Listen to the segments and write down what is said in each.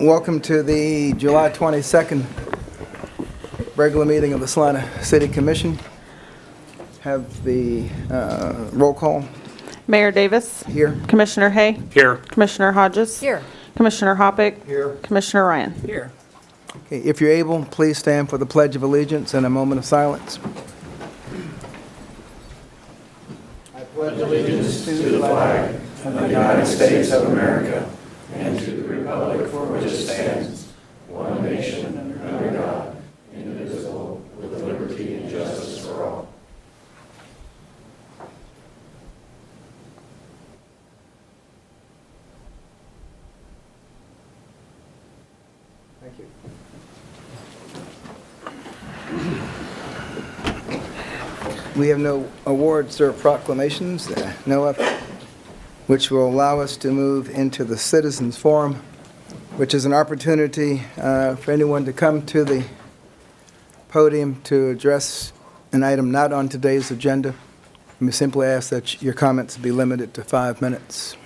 Welcome to the July 22nd regular meeting of the Salina City Commission. Have the roll call Mayor Davis. here. Commissioner Hay. Here. Commissioner Hodges. Here. Commissioner Hoppick. Here. Commissioner Ryan. Here. Okay, if you're able, please stand for the Pledge of Allegiance and a moment of silence. I pledge allegiance to the flag of the United States of America and to the republic for which it stands, one nation, under God, indivisible, with liberty and justice for all. Thank you. We have no awards or proclamations, which will allow us to move into the Citizens Forum, which is an opportunity for anyone to come to the podium to address an item not on today's agenda. We simply ask that your comments be limited to 5 minutes.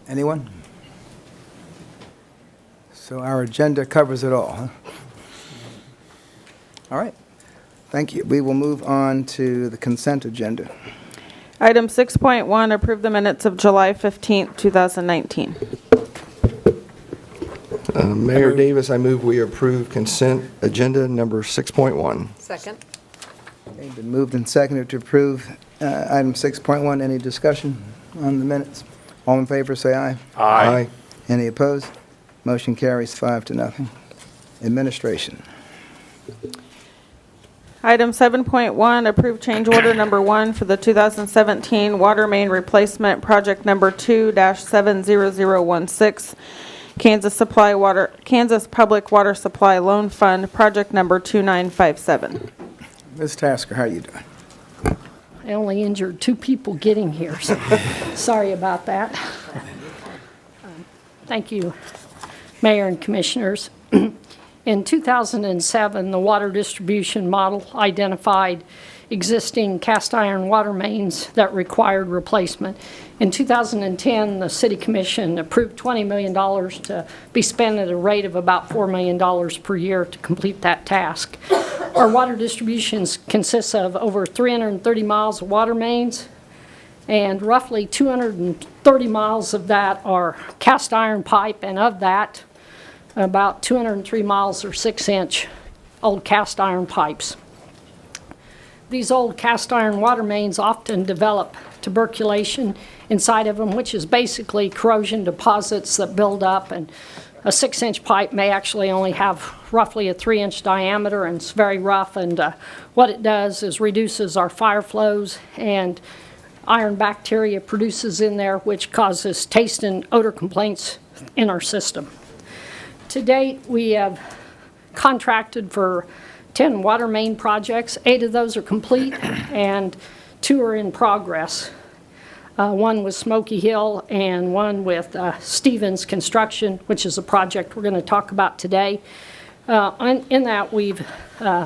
Anyone? So our agenda covers it all, huh? All right. Thank you. We will move on to the consent agenda. Item 6.1, approve the minutes of July 15th, 2019. Mayor Davis, I move we approve consent agenda number 6.1. Second. Okay, been moved and seconded to approve item 6.1. Any discussion on the minutes? All in favor, say aye. Aye. Any opposed? Motion carries 5-0. Administration. Item 7.1, approve change order number 1 for the 2017 water main replacement project number 2-70016, Kansas Public Water Supply Loan Fund, project number 2957. Ms. Tasker, how are you doing? I only injured 2 people getting here, so sorry about that. Thank you, Mayor and Commissioners. In 2007, the water distribution model identified existing cast iron water mains that required replacement. In 2010, the City Commission approved $20 million to be spent at a rate of about $4 million per year to complete that task. Our water distributions consists of over 330 miles of water mains, and roughly 230 miles of that are cast iron pipe, and of that, about 203 miles are 6-inch old cast iron pipes. These old cast iron water mains often develop tuberculation inside of them, which is basically corrosion deposits that build up, and a 6-inch pipe may actually only have roughly a 3-inch diameter, and it's very rough, and what it does is reduces our fire flows, and iron bacteria produces in there, which causes taste and odor complaints in our system. To date, we have contracted for 10 water main projects. 8 of those are complete, and 2 are in progress. One with Smoky Hill and one with Stevens Construction, which is a project we're going to talk about today. In that, we've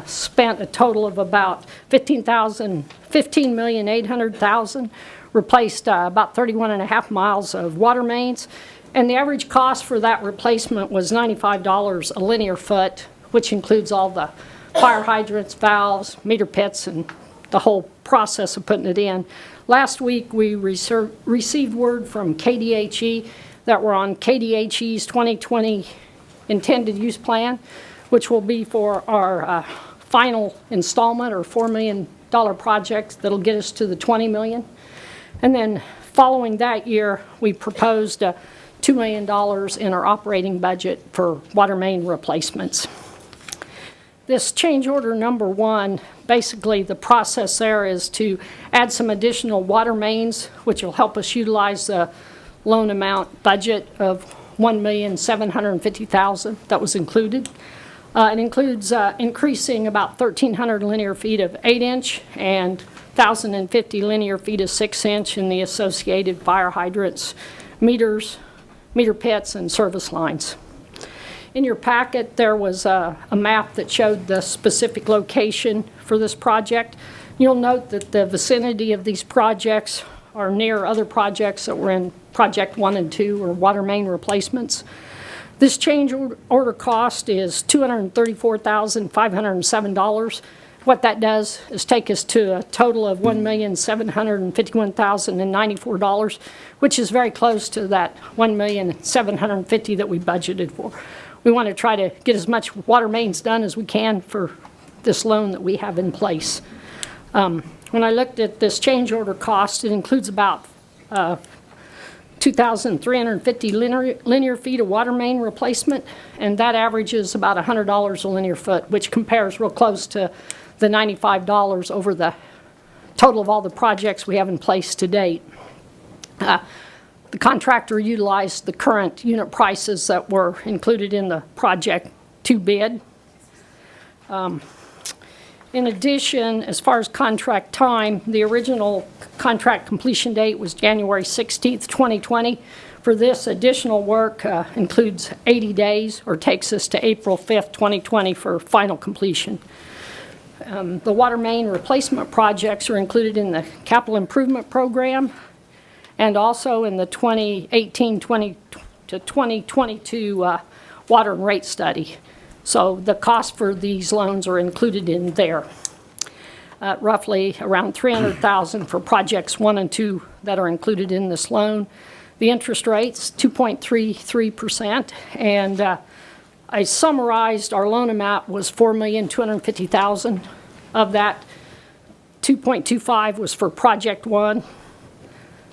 spent a total of about $15,800,000, replaced about 31.5 miles of water mains. And the average cost for that replacement was $95 a linear foot, which includes all the fire hydrants, valves, meter pits, and the whole process of putting it in. Last week, we received word from KDHE that we're on KDHE's 2020 intended use plan, which will be for our final installment or $4 million project that'll get us to the $20 million. And then following that year, we proposed $2 million in our operating budget for water main replacements. This change order number 1, basically the process there is to add some additional water mains, which will help us utilize the loan amount budget of $1,750,000 that was included. It includes increasing about 1,300 linear feet of 8-inch and 1,050 linear feet of 6-inch in the associated fire hydrants, meters, meter pits, and service lines. In your packet, there was a map that showed the specific location for this project. You'll note that the vicinity of these projects are near other projects that were in Project 1 and 2, or water main replacements. This change order cost is $234,507. What that does is take us to a total of $1,751,094, which is very close to that $1,750,000 that we budgeted for. We want to try to get as much water mains done as we can for this loan that we have in place. When I looked at this change order cost, it includes about 2,350 linear feet of water main replacement, and that averages about $100 a linear foot, which compares real close to the $95 over the total of all the projects we have in place to date. The contractor utilized the current unit prices that were included in the project to bid. In addition, as far as contract time, the original contract completion date was January 16th, 2020. For this, additional work includes 80 days or takes us to April 5th, 2020 for final completion. The water main replacement projects are included in the capital improvement program and also in the 2018 to 2022 water and rate study. So the cost for these loans are included in there. Roughly around $300,000 for projects 1 and 2 that are included in this loan. The interest rate's 2.33%, and I summarized our loan amount was $4,250,000. Of that, 2.25 was for project 1,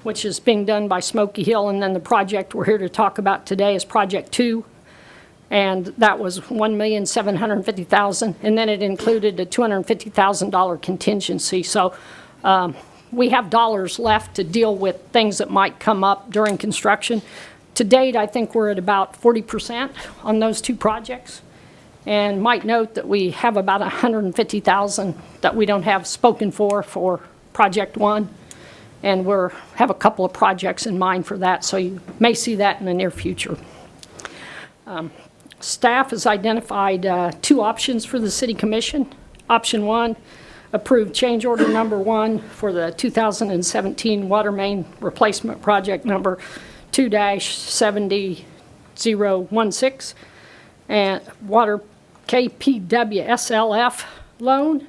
which is being done by Smoky Hill, and then the project we're here to talk about today is project 2. And that was $1,750,000, and then it included a $250,000 contingency. So we have dollars left to deal with things that might come up during construction. To date, I think we're at about 40% on those 2 projects. And might note that we have about $150,000 that we don't have spoken for project 1. And we have a couple of projects in mind for that, so you may see that in the near future. Staff has identified 2 options for the City Commission. Option 1, approve change order number 1 for the 2017 water main replacement project number 2-70016 and water KPWSLF loan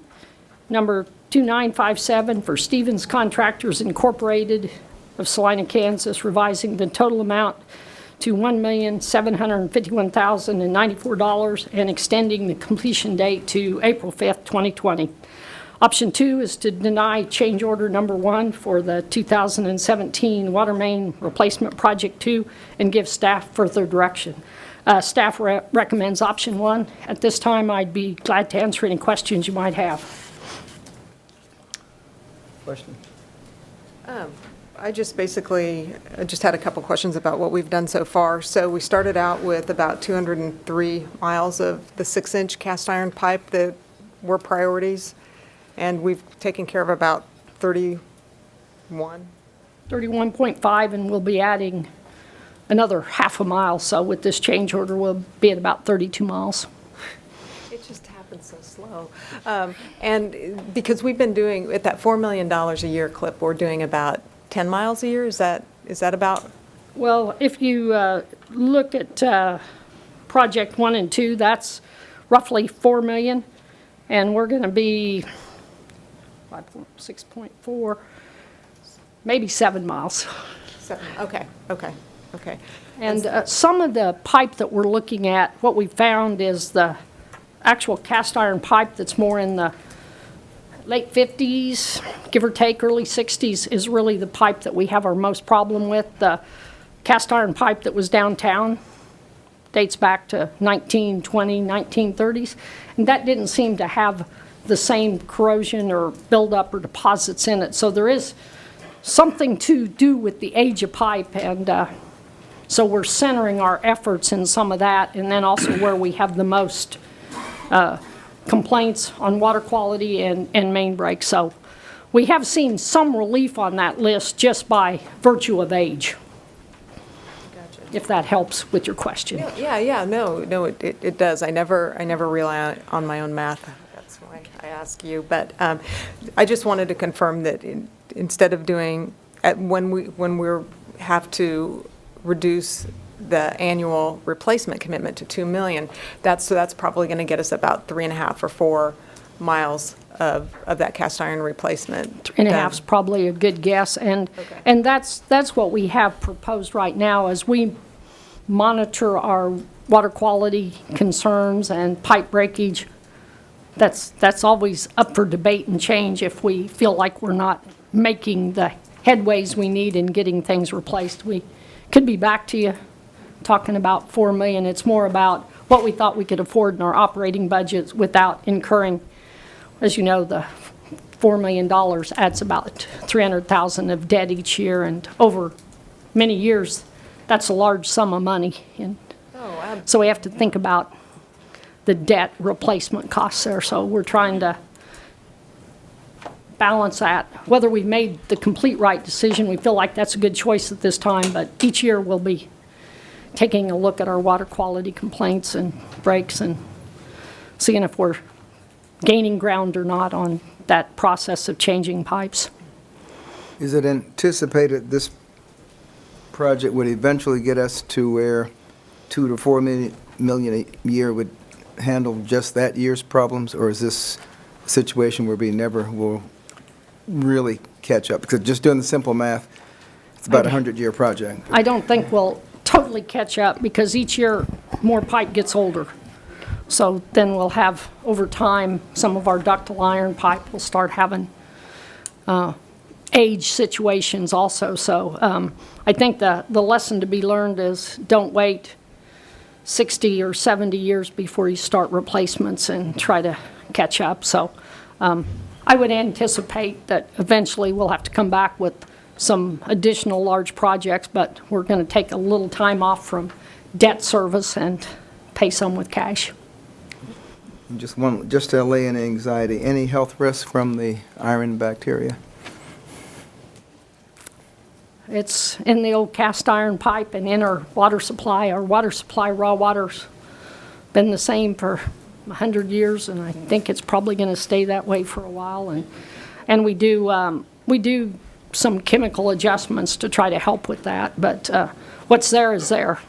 number 2957 for Stevens Contractors Incorporated of Salina, Kansas, revising the total amount to $1,751,094 and extending the completion date to April 5th, 2020. Option 2 is to deny change order number 1 for the 2017 water main replacement project 2 and give staff further direction. Staff recommends option 1. At this time, I'd be glad to answer any questions you might have. Question? I just had a couple questions about what we've done so far. So we started out with about 203 miles of the 6-inch cast iron pipe that were priorities, and we've taken care of about 31. 31.5, and we'll be adding another half a mile. So with this change order, we'll be at about 32 miles. It just happens so slow. And because we've been doing, at that $4 million a year clip, we're doing about 10 miles a year? Is that about? Well, if you look at project 1 and 2, that's roughly $4 million, and we're going to be 6.4, maybe 7 miles. 7, okay. And some of the pipe that we're looking at, what we found is the actual cast iron pipe that's more in the late 50s, give or take, early 60s, is really the pipe that we have our most problem with. The cast iron pipe that was downtown dates back to 1920, 1930s, and that didn't seem to have the same corrosion or buildup or deposits in it. So there is something to do with the age of pipe, and so we're centering our efforts in some of that, and then also where we have the most complaints on water quality and main breaks. So we have seen some relief on that list just by virtue of age. Gotcha. If that helps with your question. Yeah, no, it does. I never rely on my own math. That's why I ask you. But I just wanted to confirm that instead of doing, when we have to reduce the annual replacement commitment to 2 million. So that's probably going to get us about 3.5 or 4 miles of that cast iron replacement. And a done. half's probably a good guess, and that's what we have proposed right now as we monitor our water quality concerns and pipe breakage. That's always up for debate and change if we feel like we're not making the headways we need in getting things replaced. We could be back to you talking about 4 million. It's more about what we thought we could afford in our operating budgets without incurring. As you know, the $4 million adds about $300,000 of debt each year, and over many years, that's a large sum of money. And so we have to think about the debt replacement costs there. So we're trying to balance that. Whether we've made the complete right decision, we feel like that's a good choice at this time, but each year we'll be taking a look at our water quality complaints and breaks and seeing if we're gaining ground or not on that process of changing pipes. Is it anticipated this project would eventually get us to where 2 to 4 million a year would handle just that year's problems, or is this a situation where we never will really catch up? Because just doing the simple math, it's about a 100-year project. I don't think we'll totally catch up because each year more pipe gets older. So then we'll have, over time, some of our ductile iron pipe will start having age situations also. So I think the lesson to be learned is don't wait 60 or 70 years before you start replacements and try to catch up. So I would anticipate that eventually we'll have to come back with some additional large projects, but we're going to take a little time off from debt service and pay some with cash. Just to allay any anxiety, any health risks from the iron bacteria? It's in the old cast iron pipe and in our water supply. Our water supply, raw water's been the same for 100 years, and I think it's probably going to stay that way for a while. And we do some chemical adjustments to try to help with that, but what's there is there.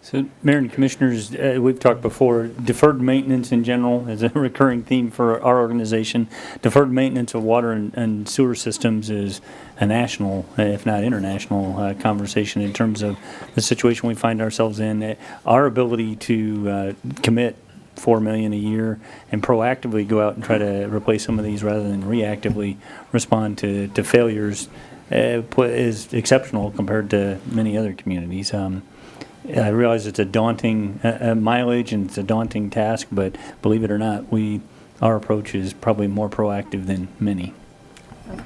So, Mayor and Commissioners, we've talked before, deferred maintenance in general is a recurring theme for our organization. Deferred maintenance of water and sewer systems is a national, if not international, conversation in terms of the situation we find ourselves in. Our ability to commit $4 million a year and proactively go out and try to replace some of these rather than reactively respond to failures is exceptional compared to many other communities. I realize it's a daunting mileage and it's a daunting task, but believe it or not, our approach is probably more proactive than many.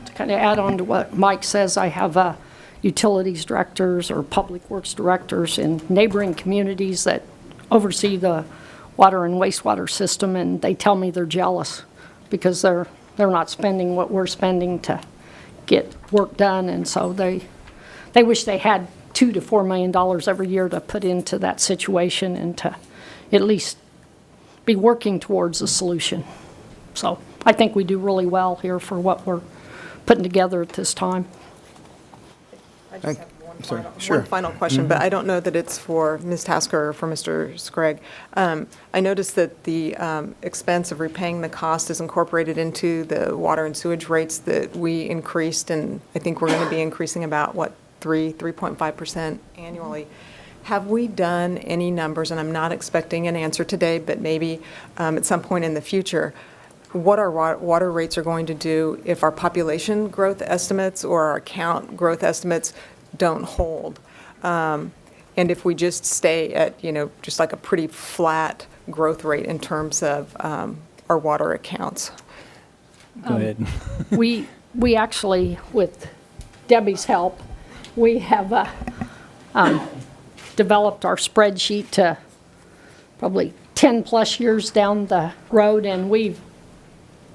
To kind of add on to what Mike says, I have utilities directors or public works directors in neighboring communities that oversee the water and wastewater system, and they tell me they're jealous because they're not spending what we're spending to get work done, and so they wish they had $2 to $4 million every year to put into that situation and to at least be working towards a solution. So I think we do really well here for what we're putting together at this time. I just have sorry. one Sure. final question, but I don't know that it's for Ms. Tasker or for Mr. Scragg. I noticed that the expense of repaying the cost is incorporated into the water and sewage rates that we increased, and I think we're going to be increasing about, 3.5% annually. Have we done any numbers, and I'm not expecting an answer today, but maybe at some point in the future, what our water rates are going to do if our population growth estimates or our account growth estimates don't hold? And if we just stay at, just like a pretty flat growth rate in terms of our water accounts? Go ahead. We actually, with Debbie's help, we have developed our spreadsheet to probably 10-plus years down the road, and we've,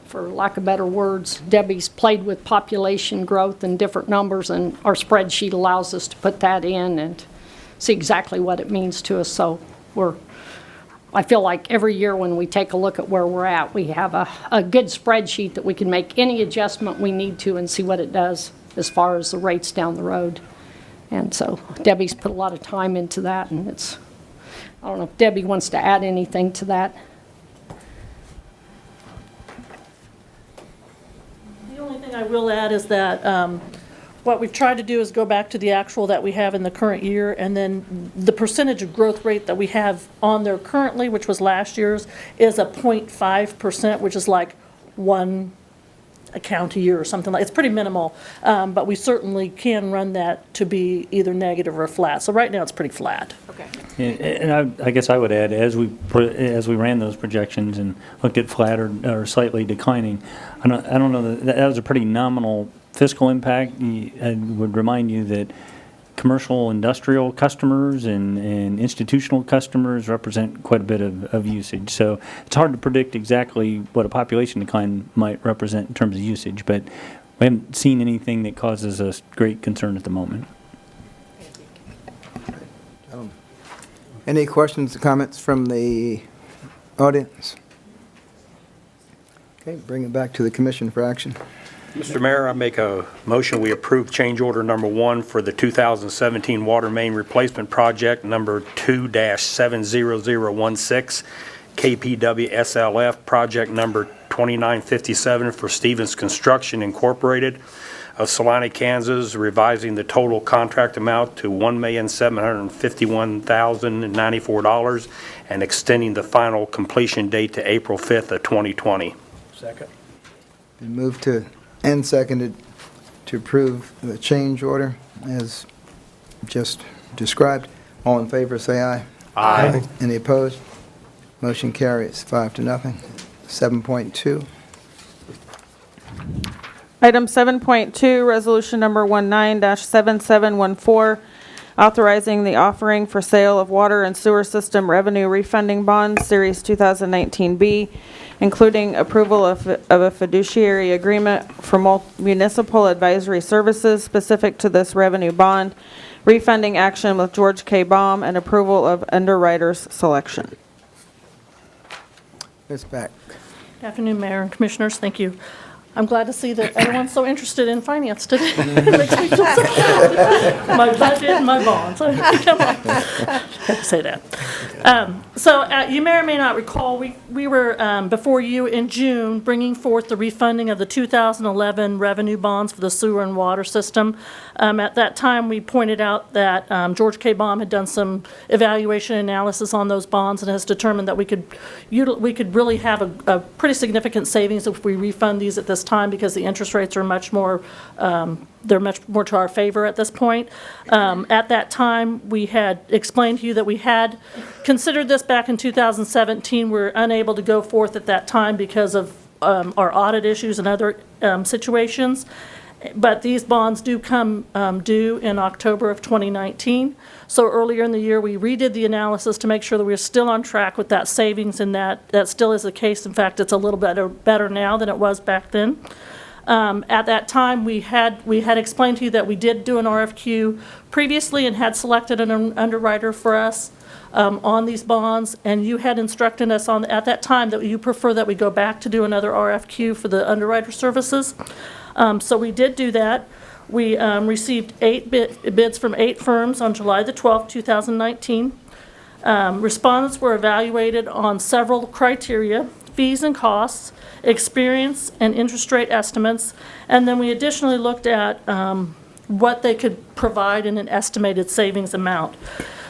for lack of better words, Debbie's played with population growth and different numbers, and our spreadsheet allows us to put that in and see exactly what it means to us. So I feel like every year when we take a look at where we're at, we have a good spreadsheet that we can make any adjustment we need to and see what it does as far as the rates down the road. And so Debbie's put a lot of time into that, and I don't know if Debbie wants to add anything to that. The only thing I will add is that what we've tried to do is go back to the actual that we have in the current year, and then the percentage of growth rate that we have on there currently, which was last year's, is a 0.5%, which is like one account a year or something like, it's pretty minimal, but we certainly can run that to be either negative or flat. So right now, it's pretty flat. Okay. And I guess I would add, as we ran those projections and looked at flat or slightly declining, I don't know, that was a pretty nominal fiscal impact. I would remind you that commercial industrial customers and institutional customers represent quite a bit of usage. So it's hard to predict exactly what a population decline might represent in terms of usage, but we haven't seen anything that causes us great concern at the moment. Any questions or comments from the audience? Okay, bring it back to the commission for action. Mr. Mayor, I make a motion, we approve change order number 1 for the 2017 water main replacement project number 2-70016, KPW SLF, project number 2957 for Stevens Construction Incorporated of Salina, Kansas, revising the total contract amount to $1,751,094 and extending the final completion date to April 5th of 2020. Second. Been moved to and seconded to approve the change order as just described. All in favor, say aye. Aye. Any opposed? Motion carries 5-0. 7.2. Item 7.2, resolution number 19-7714, authorizing the offering for sale of water and sewer system revenue refunding bonds, Series 2019B, including approval of a fiduciary agreement for municipal advisory services specific to this revenue bond, refunding action with George K. Baum, and approval of underwriter's selection. Ms. Beck. Good afternoon, Mayor and Commissioners. Thank you. I'm glad to see that everyone's so interested in finance today. It makes me feel so good. My budget and my bonds. Come on. I have to say that. So you may or may not recall, we were before you in June bringing forth the refunding of the 2011 revenue bonds for the sewer and water system. At that time, we pointed out that George K. Baum had done some evaluation analysis on those bonds and has determined that we could really have a pretty significant savings if we refund these at this time, because the interest rates are much more they're much more to our favor at this point. At that time, we had explained to you that we had considered this back in 2017. We were unable to go forth at that time because of our audit issues and other situations. But these bonds do come due in October of 2019. So earlier in the year, we redid the analysis to make sure that we're still on track with that savings, and that still is the case. In fact, it's a little better now than it was back then. At that time, we had explained to you that we did do an RFQ previously and had selected an underwriter for us on these bonds, and you had instructed us at that time that you prefer that we go back to do another RFQ for the underwriter services. So we did do that. We received 8 bids from 8 firms on July the 12th, 2019. Respondents were evaluated on several criteria: fees and costs, experience, and interest rate estimates. And then we additionally looked at what they could provide in an estimated savings amount.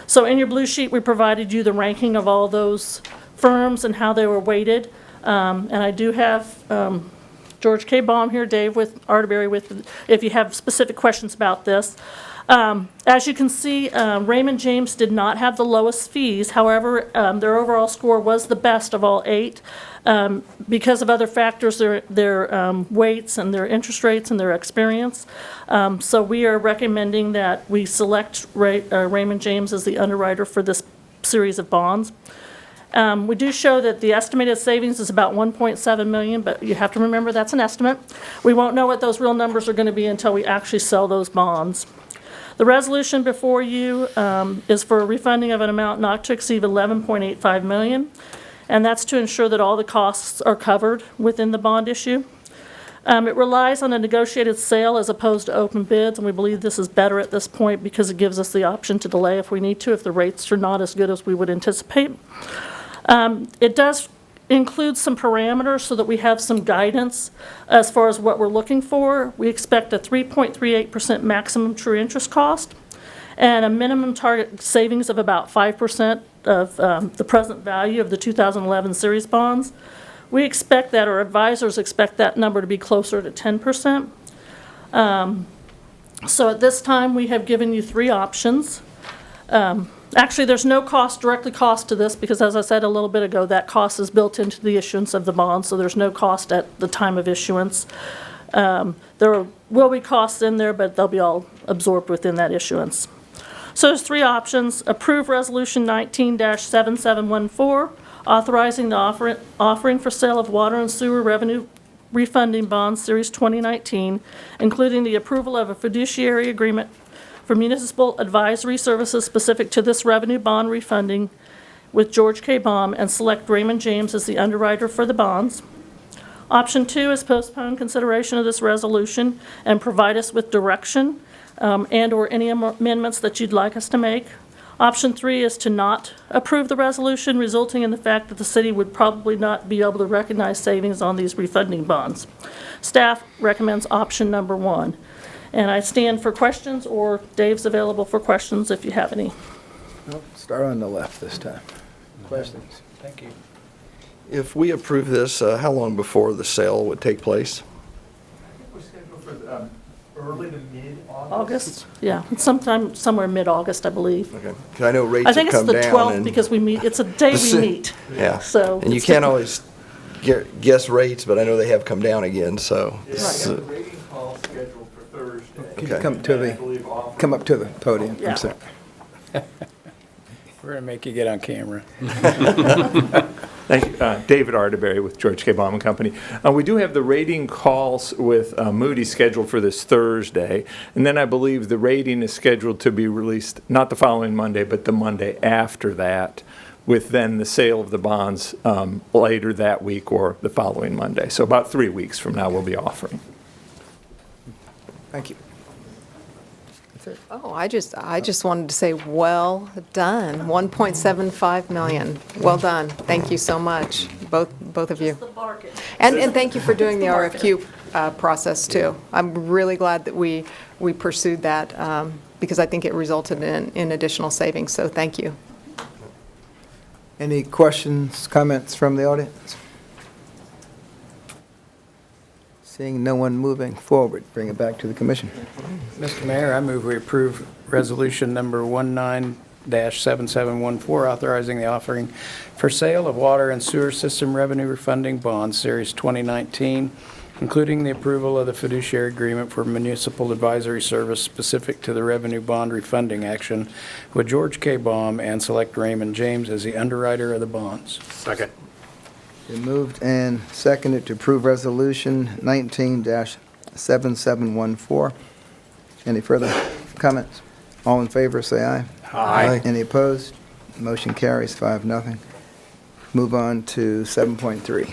So in your blue sheet, we provided you the ranking of all those firms and how they were weighted. And I do have George K. Baum here, Dave with Arterberry, if you have specific questions about this. As you can see, Raymond James did not have the lowest fees. However, their overall score was the best of all 8 because of other factors, their weights and their interest rates and their experience. So we are recommending that we select Raymond James as the underwriter for this series of bonds. We do show that the estimated savings is about $1.7 million, but you have to remember that's an estimate. We won't know what those real numbers are going to be until we actually sell those bonds. The resolution before you is for a refunding of an amount not to exceed $11.85 million, and that's to ensure that all the costs are covered within the bond issue. It relies on a negotiated sale as opposed to open bids, and we believe this is better at this point because it gives us the option to delay if we need to, if the rates are not as good as we would anticipate. It does include some parameters so that we have some guidance as far as what we're looking for. We expect a 3.38% maximum true interest cost and a minimum target savings of about 5% of the present value of the 2011 series bonds. We expect that, or advisors expect that number to be closer to 10%. So at this time, we have given you three options. Actually, there's no directly cost to this because, as I said a little bit ago, that cost is built into the issuance of the bond, so there's no cost at the time of issuance. There will be costs in there, but they'll be all absorbed within that issuance. So there's three options. Approve Resolution 19-7714, authorizing the offering for sale of water and sewer revenue refunding bonds, Series 2019, including the approval of a fiduciary agreement for municipal advisory services specific to this revenue bond refunding with George K. Baum, and select Raymond James as the underwriter for the bonds. Option 2 is postpone consideration of this resolution and provide us with direction and/or any amendments that you'd like us to make. Option 3 is to not approve the resolution, resulting in the fact that the city would probably not be able to recognize savings on these refunding bonds. Staff recommends option number 1. And I stand for questions, or Dave's available for questions if you have any. Start on the left this time. Questions? Thank you. If we approve this, how long before the sale would take place? We're scheduled for early to mid-August. August? Yeah, it's somewhere mid-August, I believe. Okay. 'Cause I know rates I have think it's come the down. 12th and- because we meet, it's a day we meet. Yeah. So. And you it's can't the- always guess rates, but I know they have come down again, so. Yeah, I got the rating call scheduled for Thursday. Could you Okay. come to And I the, believe offer- come up to the podium? Yeah. I'm sorry. We're going to make you get on camera. Thank you. David Arterberry with George K. Baum and Company. We do have the rating calls with Moody scheduled for this Thursday, and then I believe the rating is scheduled to be released not the following Monday, but the Monday after that, with then the sale of the bonds later that week or the following Monday. So about 3 weeks from now, we'll be offering. Thank you. Oh, I just wanted to say, well done. 1.75 million. Well done. Thank you so much, both of you. Just the market. And thank you for doing the Just the market. RFQ process, too. I'm really glad that we pursued that because I think it resulted in additional savings, so thank you. Any questions, comments from the audience? Seeing no one moving forward, bring it back to the commission. Mr. Mayor, I move we approve resolution number 19-7714, authorizing the offering for sale of water and sewer system revenue refunding bonds, Series 2019, including the approval of the fiduciary agreement for municipal advisory service specific to the revenue bond refunding action with George K. Baum, and select Raymond James as the underwriter of the bonds. Second. Been moved and seconded to approve Resolution 19-7714. Any further comments? All in favor, say aye. Aye. Any opposed? Motion carries 5-0. Move on to 7.3.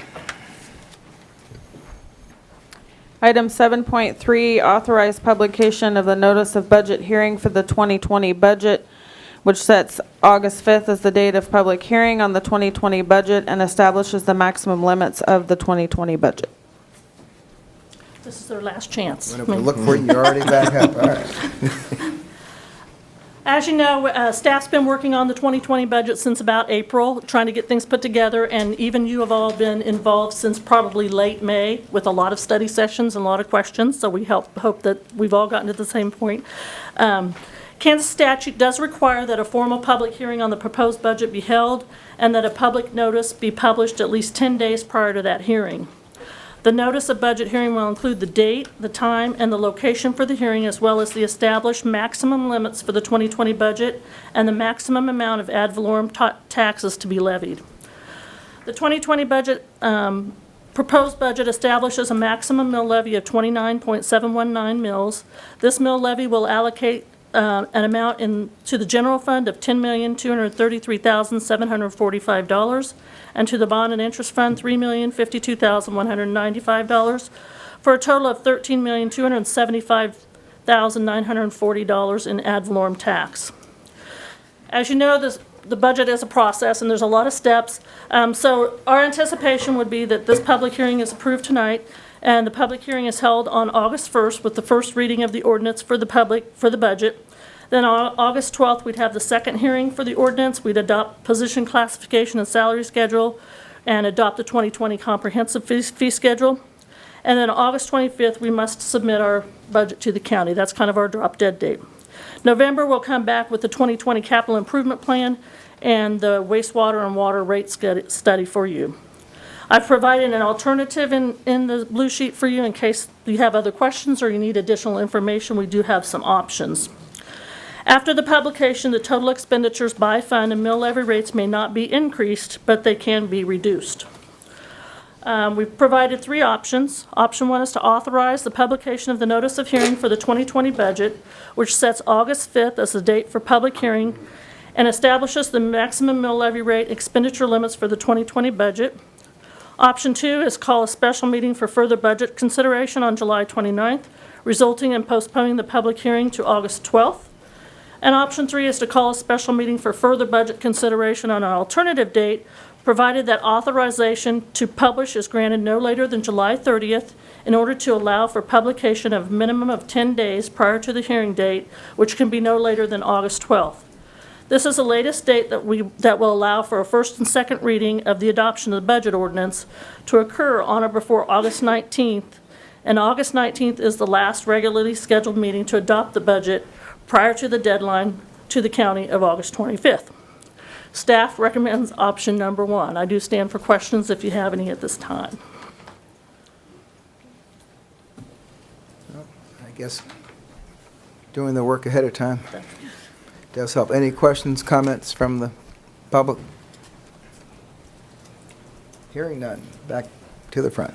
Item 7.3, authorize publication of the notice of budget hearing for the 2020 budget, which sets August 5th as the date of public hearing on the 2020 budget and establishes the maximum limits of the 2020 budget. This is their last chance. When we look for you, you're already back up. All right. As you know, staff's been working on the 2020 budget since about April, trying to get things put together, and even you have all been involved since probably late May with a lot of study sessions and a lot of questions, so we hope that we've all gotten to the same point. Kansas statute does require that a formal public hearing on the proposed budget be held and that a public notice be published at least 10 days prior to that hearing. The notice of budget hearing will include the date, the time, and the location for the hearing, as well as the established maximum limits for the 2020 budget and the maximum amount of ad valorem taxes to be levied. The 2020 budget, proposed budget establishes a maximum mill levy of 29.719 mills. This mill levy will allocate an amount to the general fund of $10,233,745, and to the bond and interest fund $3,052,195 for a total of $13,275,940 in ad valorem tax. As you know, the budget is a process, and there's a lot of steps. So our anticipation would be that this public hearing is approved tonight, and the public hearing is held on August 1st with the first reading of the ordinance for the public, for the budget. Then on August 12th, we'd have the second hearing for the ordinance. We'd adopt position classification and salary schedule and adopt the 2020 comprehensive fee schedule. And then August 25th, we must submit our budget to the county. That's kind of our drop dead date. November, we'll come back with the 2020 capital improvement plan and the wastewater and water rate study for you. I've provided an alternative in the blue sheet for you in case you have other questions or you need additional information. We do have some options. After the publication, the total expenditures by fund and mill levy rates may not be increased, but they can be reduced. We've provided three options. Option 1 is to authorize the publication of the notice of hearing for the 2020 budget, which sets August 5th as the date for public hearing and establishes the maximum mill levy rate expenditure limits for the 2020 budget. Option 2 is call a special meeting for further budget consideration on July 29th, resulting in postponing the public hearing to August 12th. And option 3 is to call a special meeting for further budget consideration on an alternative date, provided that authorization to publish is granted no later than July 30th in order to allow for publication of a minimum of 10 days prior to the hearing date, which can be no later than August 12th. This is the latest date that will allow for a first and second reading of the adoption of the budget ordinance to occur on or before August 19th. And August 19th is the last regularly scheduled meeting to adopt the budget prior to the deadline to the county of August 25th. Staff recommends option number 1. I do stand for questions if you have any at this time. I guess doing the work ahead of time does help. Any questions, comments from the public? Hearing none. Back to the front.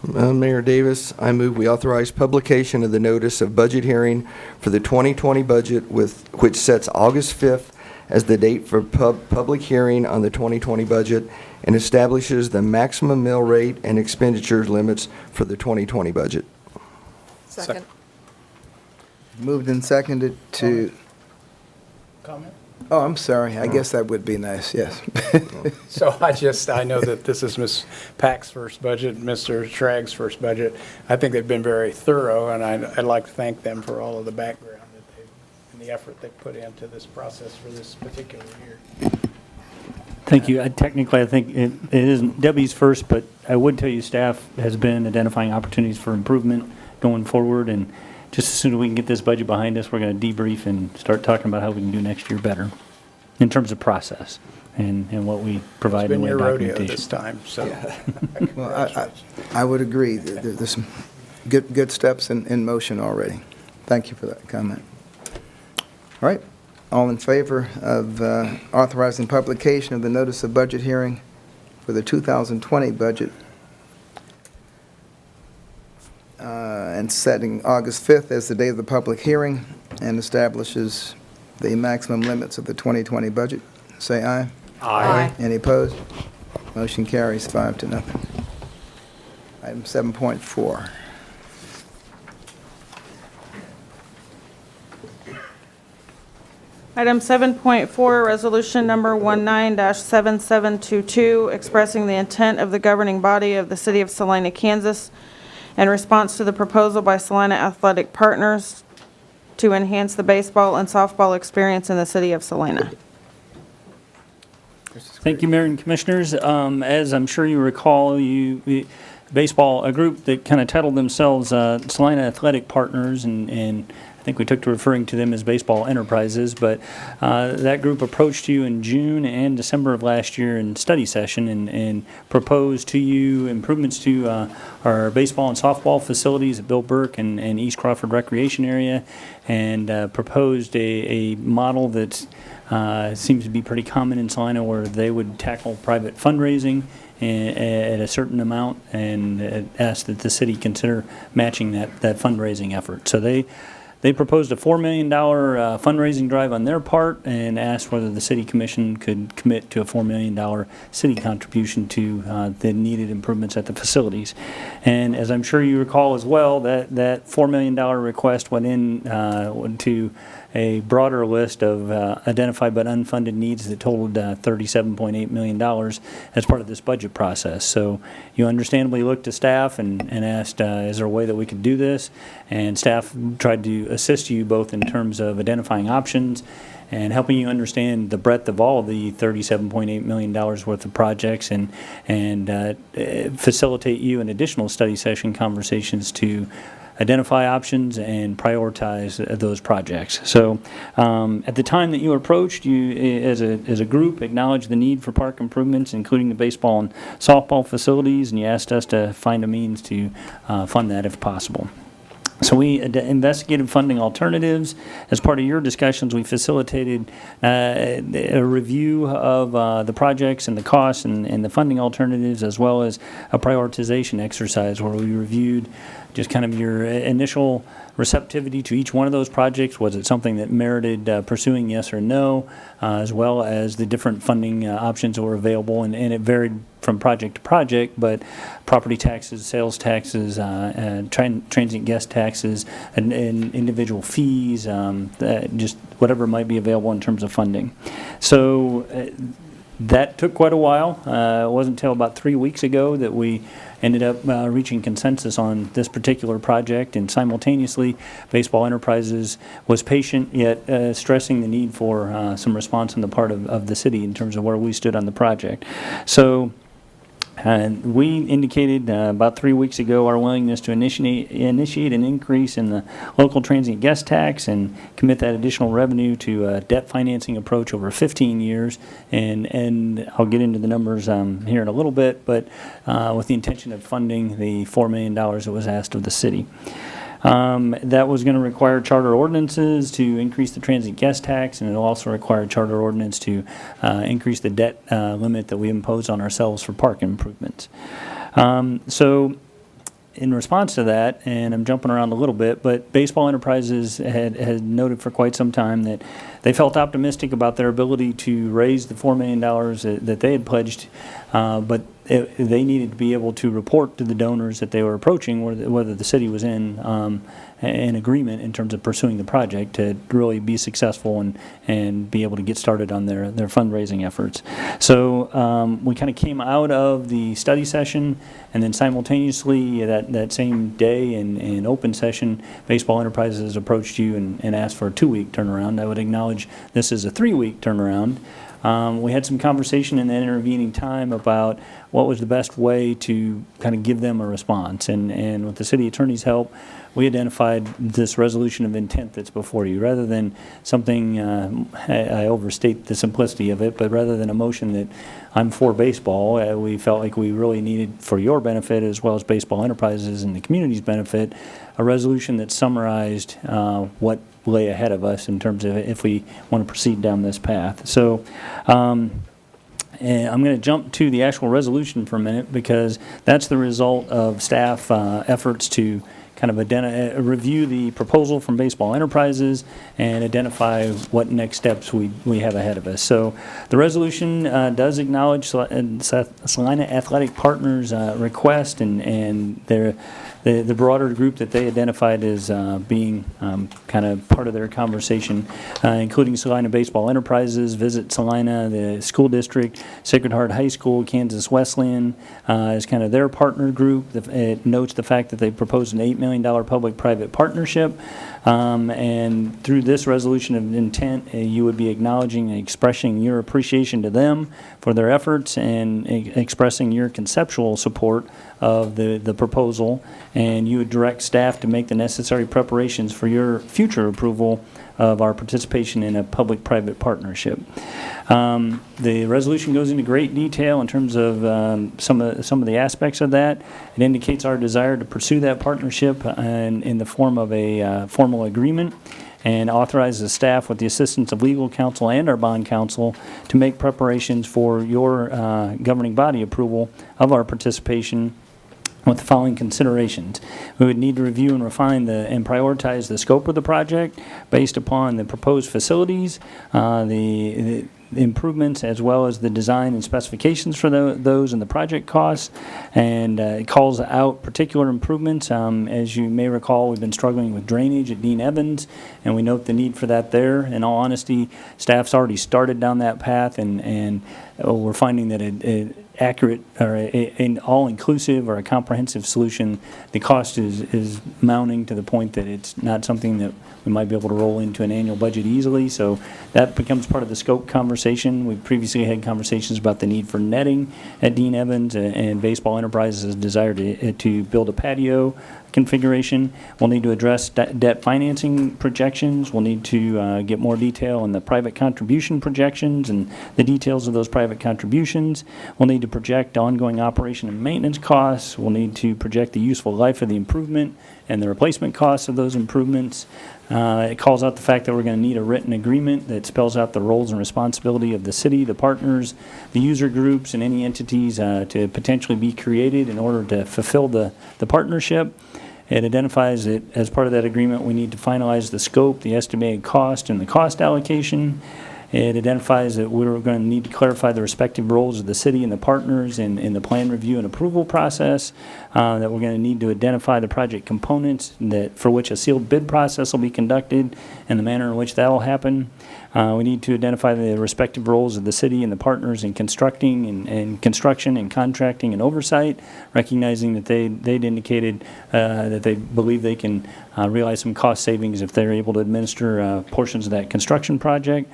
Mayor Davis, I move we authorize publication of the notice of budget hearing for the 2020 budget which sets August 5th as the date for public hearing on the 2020 budget and establishes the maximum mill rate and expenditures limits for the 2020 budget. Second. Moved and seconded to, Comment? oh, I'm sorry. I guess that would be nice, yes. So I know that this is Ms. Pack's first budget, Mr. Schrag's first budget. I think they've been very thorough, and I'd like to thank them for all of the background that they've, and the effort they've put into this process for this particular year. Thank you. Technically, I think it isn't Debbie's first, but I would tell you staff has been identifying opportunities for improvement going forward, and just as soon as we can get this budget behind us, we're going to debrief and start talking about how we can do next year better in terms of process and what we provide in It's the been way of your rodeo documentation. this time, so. Well, I would agree. There's some good steps in motion already. Thank you for that comment. All right. All in favor of authorizing publication of the notice of budget hearing for the 2020 budget and setting August 5th as the day of the public hearing and establishes the maximum limits of the 2020 budget, say aye. Aye. Any opposed? Motion carries 5-0. Item 7.4. Item 7.4, resolution number 19-7722, expressing the intent of the governing body of the city of Salina, Kansas, in response to the proposal by Salina Athletic Partners to enhance the baseball and softball experience in the city of Salina. Thank you, Mayor and Commissioners. As I'm sure you recall, a group that kind of titled themselves Salina Athletic Partners, and I think we took to referring to them as Baseball Enterprises, but that group approached you in June and December of last year in study session and proposed to you improvements to our baseball and softball facilities at Bill Burke and East Crawford Recreation Area, and proposed a model that seems to be pretty common in Salina, where they would tackle private fundraising at a certain amount and ask that the city consider matching that fundraising effort. So they they proposed a $4 million fundraising drive on their part and asked whether the city commission could commit to a $4 million city contribution to the needed improvements at the facilities. And as I'm sure you recall as well, that $4 million request went to a broader list of identified but unfunded needs that totaled $37.8 million as part of this budget process. So you understandably looked to staff and asked, is there a way that we could do this? And staff tried to assist you both in terms of identifying options and helping you understand the breadth of all of the $37.8 million worth of projects and facilitate you in additional study session conversations to identify options and prioritize those projects. So at the time that you were approached, you as a group acknowledged the need for park improvements, including the baseball and softball facilities, and you asked us to find a means to fund that if possible. So we investigated funding alternatives. As part of your discussions, we facilitated a review of the projects and the costs and the funding alternatives, as well as a prioritization exercise where we reviewed just kind of your initial receptivity to each one of those projects. Was it something that merited pursuing, yes or no, as well as the different funding options that were available, and it varied from project to project, but property taxes, sales taxes, transient guest taxes, and individual fees, just whatever might be available in terms of funding. So that took quite a while. It wasn't until about 3 weeks ago that we ended up reaching consensus on this particular project, and simultaneously Baseball Enterprises was patient, yet stressing the need for some response on the part of the city in terms of where we stood on the project. So we indicated about 3 weeks ago our willingness to initiate an increase in the local transient guest tax and commit that additional revenue to a debt financing approach over 15 years. And I'll get into the numbers here in a little bit, but with the intention of funding the $4 million that was asked of the city. That was going to require charter ordinances to increase the transient guest tax, and it'll also require a charter ordinance to increase the debt limit that we impose on ourselves for park improvements. So in response to that, and I'm jumping around a little bit, but Baseball Enterprises had noted for quite some time that they felt optimistic about their ability to raise the $4 million that they had pledged, but they needed to be able to report to the donors that they were approaching whether the city was in agreement in terms of pursuing the project to really be successful and be able to get started on their fundraising efforts. So we kind of came out of the study session, and then simultaneously that same day in open session, Baseball Enterprises approached you and asked for a 2-week turnaround. I would acknowledge this is a 3-week turnaround. We had some conversation in that intervening time about what was the best way to kind of give them a response. And with the city attorney's help, we identified this resolution of intent that's before you. Rather than something, I overstate the simplicity of it, but rather than a motion that I'm for baseball, we felt like we really needed, for your benefit as well as Baseball Enterprises and the community's benefit, a resolution that summarized what lay ahead of us in terms of if we want to proceed down this path. So and I'm going to jump to the actual resolution for a minute, because that's the result of staff efforts to kind of review the proposal from Baseball Enterprises and identify what next steps we have ahead of us. So the resolution does acknowledge Salina Athletic Partners' request and the broader group that they identified as being kind of part of their conversation, including Salina Baseball Enterprises, Visit Salina, the school district, Sacred Heart High School, Kansas Wesleyan, is kind of their partner group. It notes the fact that they proposed an $8 million public-private partnership. And through this resolution of intent, you would be acknowledging and expressing your appreciation to them for their efforts and expressing your conceptual support of the proposal, and you would direct staff to make the necessary preparations for your future approval of our participation in a public-private partnership. The resolution goes into great detail in terms of some of the aspects of that. It indicates our desire to pursue that partnership in the form of a formal agreement, and authorizes staff with the assistance of legal counsel and our bond counsel to make preparations for your governing body approval of our participation with the following considerations. We would need to review and refine and prioritize the scope of the project based upon the proposed facilities, the improvements, as well as the design and specifications for those and the project costs. And it calls out particular improvements. As you may recall, we've been struggling with drainage at Dean Evans, and we note the need for that there. In all honesty, staff's already started down that path, and we're finding that it accurate or an all-inclusive or a comprehensive solution, the cost is mounting to the point that it's not something that we might be able to roll into an annual budget easily. So that becomes part of the scope conversation. We've previously had conversations about the need for netting at Dean Evans, and Baseball Enterprises' desire to build a patio configuration. We'll need to address debt financing projections. We'll need to get more detail on the private contribution projections and the details of those private contributions. We'll need to project ongoing operation and maintenance costs. We'll need to project the useful life of the improvement and the replacement costs of those improvements. It calls out the fact that we're going to need a written agreement that spells out the roles and responsibility of the city, the partners, the user groups, and any entities to potentially be created in order to fulfill the partnership. It identifies that as part of that agreement, we need to finalize the scope, the estimated cost, and the cost allocation. It identifies that we're going to need to clarify the respective roles of the city and the partners in the plan review and approval process, that we're going to need to identify the project components for which a sealed bid process will be conducted and the manner in which that will happen. We need to identify the respective roles of the city and the partners in constructing and construction and contracting and oversight, recognizing that they'd indicated that they believe they can realize some cost savings if they're able to administer portions of that construction project.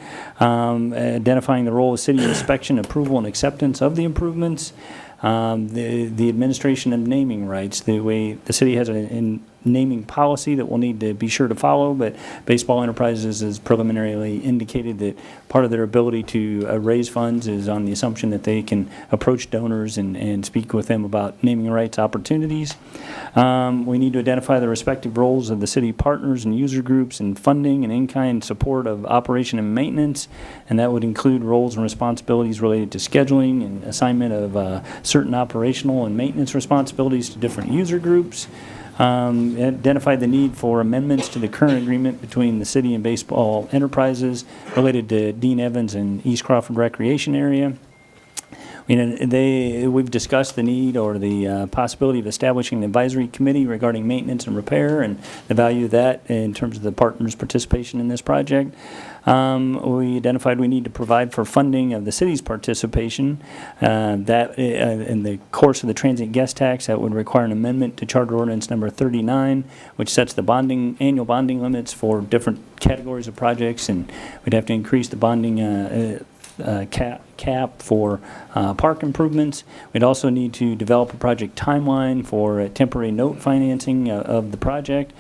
Identifying the role of city inspection, approval, and acceptance of the improvements. The administration of naming rights. The way the city has a naming policy that we'll need to be sure to follow, but Baseball Enterprises has preliminarily indicated that part of their ability to raise funds is on the assumption that they can approach donors and speak with them about naming rights opportunities. We need to identify the respective roles of the city partners and user groups in funding and in-kind support of operation and maintenance, and that would include roles and responsibilities related to scheduling and assignment of certain operational and maintenance responsibilities to different user groups. Identify the need for amendments to the current agreement between the city and Baseball Enterprises related to Dean Evans and East Crawford Recreation Area. We've discussed the need or the possibility of establishing an advisory committee regarding maintenance and repair and the value of that in terms of the partners' participation in this project. We identified we need to provide for funding of the city's participation. That in the course of the transient guest tax, that would require an amendment to Charter Ordinance number 39, which sets the annual bonding limits for different categories of projects, and we'd have to increase the bonding cap for park improvements. We'd also need to develop a project timeline for temporary note financing of the project.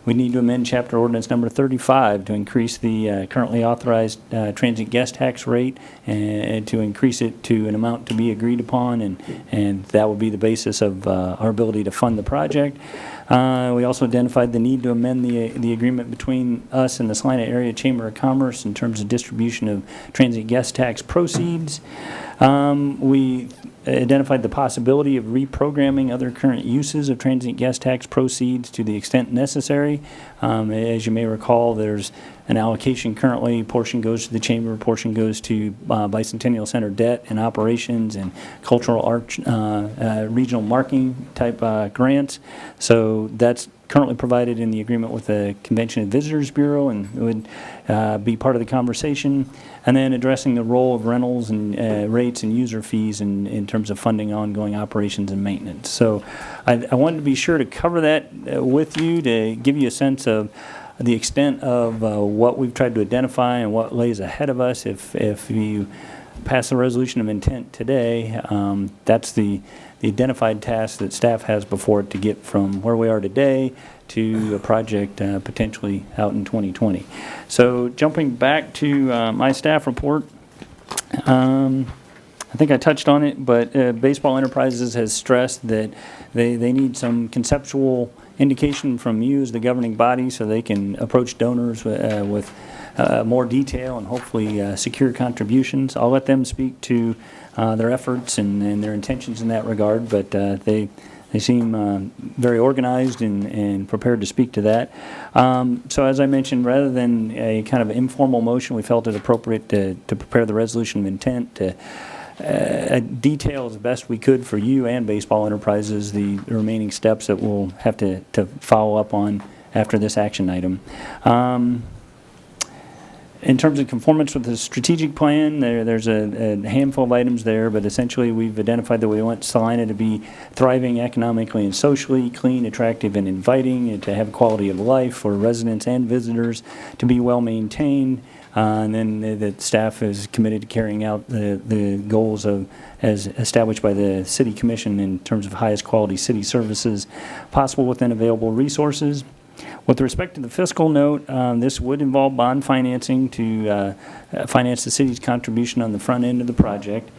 We need to amend Chapter Ordinance number 35 to increase the currently authorized transient guest tax rate and to increase it to an amount to be agreed upon, and that would be the basis of our ability to fund the project. We also identified the need to amend the agreement between us and the Salina Area Chamber of Commerce in terms of distribution of transient guest tax proceeds. We identified the possibility of reprogramming other current uses of transient guest tax proceeds to the extent necessary. As you may recall, there's an allocation currently. Portion goes to the chamber, portion goes to Bicentennial Center debt and operations and cultural arts, regional marketing type grants. So that's currently provided in the agreement with the Convention and Visitors Bureau, and it would be part of the conversation. And then addressing the role of rentals and rates and user fees in terms of funding ongoing operations and maintenance. So I wanted to be sure to cover that with you to give you a sense of the extent of what we've tried to identify and what lays ahead of us. If you pass a resolution of intent today, that's the identified task that staff has before it to get from where we are today to a project potentially out in 2020. So jumping back to my staff report, I think I touched on it, but Baseball Enterprises has stressed that they need some conceptual indication from you as the governing body so they can approach donors with more detail and hopefully secure contributions. I'll let them speak to their efforts and their intentions in that regard, but they They seem very organized and prepared to speak to that. So as I mentioned, rather than a kind of informal motion, we felt it appropriate to prepare the resolution of intent to detail as best we could for you and Baseball Enterprises the remaining steps that we'll have to follow up on after this action item. In terms of conformance with the strategic plan, there's a handful of items there, but essentially we've identified that we want Salina to be thriving economically and socially, clean, attractive, and inviting, and to have quality of life for residents and visitors, to be well-maintained, and then the staff is committed to carrying out the goals as established by the City Commission in terms of highest quality city services possible within available resources. With respect to the fiscal note, this would involve bond financing to finance the city's contribution on the front end of the project.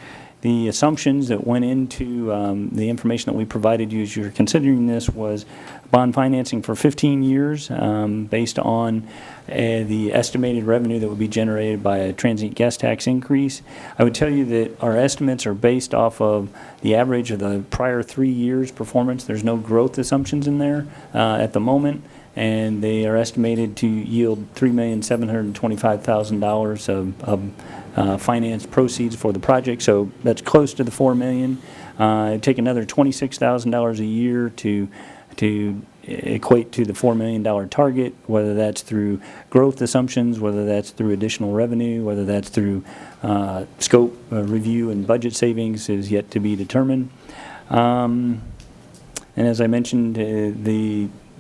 The assumptions that went into the information that we provided you as you're considering this was bond financing for 15 years based on the estimated revenue that would be generated by a transient guest tax increase. I would tell you that our estimates are based off of the average of the prior 3 years' performance. There's no growth assumptions in there at the moment, and they are estimated to yield $3,725,000 of finance proceeds for the project, so that's close to the $4 million. It'd take another $26,000 a year to equate to the $4 million target, whether that's through growth assumptions, whether that's through additional revenue, whether that's through scope review and budget savings is yet to be determined. And as I mentioned,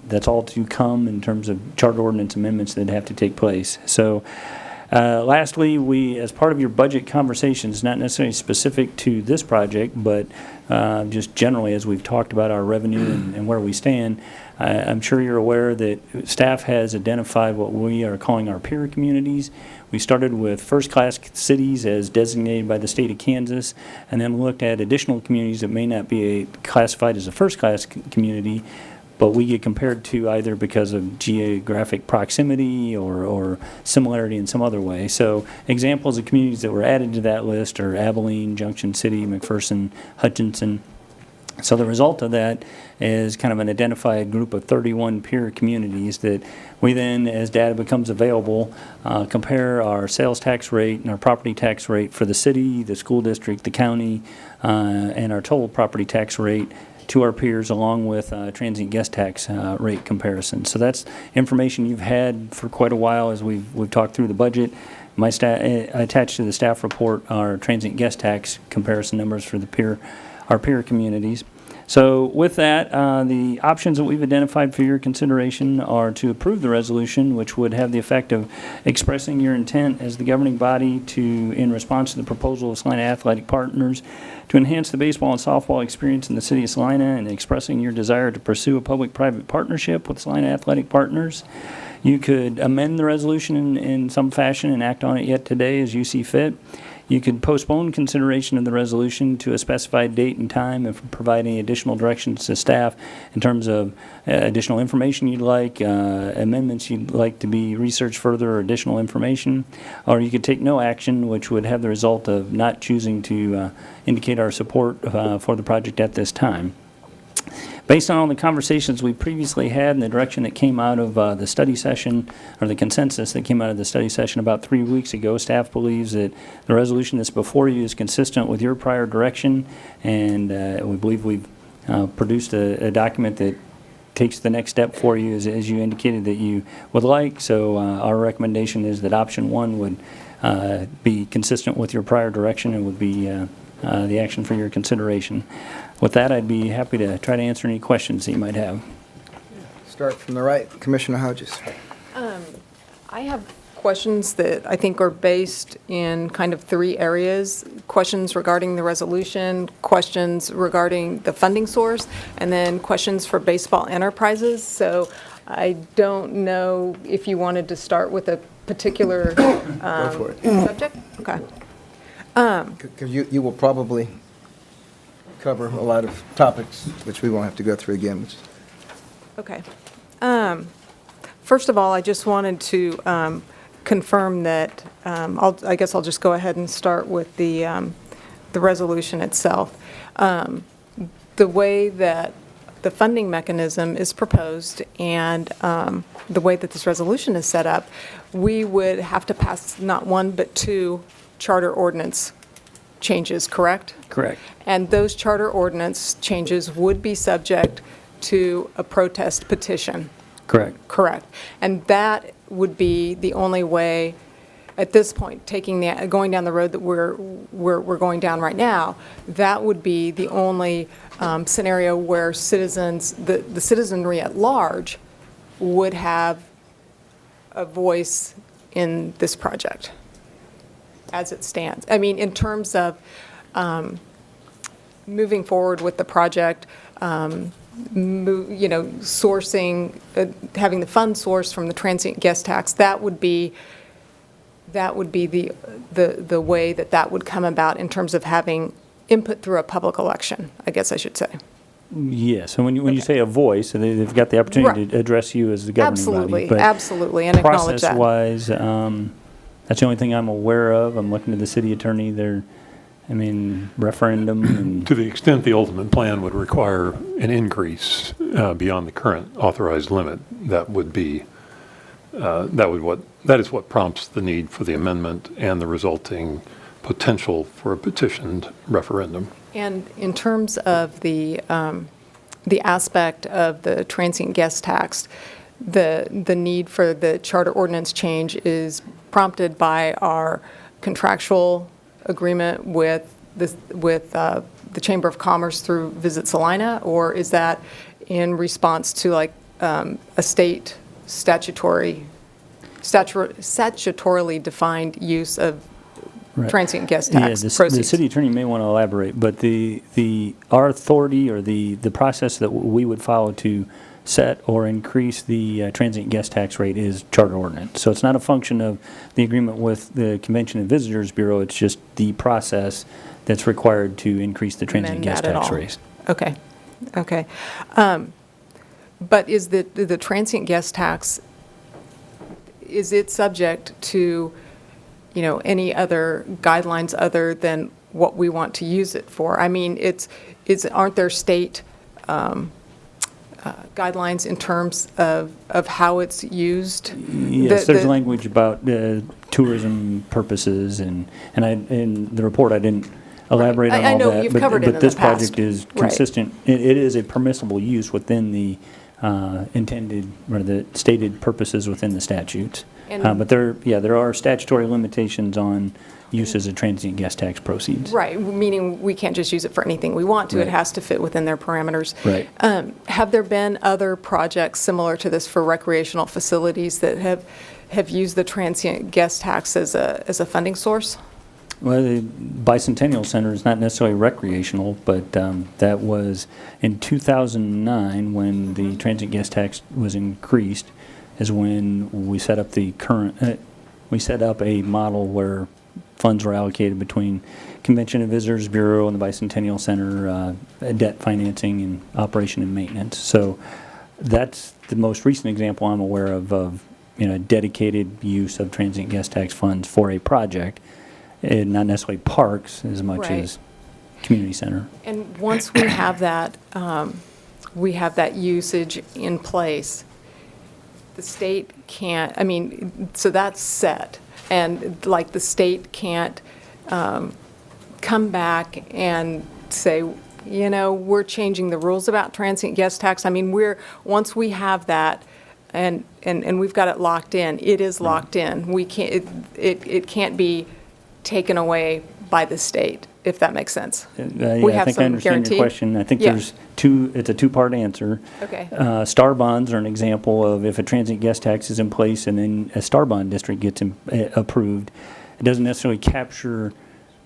that's all to come in terms of charter ordinance amendments that have to take place. So lastly, we, as part of your budget conversations, not necessarily specific to this project, but just generally as we've talked about our revenue and where we stand, I'm sure you're aware that staff has identified what we are calling our peer communities. We started with first-class cities as designated by the state of Kansas, and then looked at additional communities that may not be classified as a first-class community, but we get compared to either because of geographic proximity or similarity in some other way. So examples of communities that were added to that list are Abilene, Junction City, McPherson, Hutchinson. So the result of that is kind of an identified group of 31 peer communities that we then, as data becomes available, compare our sales tax rate and our property tax rate for the city, the school district, the county, and our total property tax rate to our peers, along with transient guest tax rate comparison. So that's information you've had for quite a while as we've talked through the budget. My attached to the staff report are transient guest tax comparison numbers for our peer communities. So with that, the options that we've identified for your consideration are to approve the resolution, which would have the effect of expressing your intent as the governing body to, in response to the proposal of Salina Athletic Partners, to enhance the baseball and softball experience in the city of Salina, and expressing your desire to pursue a public-private partnership with Salina Athletic Partners. You could amend the resolution in some fashion and act on it yet today as you see fit. You could postpone consideration of the resolution to a specified date and time and provide any additional directions to staff in terms of additional information you'd like, amendments you'd like to be researched further, or additional information. Or you could take no action, which would have the result of not choosing to indicate our support for the project at this time. Based on all the conversations we previously had and the direction that came out of the study session, or the consensus that came out of the study session about 3 weeks ago, staff believes that the resolution that's before you is consistent with your prior direction, and we believe we've produced a document that takes the next step for you as you indicated that you would like. So our recommendation is that option 1 would be consistent with your prior direction and would be the action for your consideration. With that, I'd be happy to try to answer any questions that you might have. Start from the right, Commissioner Hodges. I have questions that I think are based in kind of 3 areas. Questions regarding the resolution, questions regarding the funding source, and then questions for Baseball Enterprises. So I don't know if you wanted to start with a particular Go for it. subject? Okay. Because you will probably cover a lot of topics, which we won't have to go through again. Okay. First of all, I just wanted to confirm that, I guess I'll just go ahead and start with the resolution itself. The way that the funding mechanism is proposed and the way that this resolution is set up, we would have to pass not one but two charter ordinance changes, correct? Correct. And those charter ordinance changes would be subject to a protest petition. Correct. Correct. And that would be the only way, at this point, going down the road that we're going down right now, that would be the only scenario where citizens, the citizenry at large, would have a voice in this project as it stands. I mean, in terms of moving forward with the project, sourcing, having the fund sourced from the transient guest tax, that would be the way that would come about in terms of having input through a public election, I guess I should say. Yes, and when you say a voice, they've got the opportunity to address you as the governing body. Absolutely, but absolutely, and acknowledge that. Process-wise, that's the only thing I'm aware of. I'm looking to the city attorney. Referendum and... To the extent the ultimate plan would require an increase beyond the current authorized limit, that is what prompts the need for the amendment and the resulting potential for a petitioned referendum. And in terms of the aspect of the transient guest tax, the need for the charter ordinance change is prompted by our contractual agreement with the Chamber of Commerce through Visit Salina, or is that in response to like a state statutorily defined use of transient guest tax proceeds? The city attorney may want to elaborate, but our authority or the process that we would follow to set or increase the transient guest tax rate is charter ordinance. So it's not a function of the agreement with the Convention and Visitors Bureau, it's just the process that's required to increase the transient guest tax rate. Okay, okay. But is the transient guest tax, is it subject to, any other guidelines other than what we want to use it for? I mean, aren't there state guidelines in terms of how it's used? Yes, there's language about tourism purposes, and in the report I didn't elaborate on all that. I know you've covered it in the past. But this project is consistent. It is a permissible use within the intended or the stated purposes within the statutes. But there are statutory limitations on uses of transient guest tax proceeds. Right, meaning we can't just use it for anything we want to. Right. It has to fit within their parameters. Right. Have there been other projects similar to this for recreational facilities that have used the transient guest tax as a funding source? Well, the Bicentennial Center is not necessarily recreational, but that was in 2009 when the transient guest tax was increased, is when we set up a model where funds were allocated between Convention and Visitors Bureau and the Bicentennial Center, debt financing and operation and maintenance. So that's the most recent example I'm aware of dedicated use of transient guest tax funds for a project. Not necessarily parks as much as community center. And once we have that usage in place, the state can't, so that's set. And like the state can't come back and say, we're changing the rules about transient guest tax. Once we have that and we've got it locked in, it is locked in. We can't, it can't be taken away by the state, if that makes sense. We have I think I some understand guarantee. your question. I think Yeah. it's a two-part answer. Okay. Star bonds are an example of if a transient guest tax is in place and then a star bond district gets approved, it doesn't necessarily capture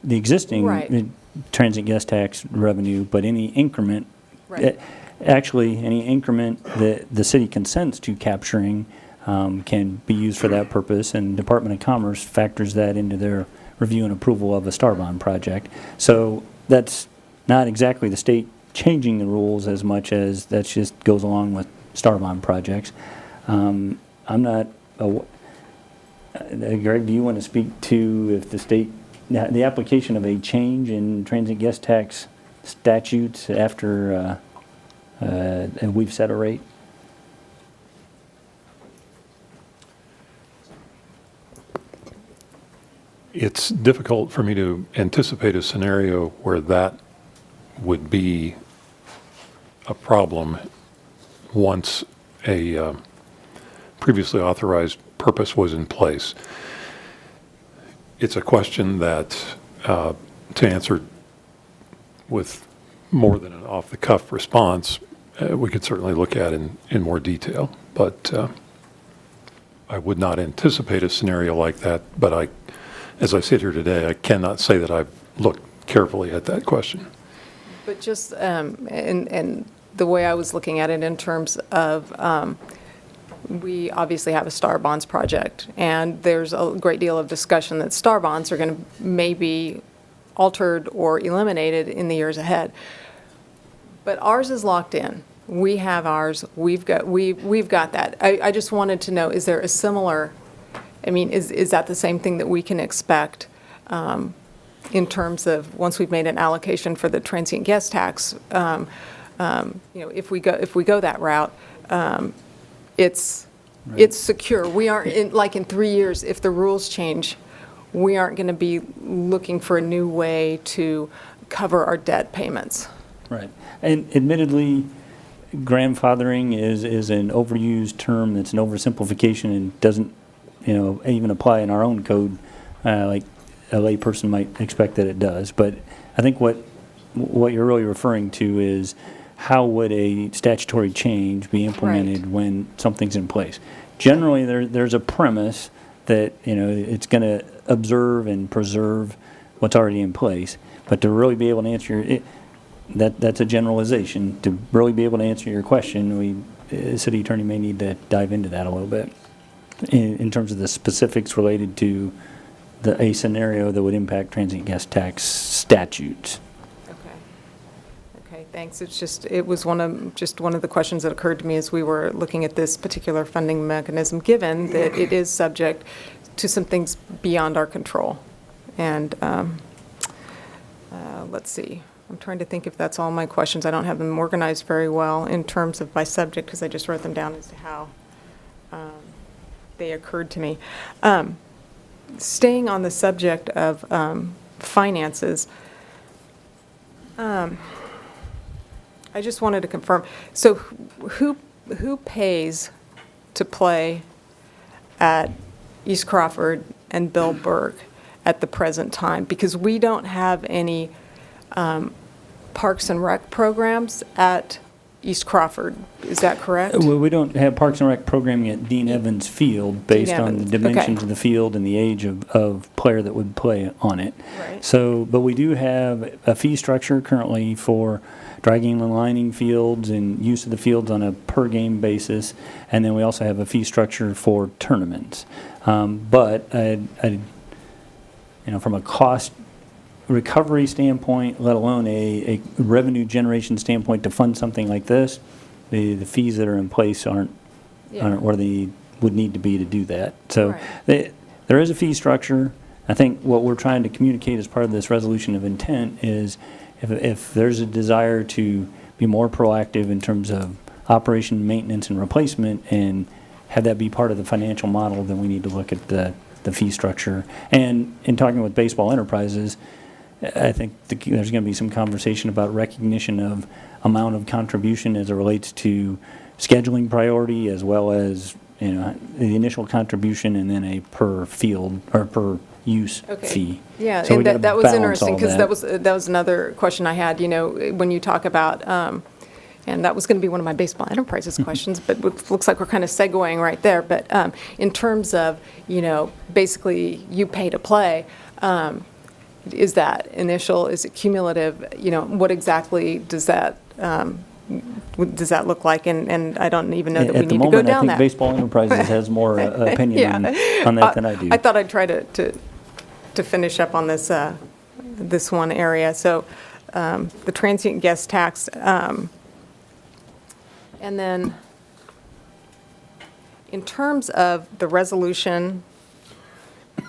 the existing Right. transient guest tax revenue, but any increment, Right. actually any increment that the city consents to capturing can be used for that purpose, and Department of Commerce factors that into their review and approval of a star bond project. So that's not exactly the state changing the rules as much as that just goes along with star bond projects. I'm not, Greg, do you want to speak to if the state, the application of a change in transient guest tax statutes after and we've set a rate. It's difficult for me to anticipate a scenario where that would be a problem once a previously authorized purpose was in place. It's a question that, to answer with more than an off-the-cuff response, we could certainly look at in more detail. But I would not anticipate a scenario like that, but as I sit here today, I cannot say that I've looked carefully at that question. But just, and the way I was looking at it in terms of, we obviously have a Star Bonds project, and there's a great deal of discussion that Star Bonds are going to maybe altered or eliminated in the years ahead. But ours is locked in. We have ours. We've got that. I just wanted to know, is there a similar, I mean, is that the same thing that we can expect in terms of once we've made an allocation for the transient guest tax? If we go that route, it's secure. We aren't in 3 years, if the rules change, we aren't going to be looking for a new way to cover our debt payments. Right. And admittedly, grandfathering is an overused term that's an oversimplification and doesn't, even apply in our own code, like a layperson might expect that it does. But I think what you're really referring to is how would a statutory change be implemented when something's in place? Generally, there's a premise that, it's going to observe and preserve what's already in place. But to really be able to answer it, that's a generalization. To really be able to answer your question, the city attorney may need to dive into that a little bit in terms of the specifics related to a scenario that would impact transient guest tax statutes. Okay, thanks. It was one of the questions that occurred to me as we were looking at this particular funding mechanism, given that it is subject to some things beyond our control. And let's see. I'm trying to think if that's all my questions. I don't have them organized very well in terms of by subject because I just wrote them down as to how they occurred to me. Staying on the subject of finances, I just wanted to confirm. So who pays to play at East Crawford and Bill Burke at the present time? Because we don't have any Parks and Rec programs at East Crawford. Is that correct? Well, we don't have Parks and Rec programming at Dean Evans Field based on the dimensions of the field and the age of player that would play on it. Right. So, but we do have a fee structure currently for dragging and lining fields and use of the fields on a per game basis, and then we also have a fee structure for tournaments. But from a cost recovery standpoint, let alone a revenue generation standpoint to fund something like this, the fees that are in place aren't where they would need to be to do that. So there is a fee structure. I think what we're trying to communicate as part of this resolution of intent is if there's a desire to be more proactive in terms of operation, maintenance, and replacement and have that be part of the financial model, then we need to look at the fee structure. And in talking with Baseball Enterprises, I think there's going to be some conversation about recognition of amount of contribution as it relates to scheduling priority as well as the initial contribution and then a per field or per use fee. Yeah, so and that was interesting because that was another question I had. When you talk about, and that was going to be one of my Baseball Enterprises questions, but it looks like we're kind of segueing right there. But in terms of basically you pay to play. Is that initial? Is it cumulative? What exactly does that look like? And I don't even know that we need to go down that. At the moment, I think Baseball Enterprises has more opinion on that than I do. I thought I'd try to finish up on this this one area. So the transient guest tax, and then in terms of the resolution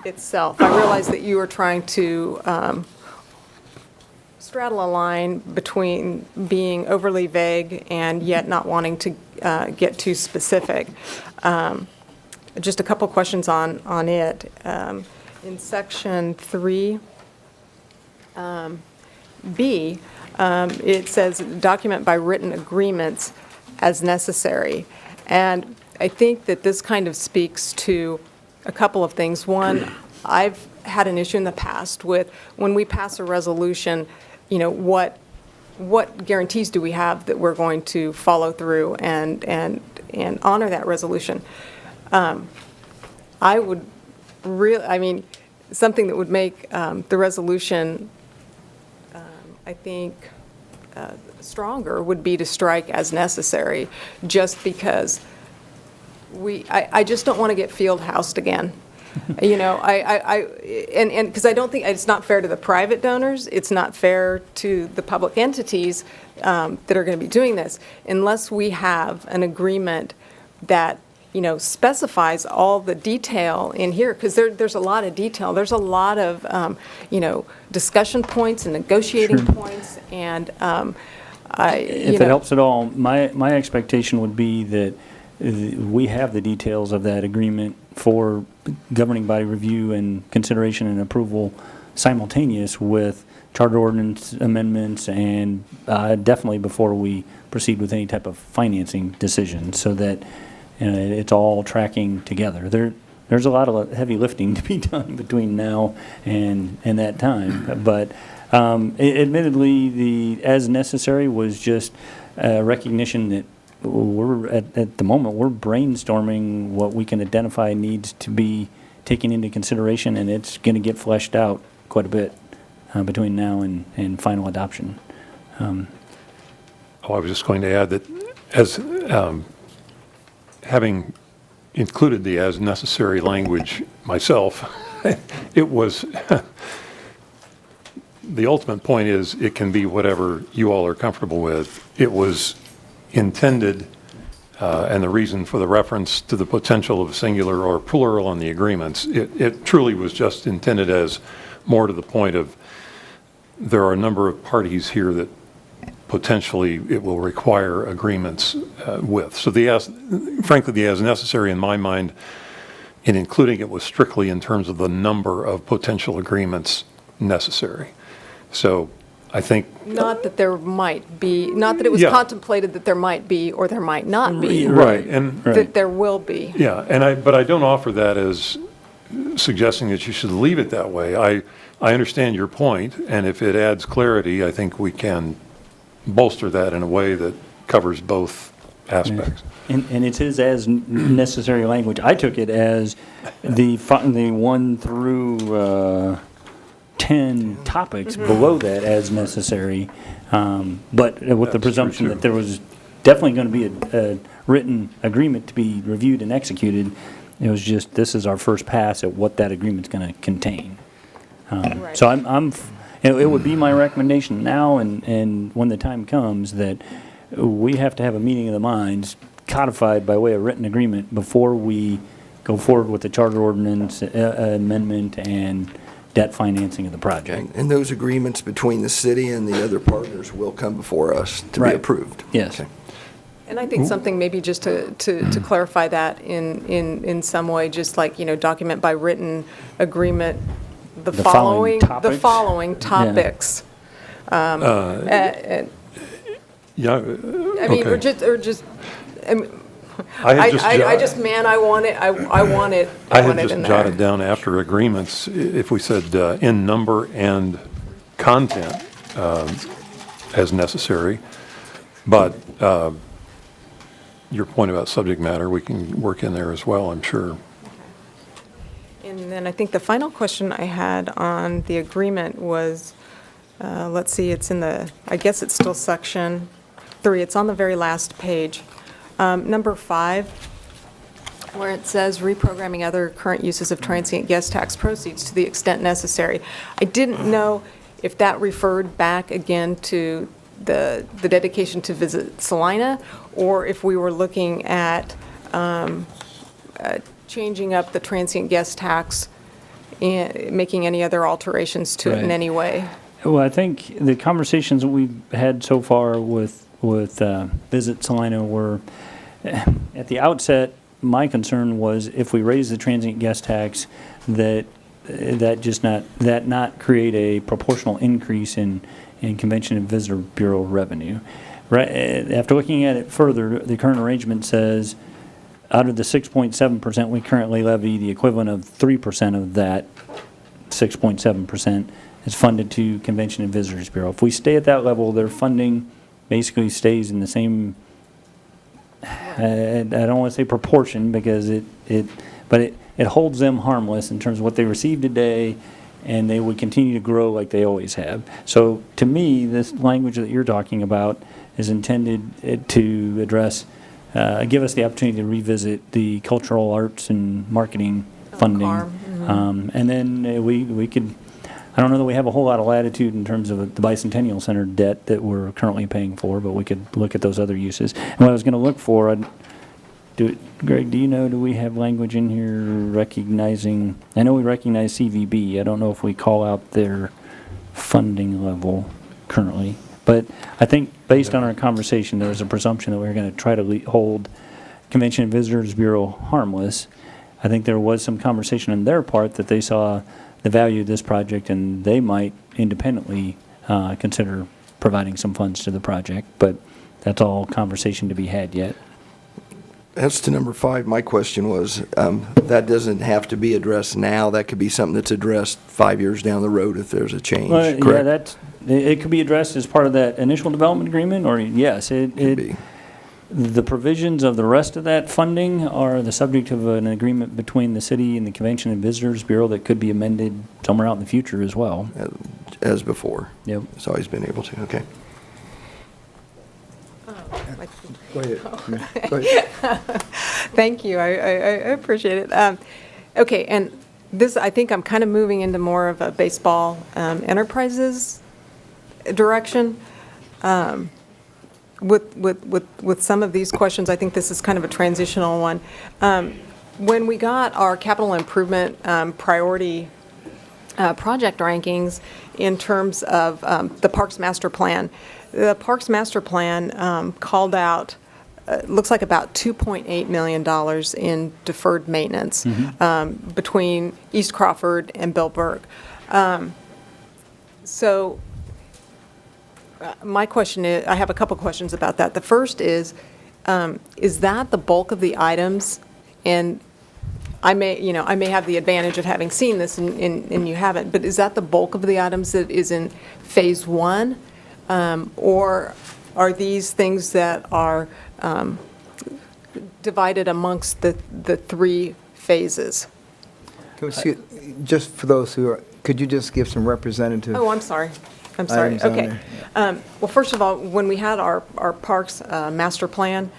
itself, I realize that you were trying to straddle a line between being overly vague and yet not wanting to get too specific. Just a couple questions on it. In section 3, B, it says document by written agreements as necessary. And I think that this kind of speaks to a couple of things. One, I've had an issue in the past with when we pass a resolution, you know, what guarantees do we have that we're going to follow through and honor that resolution? I would something that would make the resolution, I think, stronger would be to strike as necessary, just because I just don't want to get field housed again. You know, and because I don't think, it's not fair to the private donors, it's not fair to the public entities that are going to be doing this, unless we have an agreement that, you know, specifies all the detail in here, because there's a lot of detail. There's a lot of, you know, discussion points and negotiating points, and If it helps at all, my expectation would be that we have the details of that agreement for governing body review and consideration and approval simultaneous with charter ordinance amendments, and definitely before we proceed with any type of financing decision, so that it's all tracking together. There's a lot of heavy lifting to be done between now and that time, but admittedly, the as necessary was just a recognition that we're at the moment we're brainstorming what we can identify needs to be taken into consideration, and it's going to get fleshed out quite a bit between now and final adoption. I was just going to add that as having included the as necessary language myself, it was the ultimate point is it can be whatever you all are comfortable with. It was intended, and the reason for the reference to the potential of singular or plural on the agreements, it truly was just intended as more to the point of there are a number of parties here that potentially it will require agreements with. So frankly, the as necessary in my mind, in including it was strictly in terms of the number of potential agreements necessary. So I think... Not that there might be, not that it was contemplated that there might be or there might not be. Right. And that there will be. Yeah, but I don't offer that as suggesting that you should leave it that way. I understand your point, and if it adds clarity, I think we can bolster that in a way that covers both aspects. And it is as necessary language. I took it as the 1 through 10 topics below that as necessary, but with the presumption that there was definitely going to be a written agreement to be reviewed and executed. It was just, this is our first pass at what that agreement's going to contain. Right. So it would be my recommendation now and when the time comes that we have to have a meeting of the minds codified by way of written agreement before we go forward with the charter ordinance amendment and debt financing of the project. And those agreements between the city and the other partners will come before us to be approved. Yes. Okay. And I think something maybe just to clarify that in some way, just like, you know, document by written agreement, the following topics. Yeah. I mean, okay. or just, I mean, I had just I want it, I want it I had in just there. jotted down after agreements, if we said in number and content as necessary, but your point about subject matter, we can work in there as well, I'm sure. And then I think the final question I had on the agreement was, let's see, it's in I guess it's still section 3. It's on the very last page. Number 5, where it says reprogramming other current uses of transient guest tax proceeds to the extent necessary. I didn't know if that referred back again to the dedication to Visit Salina, or if we were looking at changing up the transient guest tax and making any other alterations to it in Right. any way. Well, I think the conversations that we've had so far with Visit Salina were, at the outset, my concern was if we raise the transient guest tax, that not create a proportional increase in Convention and Visitor Bureau revenue. Right, after looking at it further, the current arrangement says out of the 6.7% we currently levy, the equivalent of 3% of that 6.7% is funded to Convention and Visitors Bureau. If we stay at that level, their funding basically stays in the same, I don't want to say proportion because it holds them harmless in terms of what they receive today, and they would continue to grow like they always have. So to me, this language that you're talking about is intended to address, give us the opportunity to revisit the cultural arts and marketing funding. And then we could, I don't know that we have a whole lot of latitude in terms of the Bicentennial Center debt that we're currently paying for, but we could look at those other uses. And what I was going to look for, Greg, do you know, do we have language in here recognizing, I know we recognize CVB. I don't know if we call out their funding level currently. But I think based on our conversation, there was a presumption that we were going to try to hold Convention and Visitors Bureau harmless. I think there was some conversation on their part that they saw the value of this project and they might independently consider providing some funds to the project. But that's all conversation to be had yet. As to number 5, my question was, that doesn't have to be addressed now. That could be something that's addressed 5 years down the road if there's a change, Well, correct? yeah, it could be addressed as part of that initial development agreement, or yes, Could be. the provisions of the rest of that funding are the subject of an agreement between the city and the Convention and Visitors Bureau that could be amended somewhere out in the future as well. As before. Yep. It's always been able to, okay. Go ahead. Go ahead. Thank you. I appreciate it. Okay, and this, I think I'm kind of moving into more of a baseball enterprises direction. With some of these questions, I think this is kind of a transitional one. When we got our capital improvement priority project rankings in terms of the Parks Master Plan, the Parks Master Plan called out, looks like about $2.8 million in deferred maintenance between East Crawford and Bill Burke. So my question is, I have a couple questions about that. The first is that the bulk of the items? And I may have the advantage of having seen this and you haven't, but is that the bulk of the items that is in Phase 1? Or are these things that are divided amongst the 3 phases? Just for those who are, could you just give some representative? Oh, I'm sorry. Items on Okay. Well, first of all, when we had our Parks Master Plan,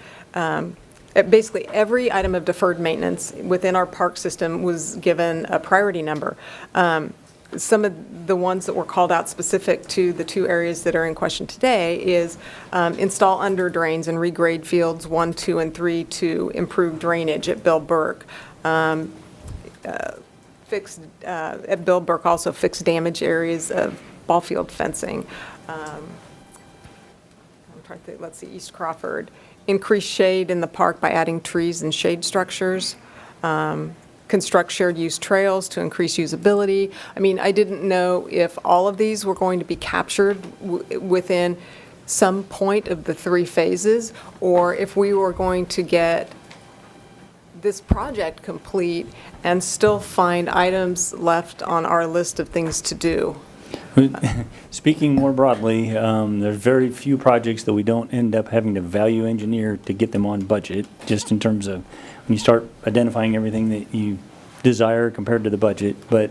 basically every item of deferred maintenance within our park system was given a priority number. Some of the ones that were called out specific to the 2 areas that are in question today is install under drains and regrade fields 1, 2, and 3 to improve drainage at Bill Burke. Fix at Bill Burke, also fix damaged areas of ball field fencing. I'm trying to think, let's see, East Crawford. Increase shade in the park by adding trees and shade structures. Construct shared use trails to increase usability. I mean, I didn't know if all of these were going to be captured within some point of the 3 phases, or if we were going to get this project complete and still find items left on our list of things to do. Speaking more broadly, there's very few projects that we don't end up having to value engineer to get them on budget, just in terms of when you start identifying everything that you desire compared to the budget. But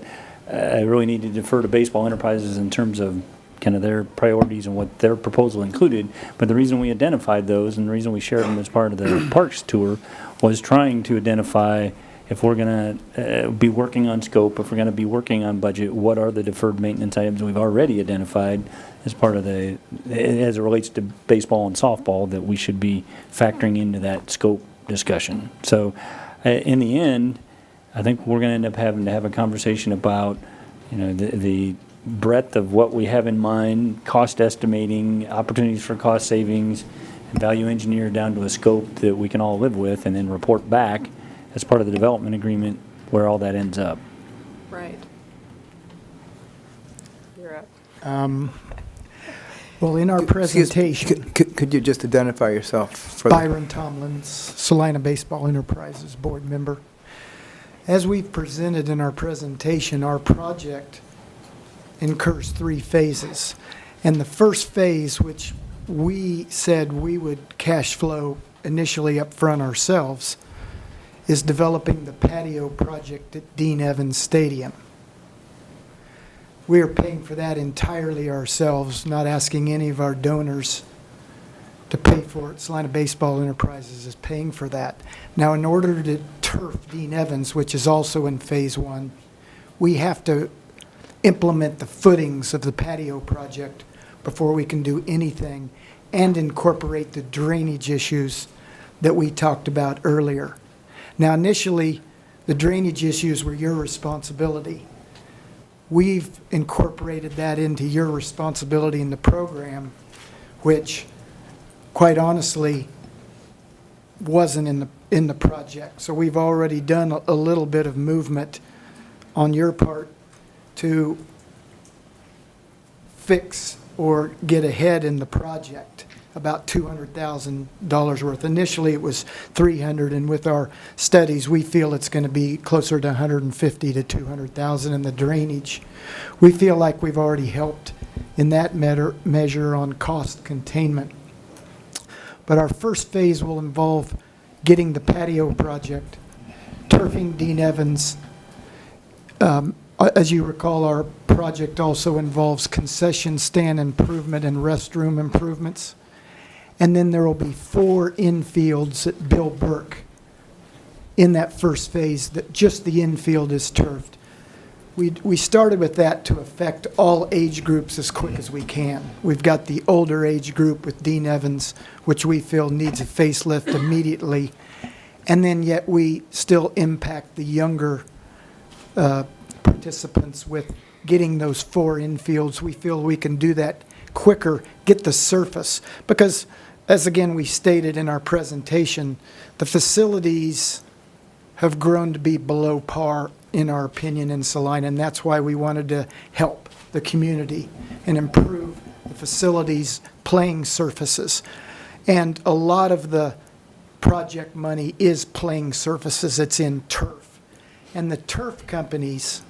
I really need to defer to Baseball Enterprises in terms of kind of their priorities and what their proposal included. But the reason we identified those and the reason we shared them as part of the Parks tour was trying to identify, if we're going to be working on scope, if we're going to be working on budget, what are the deferred maintenance items we've already identified as part of the, as it relates to baseball and softball, that we should be factoring into that scope discussion. So in the end, I think we're going to end up having to have a conversation about, you know, the breadth of what we have in mind, cost estimating, opportunities for cost savings, and value engineer down to a scope that we can all live with, and then report back as part of the development agreement where all that ends up. Right. You're up. Well, in our Excuse- presentation, Could you just identify yourself for the... Byron Tomlins, Salina Baseball Enterprises Board member. As we've presented in our presentation, our project incurs 3 phases. And the first phase, which we said we would cash flow initially up front ourselves, is developing the patio project at Dean Evans Stadium. We are paying for that entirely ourselves, not asking any of our donors to pay for it. Salina Baseball Enterprises is paying for that. Now, in order to turf Dean Evans, which is also in Phase 1, we have to implement the footings of the patio project before we can do anything and incorporate the drainage issues that we talked about earlier. Now, initially, the drainage issues were your responsibility. We've incorporated that into your responsibility in the program, which, quite honestly, wasn't in the project. So we've already done a little bit of movement on your part to fix or get ahead in the project, about $200,000 worth. Initially, it was $300,000, and with our studies, we feel it's going to be closer to $150,000 to $200,000 in the drainage. We feel like we've already helped in that measure on cost containment. But our first phase will involve getting the patio project, turfing Dean Evans. As you recall, our project also involves concession stand improvement and restroom improvements. And then there will be 4 infields at Bill Burke in that first phase, that just the infield is turfed. We started with that to affect all age groups as quick as we can. We've got the older age group with Dean Evans, which we feel needs a facelift immediately. And then yet we still impact the younger participants with getting those 4 infields. We feel we can do that quicker, get the surface. Because, as again we stated in our presentation, the facilities have grown to be below par, in our opinion, in Salina, and that's why we wanted to help the community and improve the facilities' playing surfaces. And a lot of the project money is playing surfaces. It's in turf. And the turf companies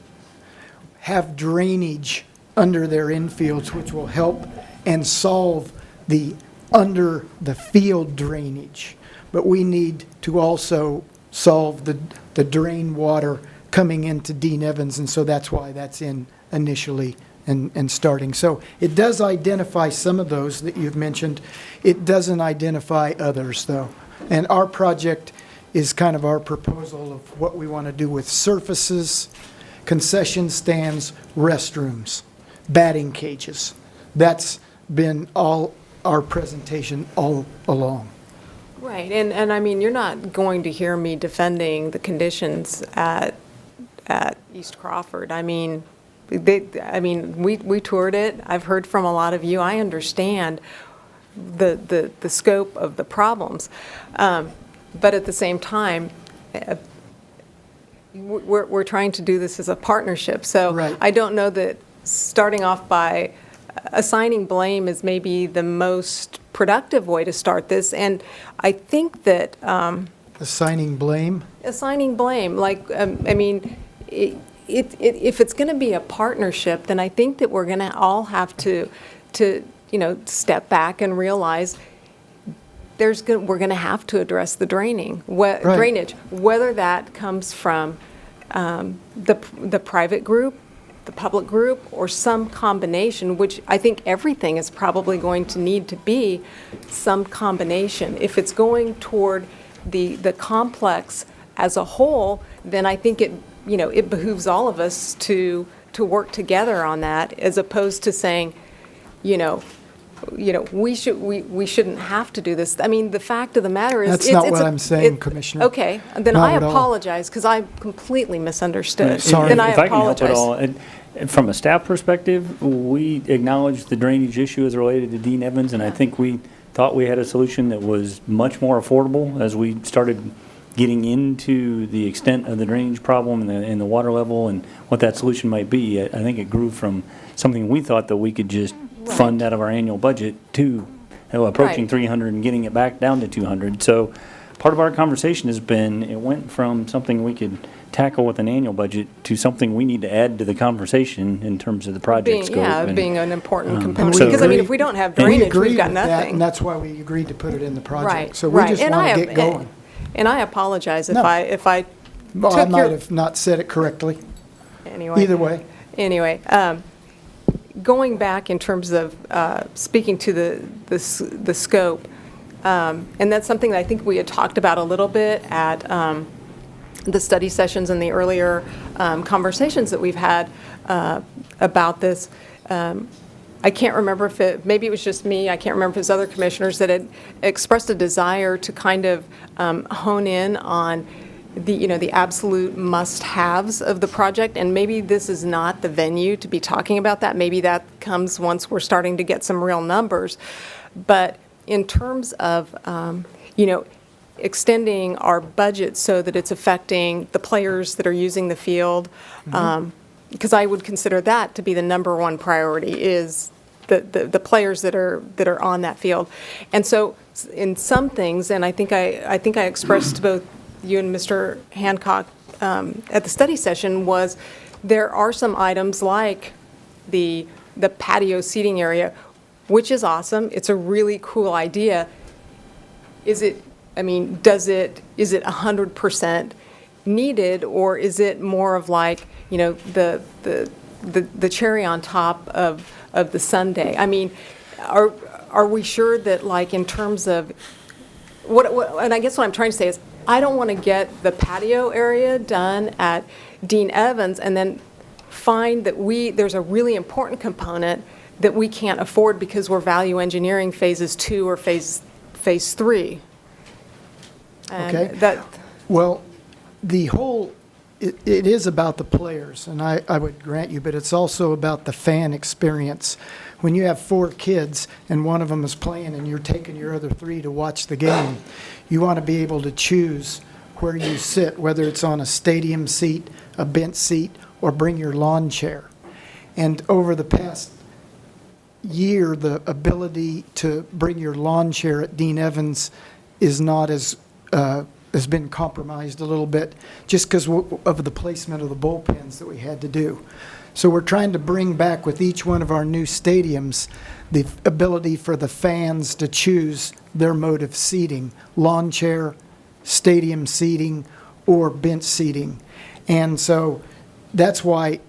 have drainage under their infields, which will help and solve the under the field drainage. But we need to also solve the drain water coming into Dean Evans, and so that's why that's in initially and starting. So it does identify some of those that you've mentioned. It doesn't identify others, though. And our project is kind of our proposal of what we want to do with surfaces, concession stands, restrooms, batting cages. That's been all our presentation all along. Right, and I mean, you're not going to hear me defending the conditions at East Crawford. I mean, we toured it. I've heard from a lot of you. I understand the scope of the problems, but at the same time, we're trying to do this as a partnership. So Right. I don't know that starting off by assigning blame is maybe the most productive way to start this. And I think that Assigning blame? assigning blame, like, I mean, if it's going to be a partnership, then I think that we're going to all have to step back and realize we're going to have to address the drainage, whether that comes from the private group, the public group, or some combination, which I think everything is probably going to need to be some combination. If it's going toward the complex as a whole, then I think it behooves all of us to work together on that, as opposed to saying, we shouldn't have to do this. I mean, the fact of the matter is, That's not what I'm saying, Commissioner. Okay, then Not I at all. apologize, because I completely misunderstood. Sorry. Then I If I can help at apologize. all, From a staff perspective, we acknowledge the drainage issue as related to Dean Evans, and I think we thought we had a solution that was much more affordable as we started getting into the extent of the drainage problem and the water level and what that solution might be. I think it grew from something we thought that we could just fund out of our annual budget to approaching Right. 300 and getting it back down to 200. So part of our conversation has been, it went from something we could tackle with an annual budget to something we need to add to the conversation in terms of the project scope. and- Being an important component. so- Because, I mean, if we don't have We drainage, agree we've got with that, nothing. and that's why we agreed to put it in the project. Right, So we right. just And want I to have- get going. And I apologize if No. I Well, I took might your, have not said it correctly. anyway. Either way. Anyway, going back in terms of speaking to the scope, and that's something that I think we had talked about a little bit at the study sessions and the earlier conversations that we've had about this. I can't remember maybe it was just me, I can't remember if it was other commissioners that had expressed a desire to kind of hone in on the absolute must-haves of the project, and maybe this is not the venue to be talking about that. Maybe that comes once we're starting to get some real numbers. But in terms of, extending our budget so that it's affecting the players that are using the field, because I would consider that to be the number one priority, is the players that are on that field. And so in some things, and I think I expressed to both you and Mr. Hancock at the study session, was there are some items like the patio seating area, which is awesome. It's a really cool idea. Is it 100% needed, or is it more of like, the cherry on top of the sundae? I mean, are we sure that, like, in terms of what, and I guess what I'm trying to say is, I don't want to get the patio area done at Dean Evans and then find that there's a really important component that we can't afford because we're value engineering phases 2 or phase 3. And Okay. Well, it is about the players, and I would grant you, but it's also about the fan experience. When you have 4 kids and one of them is playing and you're taking your other 3 to watch the game, you want to be able to choose where you sit, whether it's on a stadium seat, a bench seat, or bring your lawn chair. And over the past year, the ability to bring your lawn chair at Dean Evans is not as has been compromised a little bit just because of the placement of the bullpens that we had to do. So we're trying to bring back with each one of our new stadiums the ability for the fans to choose their mode of seating, lawn chair, stadium seating, or bench seating. And so that's why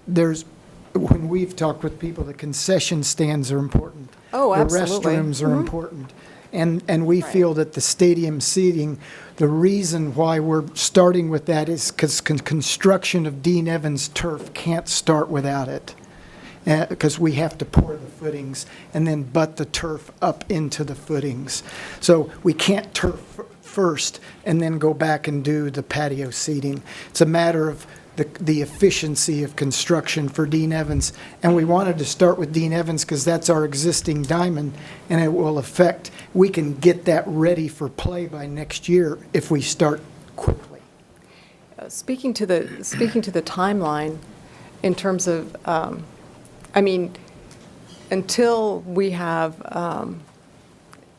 when we've talked with people, the concession stands are important. Oh, absolutely. The restrooms are important. And we feel that the stadium seating, the reason why we're starting with that is because construction of Dean Evans turf can't start without it. Because we have to pour the footings and then butt the turf up into the footings. So we can't turf first and then go back and do the patio seating. It's a matter of the efficiency of construction for Dean Evans. And we wanted to start with Dean Evans because that's our existing diamond, and it will affect, we can get that ready for play by next year if we start quickly. Speaking to the timeline, in terms of, until we have,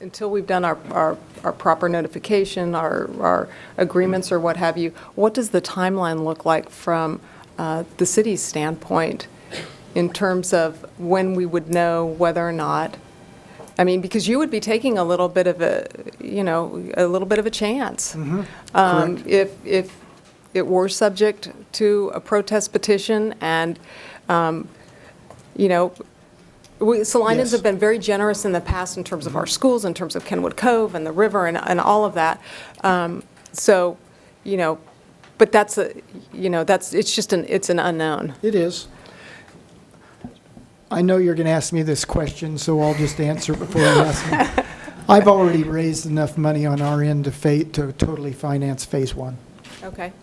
until we've done our proper notification, our agreements or what have you, what does the timeline look like from the city's standpoint in terms of when we would know whether or not, because you would be taking a little bit of a chance. Correct. If it were subject to a protest petition and, Salinians Yes. have been very generous in the past in terms of our schools, in terms of Kenwood Cove and the river and all of that. But it's an unknown. It is. I know you're going to ask me this question, so I'll just answer it before you ask me. I've already raised enough money on our end to totally finance Phase 1. Okay.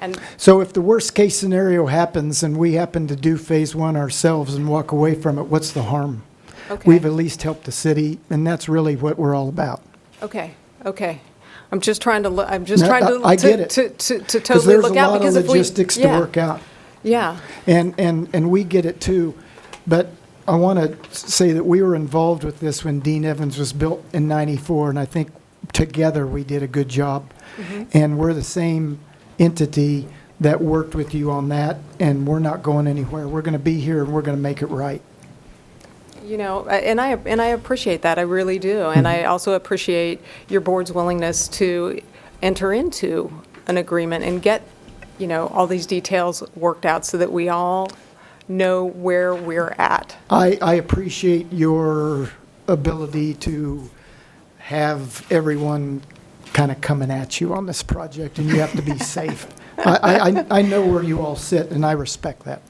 And So if the worst-case scenario happens and we happen to do Phase 1 ourselves and walk away from it, what's the harm? Okay. We've at least helped the city, and that's really what we're all about. Okay, okay. I'm just trying to look, I'm just No, trying to. I get it. To Because totally there's a look out, lot of because if we. logistics to Yeah, work out. Yeah, And we get it too, but I want to say that we were involved with this when Dean Evans was built in '94, and I think together we did a good job. And we're the same entity that worked with you on that, and we're not going anywhere. We're going to be here and we're going to make it right. you know, and I appreciate that, I really do. And I also appreciate your board's willingness to enter into an agreement and get, you know, all these details worked out so that we all know where we're at. I appreciate your ability to have everyone kind of coming at you on this project, and you have to be safe. I know where you all sit, and I respect that.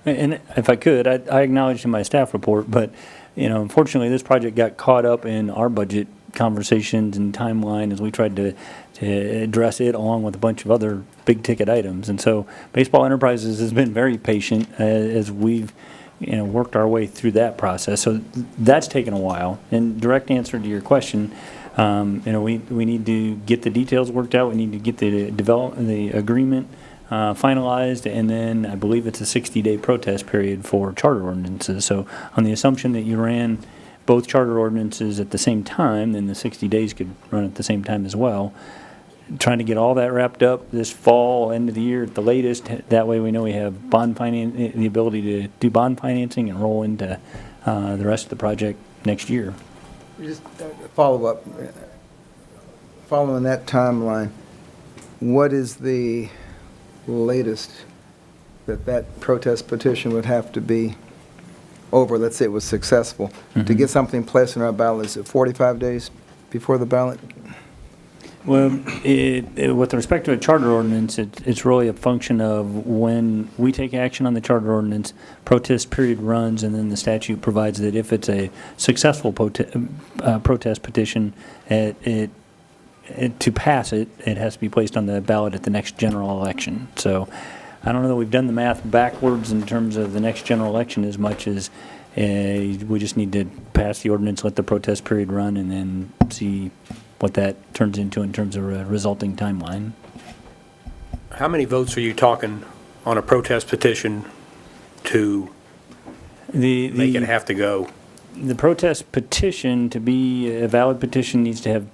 And if I could, I acknowledged in my staff report, but, you know, unfortunately, this project got caught up in our budget conversations and timeline as we tried to address it along with a bunch of other big-ticket items. And so Baseball Enterprises has been very patient as we've, you know, worked our way through that process. So that's taken a while. And direct answer to your question, you know, we need to get the details worked out. We need to get the agreement finalized, and then I believe it's a 60-day protest period for charter ordinances. So on the assumption that you ran both charter ordinances at the same time, then the 60 days could run at the same time as well. Trying to get all that wrapped up this fall, end of the year at the latest. That way we know we have the ability to do bond financing and roll into the rest of the project next year. Just follow up, following that timeline, what is the latest that protest petition would have to be over, let's say it was successful, to get something placed in our ballot? Is it 45 days before the ballot? Well, with respect to a charter ordinance, it's really a function of when we take action on the charter ordinance, protest period runs, and then the statute provides that if it's a successful protest petition, to pass it, it has to be placed on the ballot at the next general election. So I don't know that we've done the math backwards in terms of the next general election as much as we just need to pass the ordinance, let the protest period run, and then see what that turns into in terms of a resulting timeline. How many votes are you talking on a protest petition to make it have to go? The protest petition, to be a valid petition, needs to have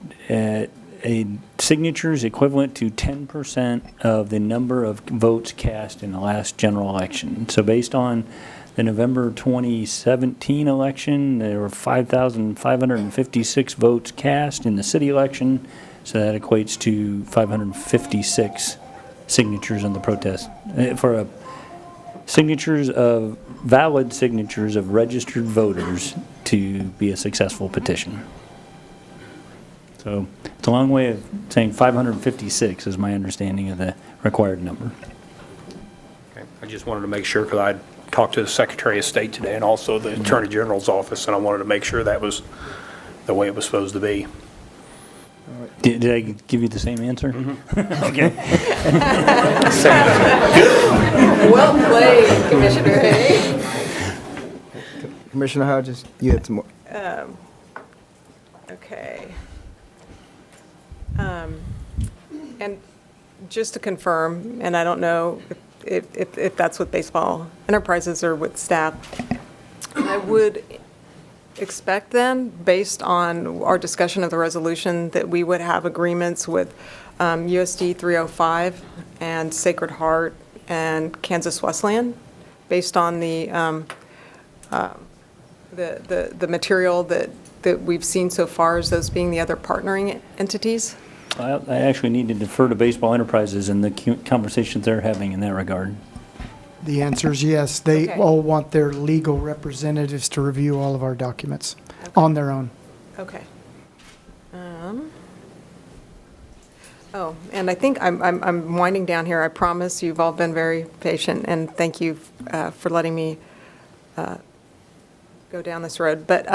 a signatures equivalent to 10% of the number of votes cast in the last general election. So based on the November 2017 election, there were 5,556 votes cast in the city election, so that equates to 556 signatures on the protest. Valid signatures of registered voters to be a successful petition. So it's a long way of saying 556 is my understanding of the required number. Okay. I just wanted to make sure, because I talked to the Secretary of State today and also the Attorney General's office, and I wanted to make sure that was the way it was supposed to be. Did I give you the same answer? Okay. Well played, Commissioner Hay. Commissioner Hodges, you had some more. Okay. And just to confirm, and I don't know if that's with Baseball Enterprises or with staff, I would expect then, based on our discussion of the resolution, that we would have agreements with USD 305 and Sacred Heart and Kansas Wesleyan, based on the material that we've seen so far as those being the other partnering entities? I actually need to defer to Baseball Enterprises and the conversations they're having in that regard. The answer is yes. They Okay. all want their legal representatives to review all of our documents on their own. Okay. Oh, and I think I'm winding down here. I promise you've all been very patient, and thank you for letting me go down this road. But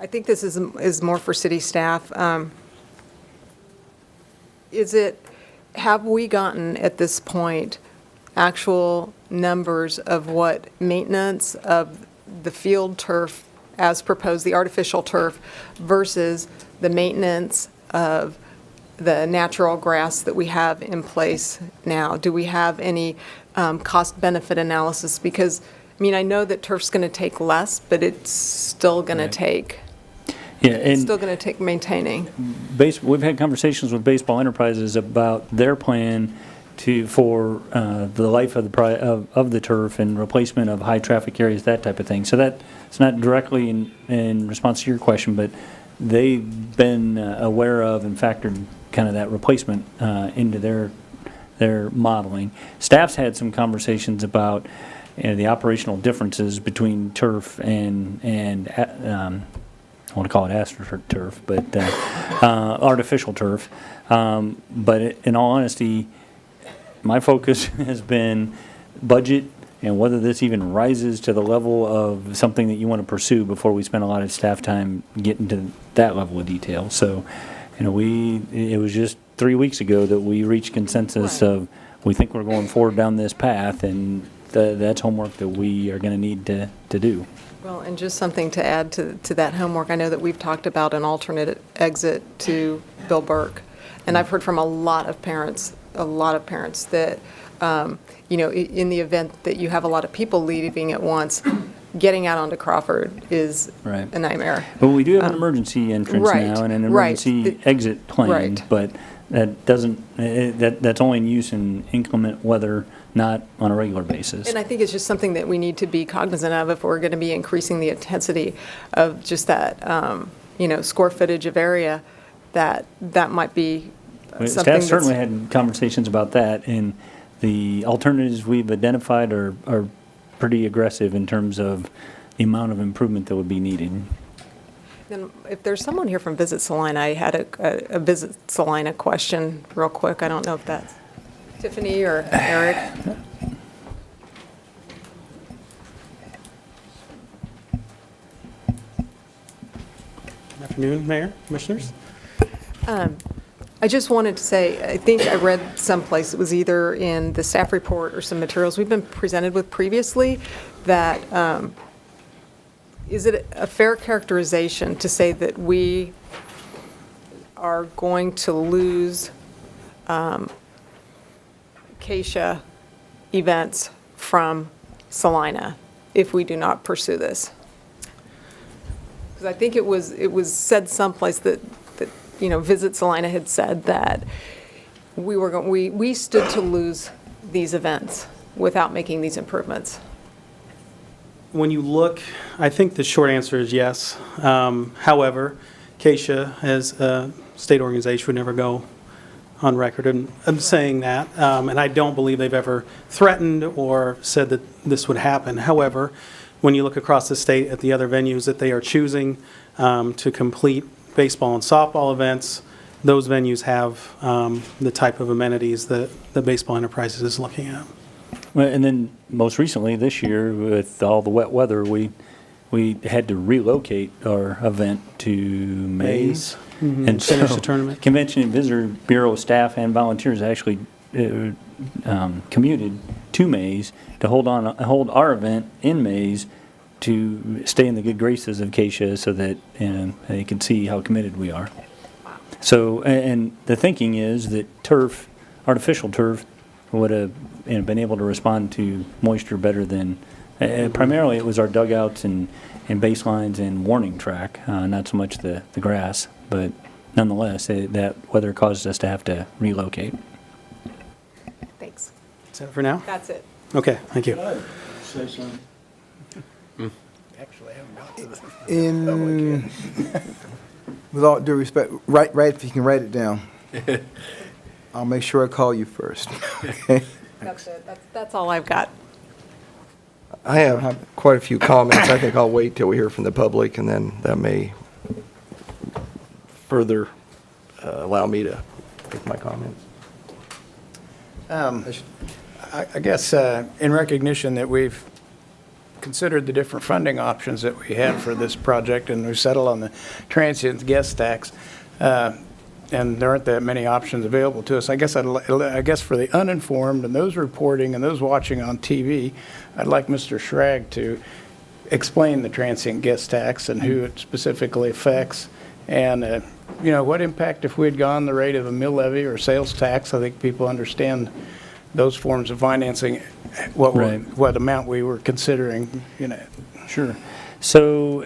I think this is more for city staff. Is it have we gotten at this point actual numbers of what maintenance of the field turf as proposed, the artificial turf, versus the maintenance of the natural grass that we have in place now? Do we have any cost-benefit analysis? Because, I mean, I know that turf's going to take less, but it's still going to take, Yeah, it's and still going to take maintaining. we've had conversations with Baseball Enterprises about their plan for the life of the turf and replacement of high traffic areas, that type of thing. So it's not directly in response to your question, but they've been aware of and factored kind of that replacement into their modeling. Staff's had some conversations about the operational differences between turf and I want to call it astroturf, but artificial turf. But in all honesty, my focus has been budget and whether this even rises to the level of something that you want to pursue before we spend a lot of staff time getting to that level of detail. So, it was just 3 weeks ago that we reached consensus of we think we're going forward down this path, and that's homework that we are going to need to do. Well, and just something to add to that homework, I know that we've talked about an alternate exit to Bill Burke, and I've heard from a lot of parents that, in the event that you have a lot of people leaving at once, getting out onto Crawford is Right. a nightmare. But we do have an emergency entrance right, now and an right. emergency exit plan, Right. but that doesn't, that's only in use in inclement weather, not on a regular basis. And I think it's just something that we need to be cognizant of if we're going to be increasing the intensity of just that, square footage of area, that might be something Staff that's... certainly had conversations about that, and the alternatives we've identified are pretty aggressive in terms of the amount of improvement that would be needed. Then if there's someone here from Visit Salina, I had a Visit Salina question real quick. I don't know if that's Tiffany or Eric. Good afternoon, Mayor, Commissioners. I just wanted to say, I think I read someplace, it was either in the staff report or some materials we've been presented with previously, that, is it a fair characterization to say that we are going to lose Acacia events from Salina if we do not pursue this? Because I think it was said someplace that Visit Salina had said that we stood to lose these events without making these improvements. When you look, I think the short answer is yes. However, Acacia, as a state organization, would never go on record of saying that, and I don't believe they've ever threatened or said that this would happen. However, when you look across the state at the other venues that they are choosing to complete baseball and softball events, those venues have the type of amenities that the Baseball Enterprises is looking at. Well, and then most recently this year, with all the wet weather, we had to relocate our event to Mays. And Finish so the tournament. Convention and Visitor Bureau staff and volunteers actually commuted to Mays to hold our event in Mays to stay in the good graces of Acacia so that they can see how committed we are. So, and the thinking is that artificial turf, would have been able to respond to moisture better than, primarily it was our dugouts and baselines and warning track, not so much the grass, but nonetheless, that weather caused us to have to relocate. Thanks. Is that for now? That's it. Okay, thank you. With all due respect, write if you can write it down. I'll make sure I call you first. Okay? That's it. That's all I've got. I have quite a few comments. I think I'll wait till we hear from the public, and then that may further allow me to make my comments. I guess in recognition that we've considered the different funding options that we had for this project, and we settled on the transient guest tax, and there aren't that many options available to us. I guess for the uninformed and those reporting and those watching on TV, I'd like Mr. Schrag to explain the transient guest tax and who it specifically affects, and what impact if we had gone the rate of a mill levy or sales tax. I think people understand those forms of financing, what amount we were considering. Sure. So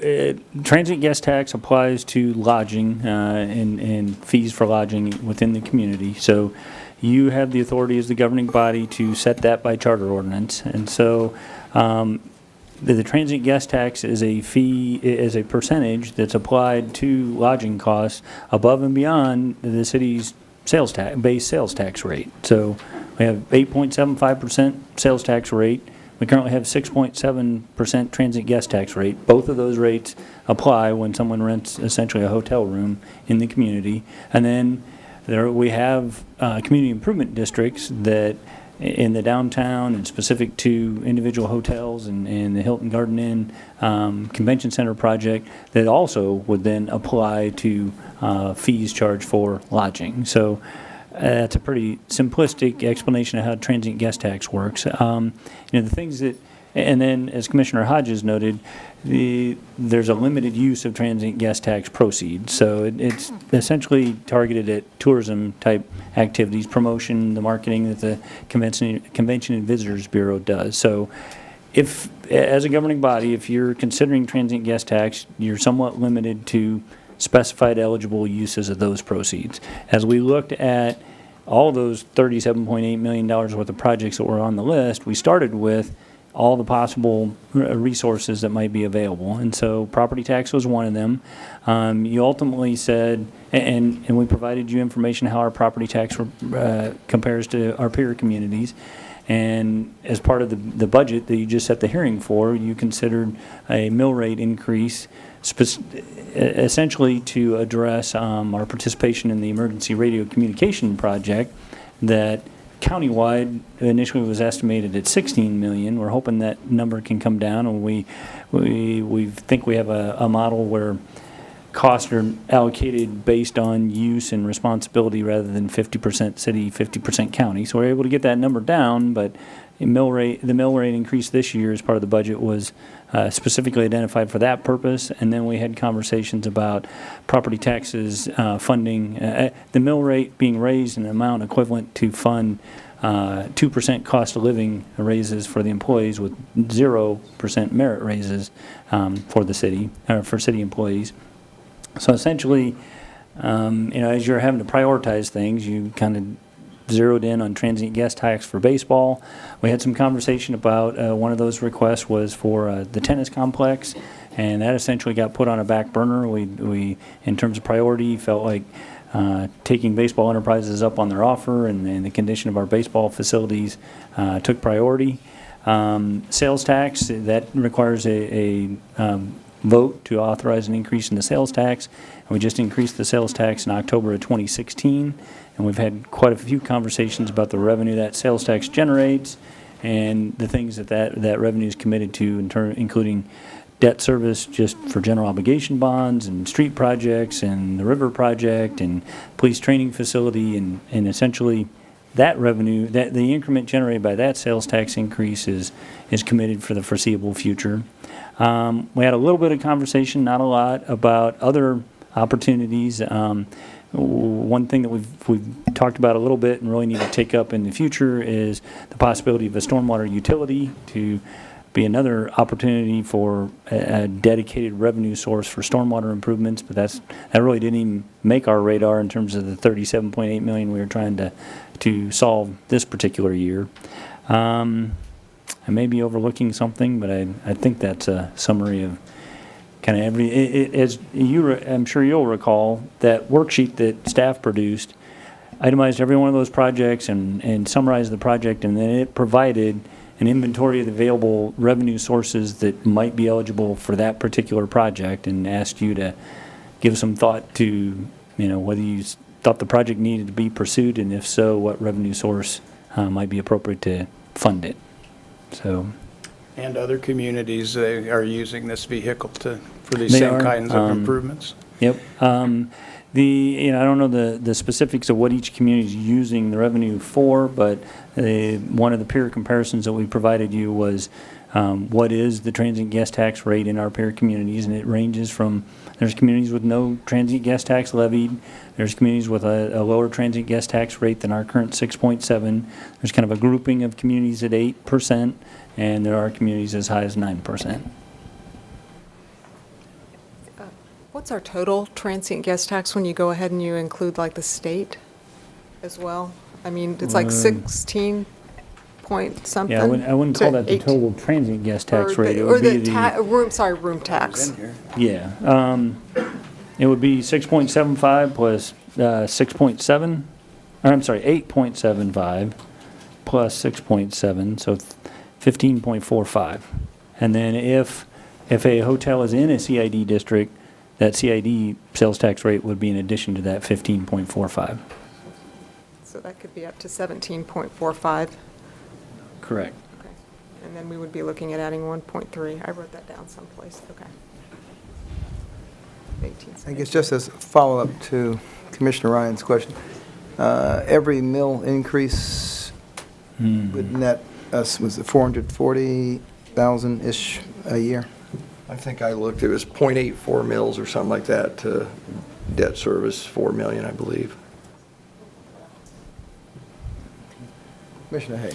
transient guest tax applies to lodging and fees for lodging within the community. So you have the authority as the governing body to set that by charter ordinance. And so the transient guest tax is a fee, is a percentage that's applied to lodging costs above and beyond the city's sales tax, base sales tax rate. So we have 8.75% sales tax rate. We currently have 6.7% transient guest tax rate. Both of those rates apply when someone rents essentially a hotel room in the community. And then we have community improvement districts that in the downtown and specific to individual hotels and the Hilton Garden Inn Convention Center project that also would then apply to fees charged for lodging. So that's a pretty simplistic explanation of how transient guest tax works. The things that, and then as Commissioner Hodges noted, there's a limited use of transient guest tax proceeds. So it's essentially targeted at tourism type activities, promotion, the marketing that the Convention and Visitors Bureau does. So if, as a governing body, if you're considering transient guest tax, you're somewhat limited to specified eligible uses of those proceeds. As we looked at all those $37.8 million worth of projects that were on the list, we started with all the possible resources that might be available. And so property tax was one of them. You ultimately said, and we provided you information how our property tax compares to our peer communities. And as part of the budget that you just set the hearing for, you considered a mill rate increase essentially to address our participation in the emergency radio communication project that countywide initially was estimated at 16 million. We're hoping that number can come down, and we think we have a model where costs are allocated based on use and responsibility rather than 50% city, 50% county. So we're able to get that number down, but the mill rate increase this year as part of the budget was specifically identified for that purpose. And then we had conversations about property taxes funding, the mill rate being raised in an amount equivalent to fund 2% cost of living raises for the employees with 0% merit raises for the city, for city employees. So essentially, as you're having to prioritize things, you kind of zeroed in on transient guest tax for baseball. We had some conversation about one of those requests was for the tennis complex, and that essentially got put on a back burner. We in terms of priority, felt like taking Baseball Enterprises up on their offer and the condition of our baseball facilities took priority. Sales tax, that requires a vote to authorize an increase in the sales tax. And we just increased the sales tax in October of 2016. And we've had quite a few conversations about the revenue that sales tax generates and the things that revenue is committed to, including debt service just for general obligation bonds and street projects and the river project and police training facility. And essentially that revenue, that the increment generated by that sales tax increase is committed for the foreseeable future. We had a little bit of conversation, not a lot, about other opportunities. One thing that we've talked about a little bit and really need to take up in the future is the possibility of a stormwater utility to be another opportunity for a dedicated revenue source for stormwater improvements, but that really didn't even make our radar in terms of the $37.8 million we were trying to solve this particular year. I may be overlooking something, but I think that's a summary of kind of as I'm sure you'll recall, that worksheet that staff produced itemized every one of those projects and summarized the project, and then it provided an inventory of the available revenue sources that might be eligible for that particular project, and asked you to give some thought to, whether you thought the project needed to be pursued, and if so, what revenue source might be appropriate to fund it. So, and other communities are using this vehicle for these same kinds of improvements. Yep. I don't know the specifics of what each community is using the revenue for, but one of the peer comparisons that we provided you was what is the transient guest tax rate in our peer communities, and it ranges from, there's communities with no transient guest tax levied, there's communities with a lower transient guest tax rate than our current 6.7, there's kind of a grouping of communities at 8%, and there are communities as high as 9%. What's our total transient guest tax when you go ahead and you include like the state as well? I mean, it's like 16 point something. Yeah, I wouldn't call that the 18 total transient guest tax rate. It Or would be room tax. Yeah. It would be 6.75 plus 6.7, or I'm sorry, 8.75 plus 6.7, so 15.45. And then if a hotel is in a CID district, that CID sales tax rate would be in addition to that 15.45. So that could be up to 17.45. Correct. Okay. And then we would be looking at adding 1.3. I wrote that down someplace. Okay. 18. I guess just as a follow-up to Commissioner Ryan's question, every mill increase would net us, was it 440,000-ish a year? I think I looked, it was .84 mils or something like that to debt service, 4 million, I believe. Commissioner Hay.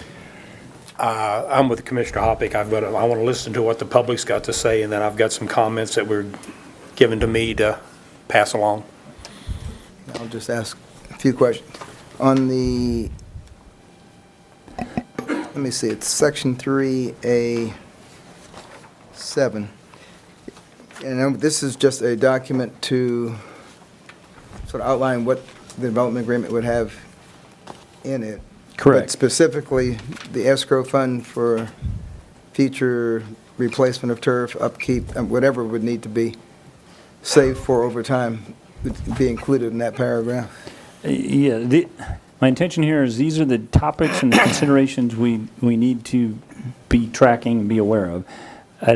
I'm with Commissioner Hoppick. I want to listen to what the public's got to say, and then I've got some comments that were given to me to pass along. I'll just ask a few questions. On the, let me see, it's Section 3A7. And this is just a document to sort of outline what the development agreement would have in it. Correct. But specifically, the escrow fund for future replacement of turf, upkeep, and whatever would need to be saved for over time would be included in that paragraph. Yeah, my intention here is these are the topics and the considerations we need to be tracking and be aware of. I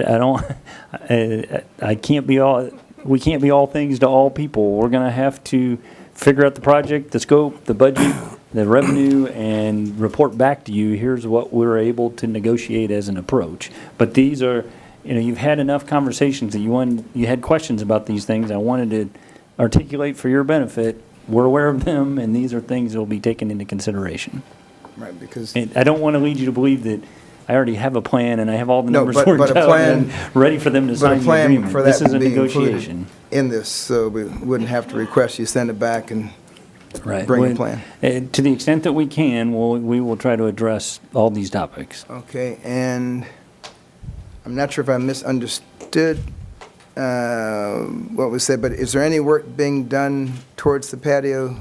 can't be all, we can't be all things to all people. We're going to have to figure out the project, the scope, the budget, the revenue, and report back to you. Here's what we're able to negotiate as an approach. But these are, you've had enough conversations that you had questions about these things. I wanted to articulate for your benefit. We're aware of them, and these are things that will be taken into consideration. Right, because. And I don't want to lead you to believe that I already have a plan and I have all the numbers but worked a out plan- and ready for them to But sign a the plan agreement. for that This is a would be included negotiation. in this, so we wouldn't have to request you send it back and Right. bring a When- plan. To the extent that we can, we will try to address all these topics. Okay, and I'm not sure if I misunderstood what was said, but is there any work being done towards the patio,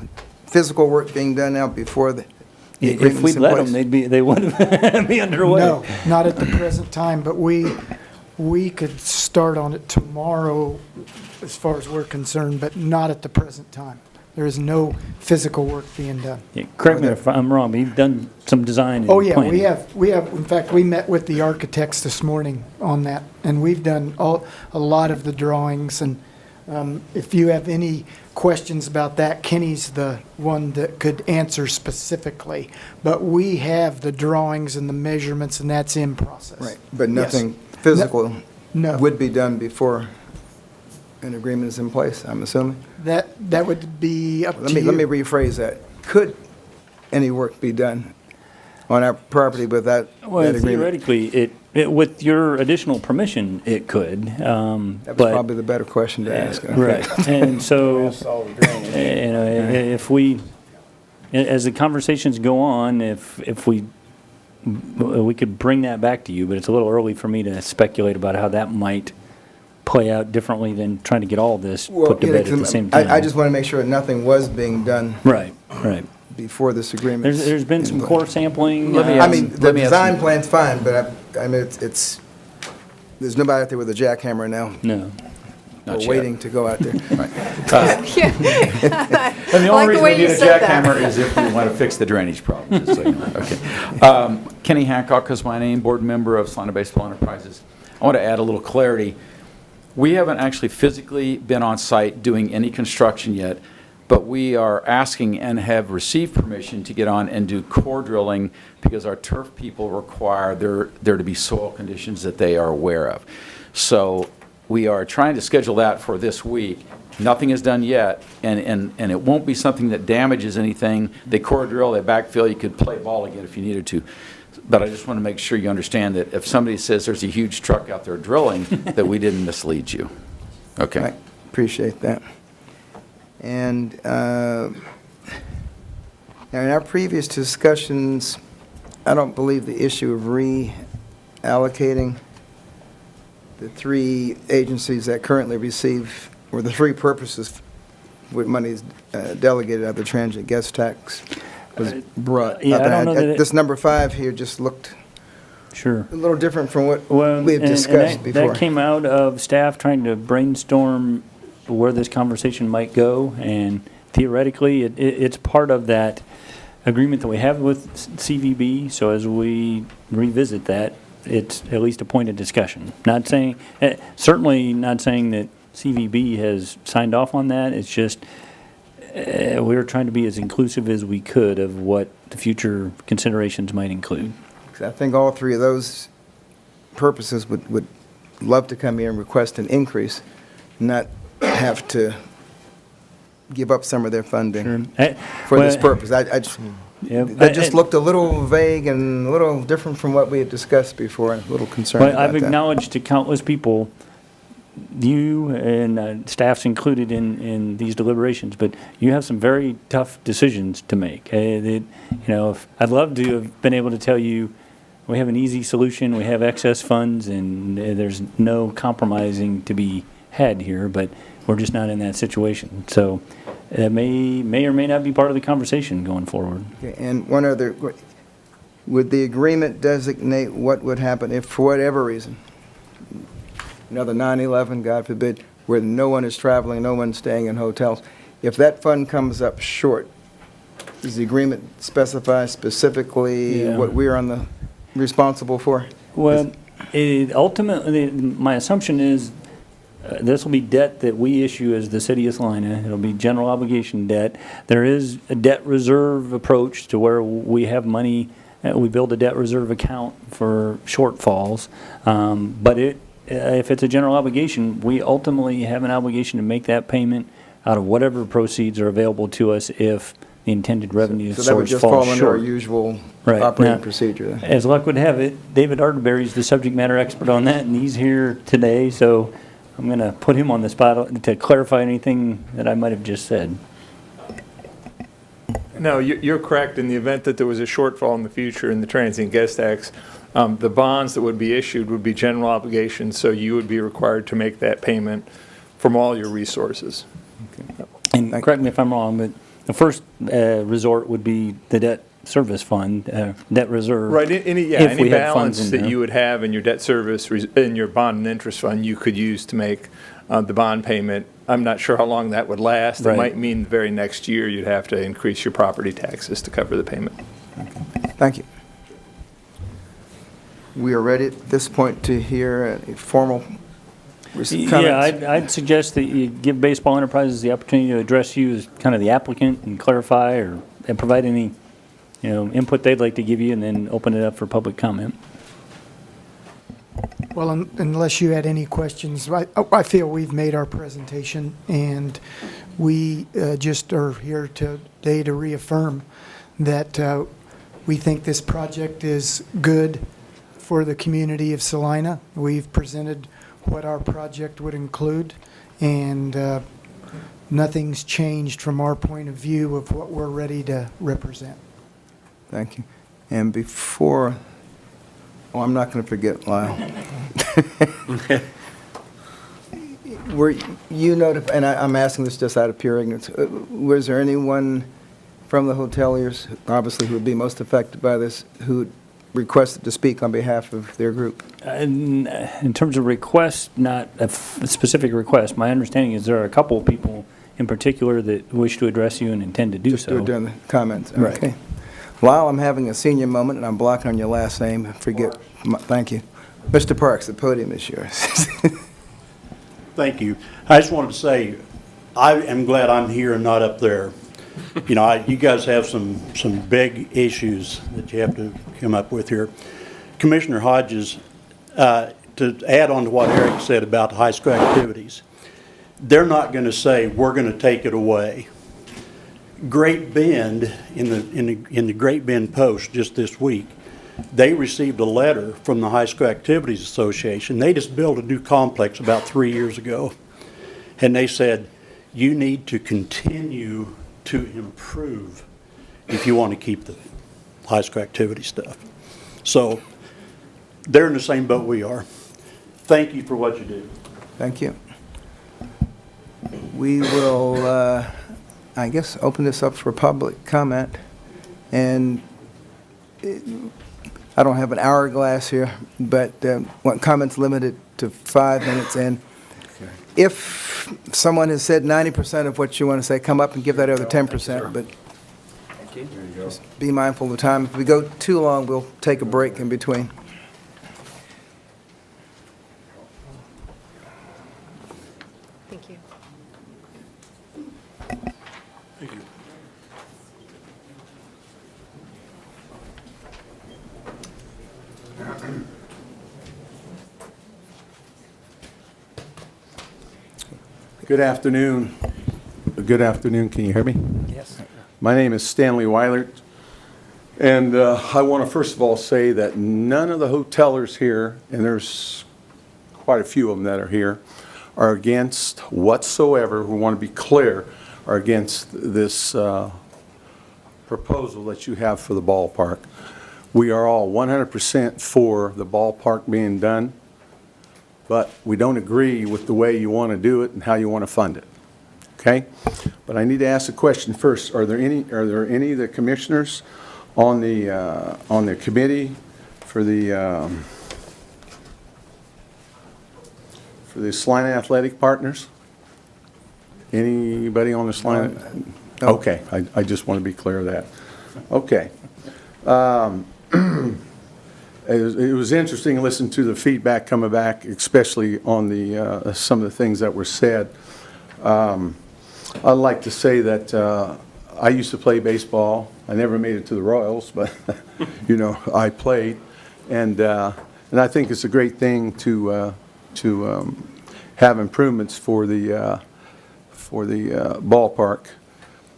physical work being done now before the If agreement's we'd in let place? them, they would be underway. No, not at the present time, but we could start on it tomorrow as far as we're concerned, but not at the present time. There is no physical work being done. Yeah, correct me if I'm wrong, but you've done some design and Oh, yeah, planning. we have, in fact, we met with the architects this morning on that, and we've done a lot of the drawings, and if you have any questions about that, Kenny's the one that could answer specifically, but we have the drawings and the measurements, and that's in process. Right, but Yes. nothing physical No. would be done before an agreement is in place, I'm assuming? That would be up to Let you. me rephrase that. Could any work be done on our property without Well, that agreement? theoretically, with your additional permission, it could. That was but probably the better question to ask. Okay. Right, and so, if we, as the conversations go on, if we could bring that back to you, but it's a little early for me to speculate about how that might play out differently than trying to get all this put to bed at the same time. I just want to make sure that nothing was being done Right. before this agreement. There's been some core sampling. Let me I ask- mean, the let me ask design you- plan's fine, but I mean, it's, there's nobody out there with a jackhammer now. No. Not We're yet. waiting to go out there. And the only reason we need a jackhammer is if we want to fix the drainage problem, just so you know. Okay. Kenny Hancock is my name, board member of Salina Baseball Enterprises. I want to add a little clarity. We haven't actually physically been on site doing any construction yet, but we are asking and have received permission to get on and do core drilling because our turf people require there to be soil conditions that they are aware of. So we are trying to schedule that for this week. Nothing is done yet, and it won't be something that damages anything. They core drill, they backfill, you could play ball again if you needed to. But I just want to make sure you understand that if somebody says there's a huge truck out there drilling, that we didn't mislead you. Okay. I appreciate that. And now in our previous discussions, I don't believe the issue of reallocating the three agencies that currently receive, or the three purposes with monies delegated out of the transient guest tax was brought Yeah, up. I don't know that it- This number 5 here just looked Sure. a little different from what Well, we have discussed before. That came out of staff trying to brainstorm where this conversation might go, and theoretically, it's part of that agreement that we have with CVB, so as we revisit that, it's at least a point of discussion. Not saying, certainly not saying that CVB has signed off on that, it's just, we were trying to be as inclusive as we could of what the future considerations might include. I think all three of those purposes would love to come here and request an increase, not have to give up some of their funding for this purpose. That just looked a little vague and a little different from what we had discussed before, and a little concerned But about I've that. acknowledged to countless people, you and staff's included in these deliberations, but you have some very tough decisions to make. I'd love to have been able to tell you, we have an easy solution, we have excess funds, and there's no compromising to be had here, but we're just not in that situation. So it may or may not be part of the conversation going forward. Okay, and one other, would the agreement designate what would happen if, for whatever reason, another 9/11, God forbid, where no one is traveling, no one's staying in hotels, if that fund comes up short, does the agreement specify specifically Yeah. what we're responsible for? Well, ultimately, my assumption is this will be debt that we issue as the city of Salina. It'll be general obligation debt. There is a debt reserve approach to where we have money, we build a debt reserve account for shortfalls. But if it's a general obligation, we ultimately have an obligation to make that payment out of whatever proceeds are available to us if the intended revenue So that would source just falls fall under our short. usual Right. operating Now, procedure then? As luck would have it, David Arterberry is the subject matter expert on that, and he's here today, so I'm going to put him on the spot to clarify anything that I might have just said. No, you're correct. In the event that there was a shortfall in the future in the transient guest tax, the bonds that would be issued would be general obligations, so you would be required to make that payment from all your resources. And correct me if I'm wrong, but the first resort would be the debt service fund, debt reserve. Right, if any we had funds balance in that there. you would have in your debt service, in your bond and interest fund, you could use to make the bond payment. I'm not sure how long that would last. It Right. might mean the very next year you'd have to increase your property taxes to cover the payment. Thank you. We are ready at this point to hear a formal comments. Yeah, I'd suggest that you give Baseball Enterprises the opportunity to address you as kind of the applicant and clarify and provide any, input they'd like to give you, and then open it up for public comment. Well, unless you had any questions, I feel we've made our presentation, and we just are here today to reaffirm that we think this project is good for the community of Salina. We've presented what our project would include, and nothing's changed from our point of view of what we're ready to represent. Thank you. And before, I'm not going to forget, Lyle. Were you notified, and I'm asking this just out of pure ignorance, was there anyone from the hoteliers, obviously, who would be most affected by this, who requested to speak on behalf of their group? In terms of requests, not a specific request, my understanding is there are a couple of people in particular that wish to address you and intend to do Just do so. it during the comments. Right. Okay. Lyle, I'm having a senior moment, and I'm blocking on your last name. Thank you. Mr. Parks, the podium is yours. Thank you. I just wanted to say, I am glad I'm here and not up there. You know, you guys have some big issues that you have to come up with here. Commissioner Hodges, to add on to what Eric said about the high school activities, they're not going to say, we're going to take it away. Great Bend, in the Great Bend Post just this week, they received a letter from the High School Activities Association. They just built a new complex about 3 years ago. And they said, you need to continue to improve if you want to keep the high school activity stuff. So they're in the same boat we are. Thank you for what you do. Thank you. We will, I guess, open this up for public comment. And I don't have an hourglass here, but want comments limited to 5 minutes. And if someone has said 90% of what you want to say, come up and give that other 10%. But just be mindful of the time. If we go too long, we'll take a break in between. Thank you. Good afternoon. Good afternoon. Can you hear me? Yes. My name is Stanley Weilert, and I want to first of all say that none of the hotelers here, and there's quite a few of them that are here, are against whatsoever, we want to be clear, are against this proposal that you have for the ballpark. We are all 100% for the ballpark being done, but we don't agree with the way you want to do it and how you want to fund it. Okay? But I need to ask a question first. Are there any of the commissioners on the committee for the Salina Athletic Partners? Anybody on the Salina? No. Okay, I just want to be clear of that. Okay. It was interesting to listen to the feedback coming back, especially on the some of the things that were said. I'd like to say that I used to play baseball. I never made it to the Royals, but you know, I played, and I think it's a great thing to have improvements for the ballpark.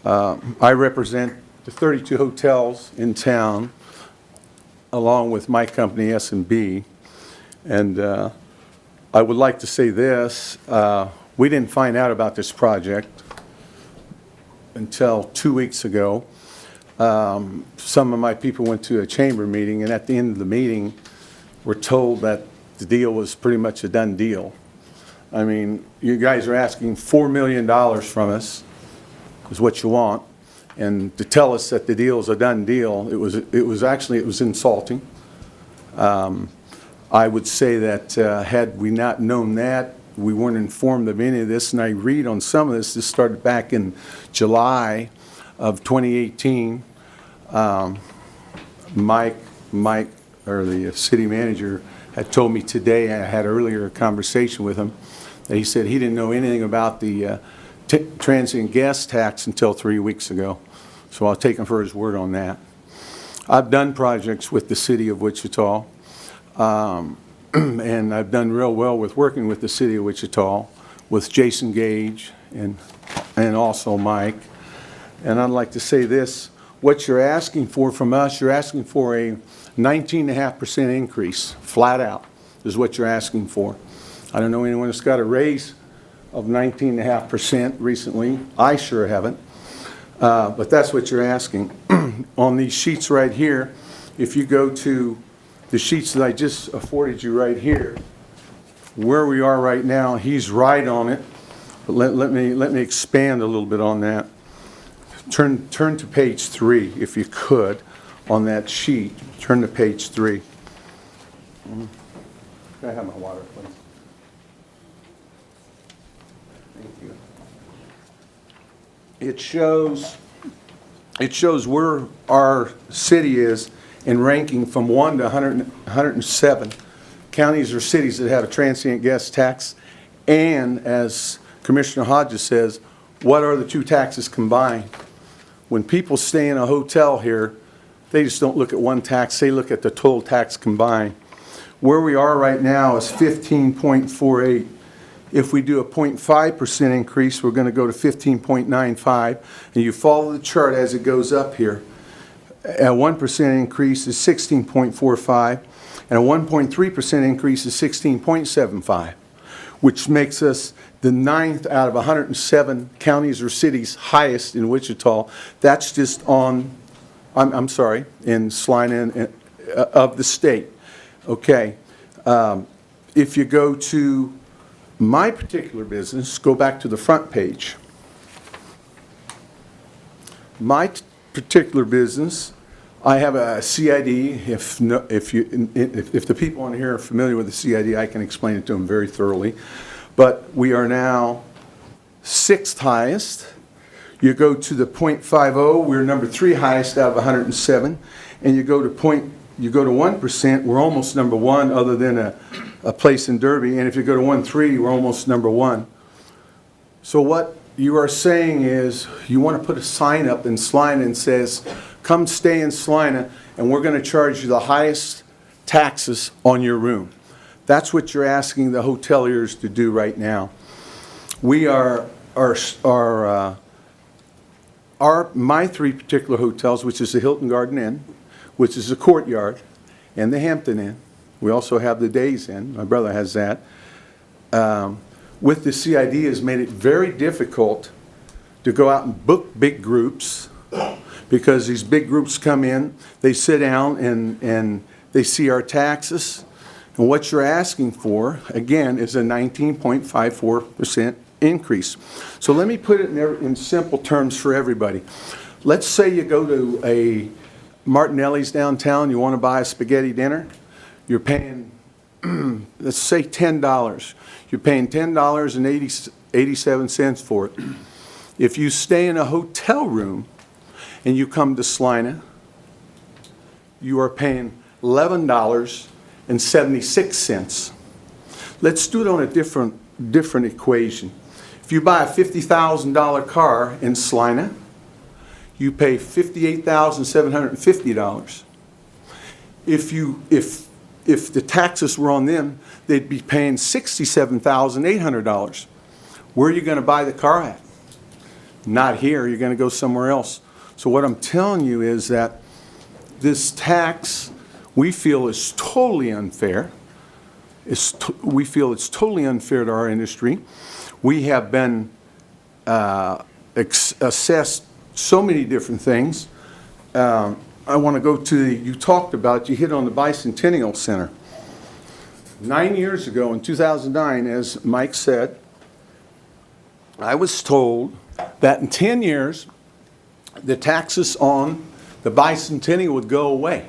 I represent the 32 hotels in town, along with my company, S&B, and I would like to say this. We didn't find out about this project until 2 weeks ago. Some of my people went to a chamber meeting, and at the end of the meeting, were told that the deal was pretty much a done deal. I mean, you guys are asking $4 million from us, is what you want. And to tell us that the deal is a done deal, it was insulting. I would say that had we not known that, we weren't informed of any of this. And I read on some of this started back in July of 2018. Mike, or the city manager, had told me today, I had earlier a conversation with him, that he said he didn't know anything about the transient gas tax until 3 weeks ago. So I'll take him for his word on that. I've done projects with the city of Wichita, and I've done real well with working with the city of Wichita, with Jason Gage and also Mike. And I'd like to say this, what you're asking for from us, you're asking for a 19.5% increase, flat out, is what you're asking for. I don't know anyone that's got a raise of 19.5% recently. I sure haven't. But that's what you're asking. On these sheets right here, if you go to the sheets that I just afforded you right here, where we are right now, he's right on it. But let me expand a little bit on that. Turn to page 3, if you could, on that sheet. Turn to page 3. Can I have my water, please? Thank you. It shows where our city is in ranking from 1 to 107 counties or cities that have a transient gas tax. And as Commissioner Hodges says, what are the two taxes combined? When people stay in a hotel here, they just don't look at one tax, they look at the total tax combined. Where we are right now is 15.48. If we do a 0.5% increase, we're going to go to 15.95. And you follow the chart as it goes up here. A 1% increase is 16.45, and a 1.3% increase is 16.75, which makes us the 9th out of 107 counties or cities highest in Wichita. That's just on, I'm sorry, in Salina of the state. Okay. If you go to my particular business, go back to the front page. My particular business, I have a CID. If the people on here are familiar with the CID, I can explain it to them very thoroughly. But we are now 6th highest. You go to the 0.50, we're number 3 highest out of 107, and you go to 1%, we're almost number 1, other than a place in Derby. And if you go to 1.3, we're almost number 1. So what you are saying is you want to put a sign up in Salina and says, come stay in Salina, and we're going to charge you the highest taxes on your room. That's what you're asking the hoteliers to do right now. We are, my 3 particular hotels, which is the Hilton Garden Inn, which is the Courtyard, and the Hampton Inn. We also have the Days Inn. My brother has that. With the CID has made it very difficult to go out and book big groups, because these big groups come in, they sit down and they see our taxes. And what you're asking for, again, is a 19.54% increase. So let me put it in simple terms for everybody. Let's say you go to a Martinelli's downtown, you want to buy a spaghetti dinner, you're paying, let's say $10. You're paying $10.87 for it. If you stay in a hotel room and you come to Salina, you are paying $11.76. Let's do it on a different equation. If you buy a $50,000 car in Salina, you pay $58,750. If the taxes were on them, they'd be paying $67,800. Where are you going to buy the car at? Not here. You're going to go somewhere else. So what I'm telling you is that this tax, we feel, is totally unfair. We feel it's totally unfair to our industry. We have been assessed so many different things. I want to go to, you talked about, you hit on the Bicentennial Center. 9 years ago, in 2009, as Mike said, I was told that in 10 years, the taxes on the Bicentennial would go away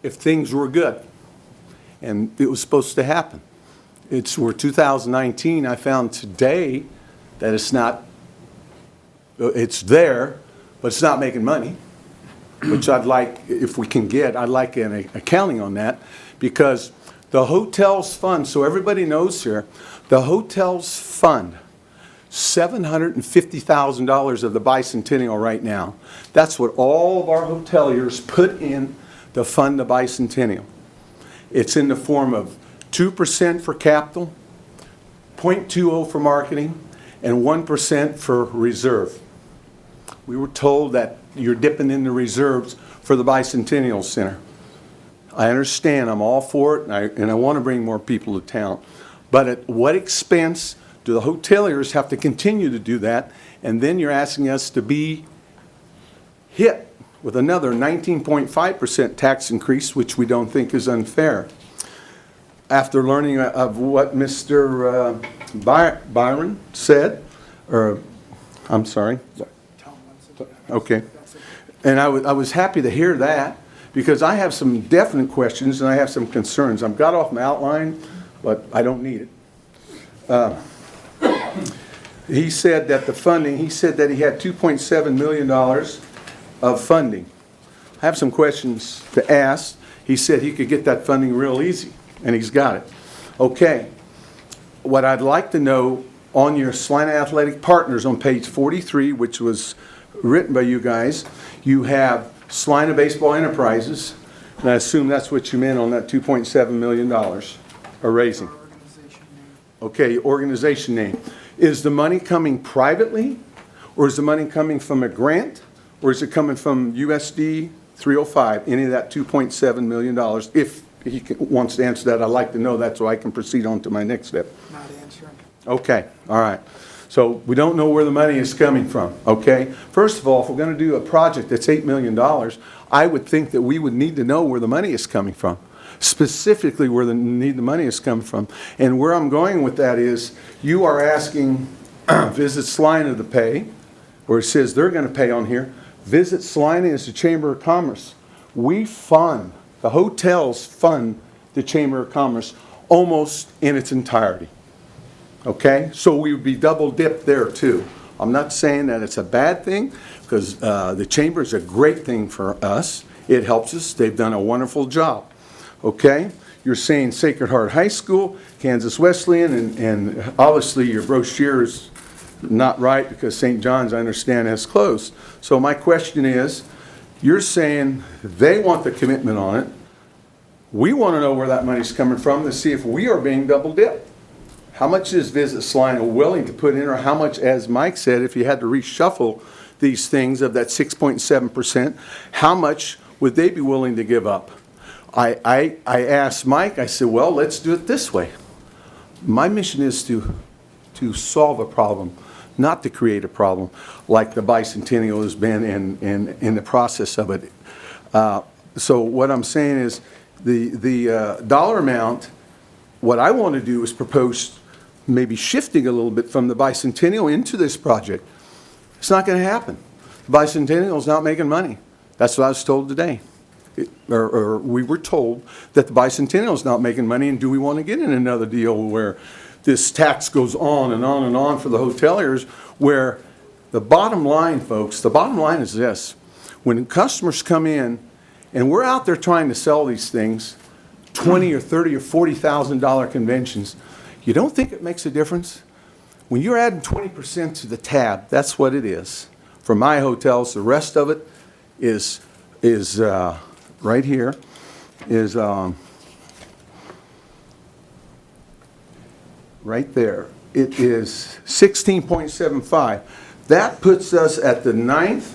if things were good. And it was supposed to happen. We're 2019. I found today that it's not, it's there, but it's not making money, which I'd like, if we can get, I'd like an accounting on that, because the hotels fund, so everybody knows here, the hotels fund $750,000 of the Bicentennial right now. That's what all of our hoteliers put in to fund the Bicentennial. It's in the form of 2% for capital, 0.20 for marketing, and 1% for reserve. We were told that you're dipping in the reserves for the Bicentennial Center. I understand, I'm all for it, and I want to bring more people to town. But at what expense do the hoteliers have to continue to do that? And then you're asking us to be hit with another 19.5% tax increase, which we don't think is unfair. After learning of what Mr. Byron said, or I'm sorry. Okay. And I was happy to hear that, because I have some definite questions and I have some concerns. I've got off my outline, but I don't need it. He said that the funding, he said that he had $2.7 million of funding. I have some questions to ask. He said he could get that funding real easy, and he's got it. Okay. what I'd like to know on your Salina Athletic Partners on page 43, which was written by you guys, you have Salina Baseball Enterprises, and I assume that's what you meant on that $2.7 million are raising. Okay, organization name. Is the money coming privately, or is the money coming from a grant, or is it coming from USD 305, any of that $2.7 million? If he wants to answer that, I'd like to know that so I can proceed on to my next step. Not answering. Okay, all right. So we don't know where the money is coming from, okay? First of all, if we're going to do a project that's $8 million, I would think that we would need to know where the money is coming from, specifically where the money is coming from. And where I'm going with that is, you are asking Visit Salina to pay, or it says they're going to pay on here. Visit Salina is the Chamber of Commerce. We fund, the hotels fund the Chamber of Commerce almost in its entirety. Okay? So we would be double dipped there too. I'm not saying that it's a bad thing, because the Chamber is a great thing for us. It helps us. They've done a wonderful job. Okay? You're saying Sacred Heart High School, Kansas Wesleyan, and obviously your brochure is not right because St. John's, I understand, has closed. So my question is, you're saying they want the commitment on it. We want to know where that money's coming from to see if we are being double dipped. How much is Visit Salina willing to put in, or how much, as Mike said, if you had to reshuffle these things of that 6.7%, how much would they be willing to give up? I asked Mike, I said, well, let's do it this way. My mission is to solve a problem, not to create a problem like the Bicentennial has been in the process of it. So what I'm saying is the dollar amount, what I want to do is propose maybe shifting a little bit from the Bicentennial into this project. It's not going to happen. The Bicentennial is not making money. That's what I was told today. Or we were told that the Bicentennial is not making money, and do we want to get in another deal where this tax goes on and on and on for the hoteliers, where the bottom line, folks, the bottom line is this. When customers come in, and we're out there trying to sell these things, $20,000 or $30,000 or $40,000 conventions, you don't think it makes a difference? When you're adding 20% to the tab, that's what it is. For my hotels, the rest of it is right here, is right there. It is 16.75. That puts us at the 9th,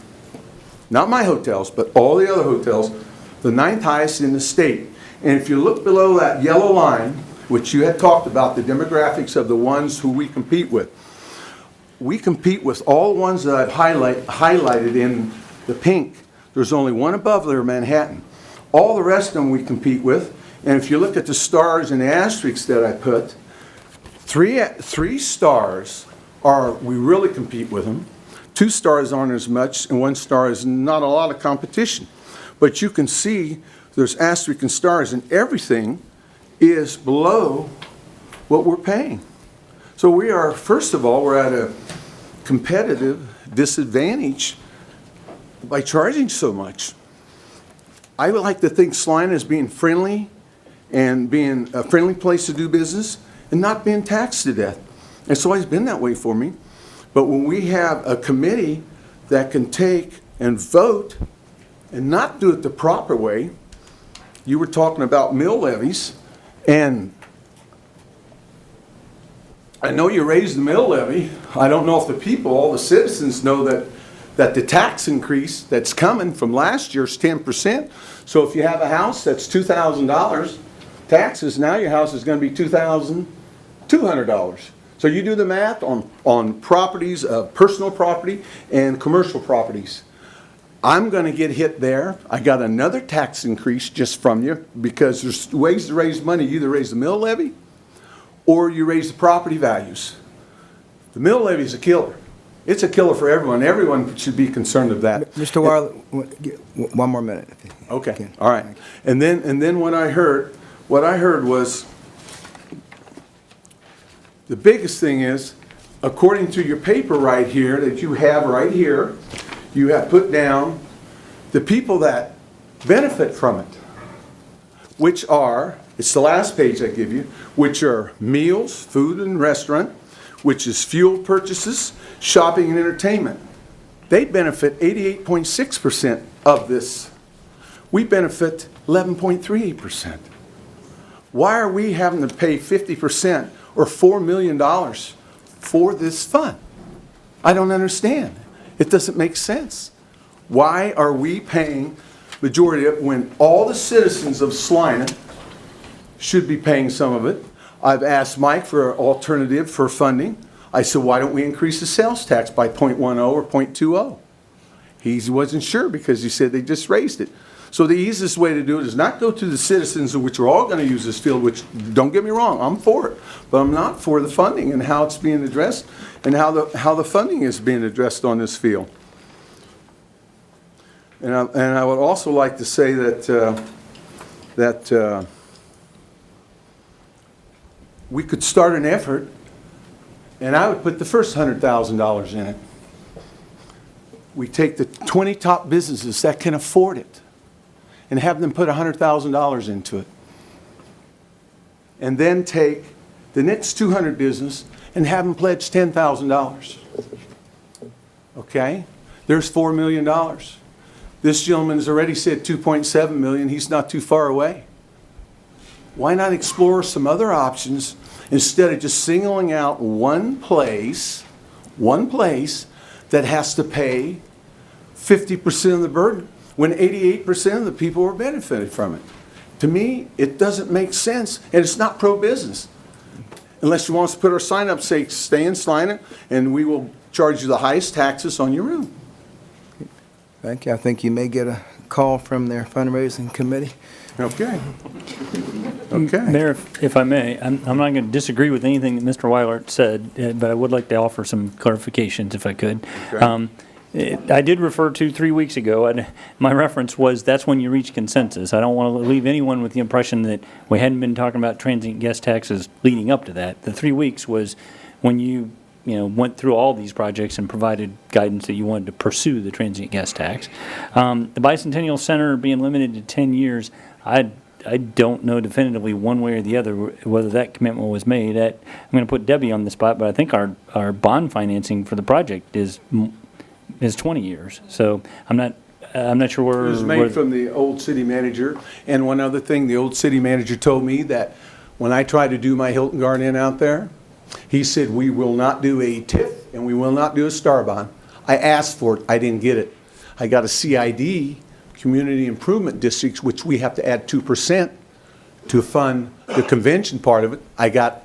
not my hotels, but all the other hotels, the 9th highest in the state. And if you look below that yellow line, which you had talked about, the demographics of the ones who we compete with, we compete with all the ones that I've highlighted in the pink. There's only one above there, Manhattan. All the rest of them we compete with. And if you look at the stars and the asterisks that I put, three stars are, we really compete with them. 2 stars aren't as much, and 1 star is not a lot of competition. But you can see there's asterisks and stars, and everything is below what we're paying. So we are, first of all, we're at a competitive disadvantage by charging so much. I would like to think Salina is being friendly and being a friendly place to do business and not being taxed to death. It's always been that way for me. But when we have a committee that can take and vote and not do it the proper way, you were talking about mill levies, and I know you raised the mill levy. I don't know if the people, all the citizens know that the tax increase that's coming from last year's 10%. So if you have a house that's $2,000 taxes, now your house is going to be $2,200. So you do the math on properties, personal property and commercial properties. I'm going to get hit there. I got another tax increase just from you, because there's ways to raise money. You either raise the mill levy or you raise the property values. The mill levy is a killer. It's a killer for everyone. Everyone should be concerned of that. Mr. Wiley, one more minute. Okay, all right. And then what I heard was, the biggest thing is, according to your paper right here that you have right here, you have put down the people that benefit from it, which are it's the last page I give you, which are meals, food and restaurant, which is fuel purchases, shopping and entertainment. They benefit 88.6% of this. We benefit 11.38%. Why are we having to pay 50% or $4 million for this fund? I don't understand. It doesn't make sense. Why are we paying majority of it when all the citizens of Salina should be paying some of it? I've asked Mike for an alternative for funding. I said, why don't we increase the sales tax by 0.10 or 0.20? He wasn't sure because he said they just raised it. So the easiest way to do it is not go to the citizens, which are all going to use this field, which, don't get me wrong, I'm for it. But I'm not for the funding and how it's being addressed and how the funding is being addressed on this field. And I would also like to say that we could start an effort, and I would put the first $100,000 in it. We take the 20 top businesses that can afford it and have them put $100,000 into it. And then take the next 200 business and have them pledge $10,000. Okay? There's $4 million. This gentleman's already said 2.7 million. He's not too far away. Why not explore some other options instead of just singling out one place that has to pay 50% of the burden when 88% of the people are benefiting from it? To me, it doesn't make sense, and it's not pro-business. Unless you want us to put our sign up, say, stay in Salina, and we will charge you the highest taxes on your room. Thank you. I think you may get a call from their fundraising committee. Okay. Okay. Mayor, if I may, I'm not going to disagree with anything that Mr. Weilert said, but I would like to offer some clarifications if I could. Okay. I did refer to 3 weeks ago, and my reference was that's when you reach consensus. I don't want to leave anyone with the impression that we hadn't been talking about transient guest taxes leading up to that. The 3 weeks was when you went through all these projects and provided guidance that you wanted to pursue the transient guest tax. The Bicentennial Center being limited to 10 years, I don't know definitively one way or the other whether that commitment was made. I'm going to put Debbie on the spot, but I think our bond financing for the project is 20 years. So I'm not sure where. It was made from the old city manager. And one other thing, the old city manager told me that when I tried to do my Hilton Garden Inn out there, he said, we will not do a TIF and we will not do a star bond. I asked for it. I didn't get it. I got a CID, Community Improvement Districts, which we have to add 2% to fund the convention part of it. I got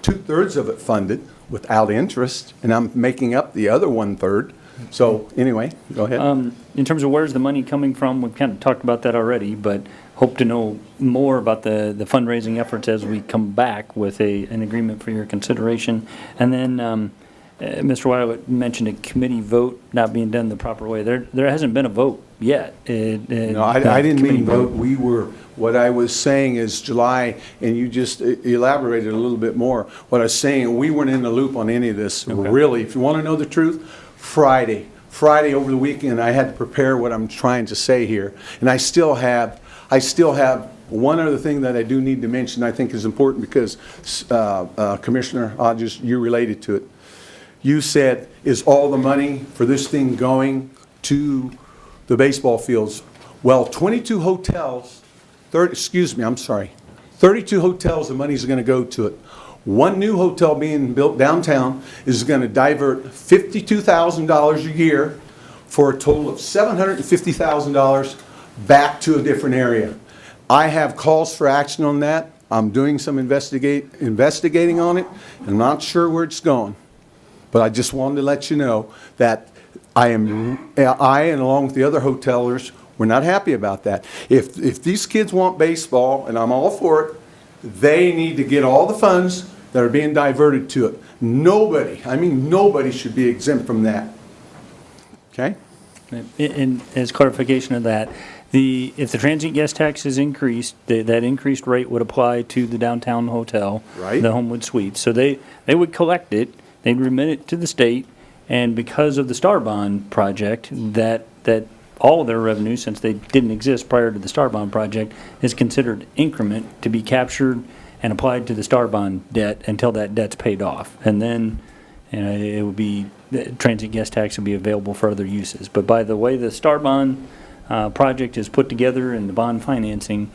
2/3 of it funded without interest, and I'm making up the other 1/3. So anyway, go ahead. In terms of where's the money coming from, we've kind of talked about that already, but hope to know more about the fundraising efforts as we come back with an agreement for your consideration. And then Mr. Weiler mentioned a committee vote not being done the proper way. There hasn't been a vote yet. No, I didn't mean vote. What I was saying is July, and you just elaborated a little bit more. What I was saying, we weren't in the loop on any of this. Okay. Really, if you want to know the truth, Friday over the weekend, I had to prepare what I'm trying to say here. And I still have one other thing that I do need to mention I think is important because Commissioner Hodges, you related to it. You said, is all the money for this thing going to the baseball fields? Well, 22 hotels, 32 hotels, the money's going to go to it. One new hotel being built downtown is going to divert $52,000 a year for a total of $750,000 back to a different area. I have calls for action on that. I'm doing some investigating on it. I'm not sure where it's going. But I just wanted to let you know that I and along with the other hotelers, we're not happy about that. If these kids want baseball, and I'm all for it, they need to get all the funds that are being diverted to it. Nobody should be exempt from that. Okay? And as clarification of that, if the transient guest tax is increased, that increased rate would apply to the downtown hotel, Right. the Homewood Suites. So they would collect it, they'd remit it to the state, and because of the Star Bond project, that all of their revenue, since they didn't exist prior to the Star Bond project, is considered increment to be captured and applied to the Star Bond debt until that debt's paid off. And then, it would be, the transient guest tax would be available for other uses. But by the way the Star Bond project is put together and the bond financing,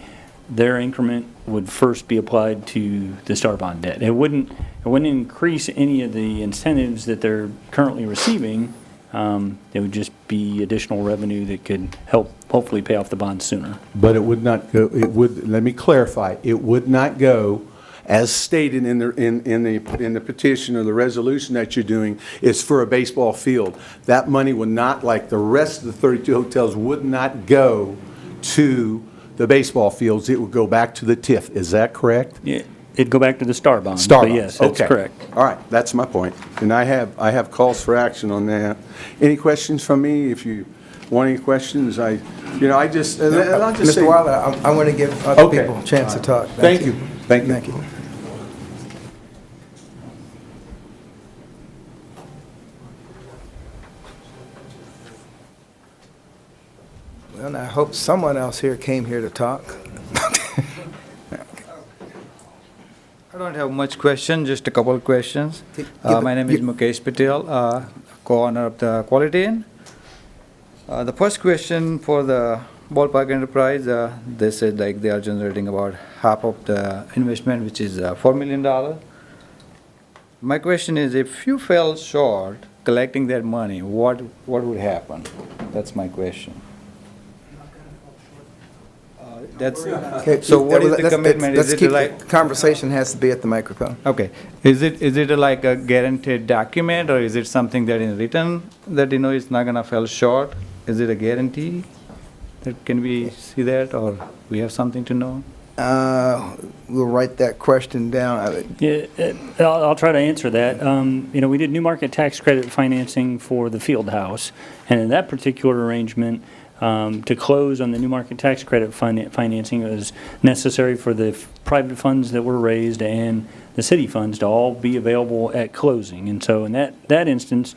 their increment would first be applied to the Star Bond debt. It wouldn't increase any of the incentives that they're currently receiving. It would just be additional revenue that could help hopefully pay off the bonds sooner. But it would not go, let me clarify, it would not go, as stated in the petition or the resolution that you're doing, is for a baseball field. That money would not, like the rest of the 32 hotels, would not go to the baseball fields. It would go back to the TIF. Is that correct? Yeah, it'd go back to the Star Bond. Star but Bonds. yes, that's Okay. correct. All right, that's my point. And I have calls for action on that. Any questions from me? If you want any questions, I'll just say. Mr. Wilder, I want to give other Okay. people a chance to talk. Thank you. Thank you. Thank you. Well, I hope someone else here came here to talk. I don't have much question, just a couple of questions. My name is Mukesh Patel, co-owner of the Quality Inn. The first question for the Ballpark Enterprise, they said like they are generating about half of the investment, which is $4 million. My question is, if you fell short collecting that money, what would happen? That's my question. Okay, So what is the let's- commitment? Let's Is it keep, like? the conversation has to be at the microphone. Okay. Is it like a guaranteed document, or is it something that in written that it's not gonna fall short? Is it a guarantee? Can we see that, or we have something to know? We'll write that question down. Yeah, I'll try to answer that. We did new market tax credit financing for the field house, and in that particular arrangement, to close on the new market tax credit financing, it was necessary for the private funds that were raised and the city funds to all be available at closing. And so in that instance,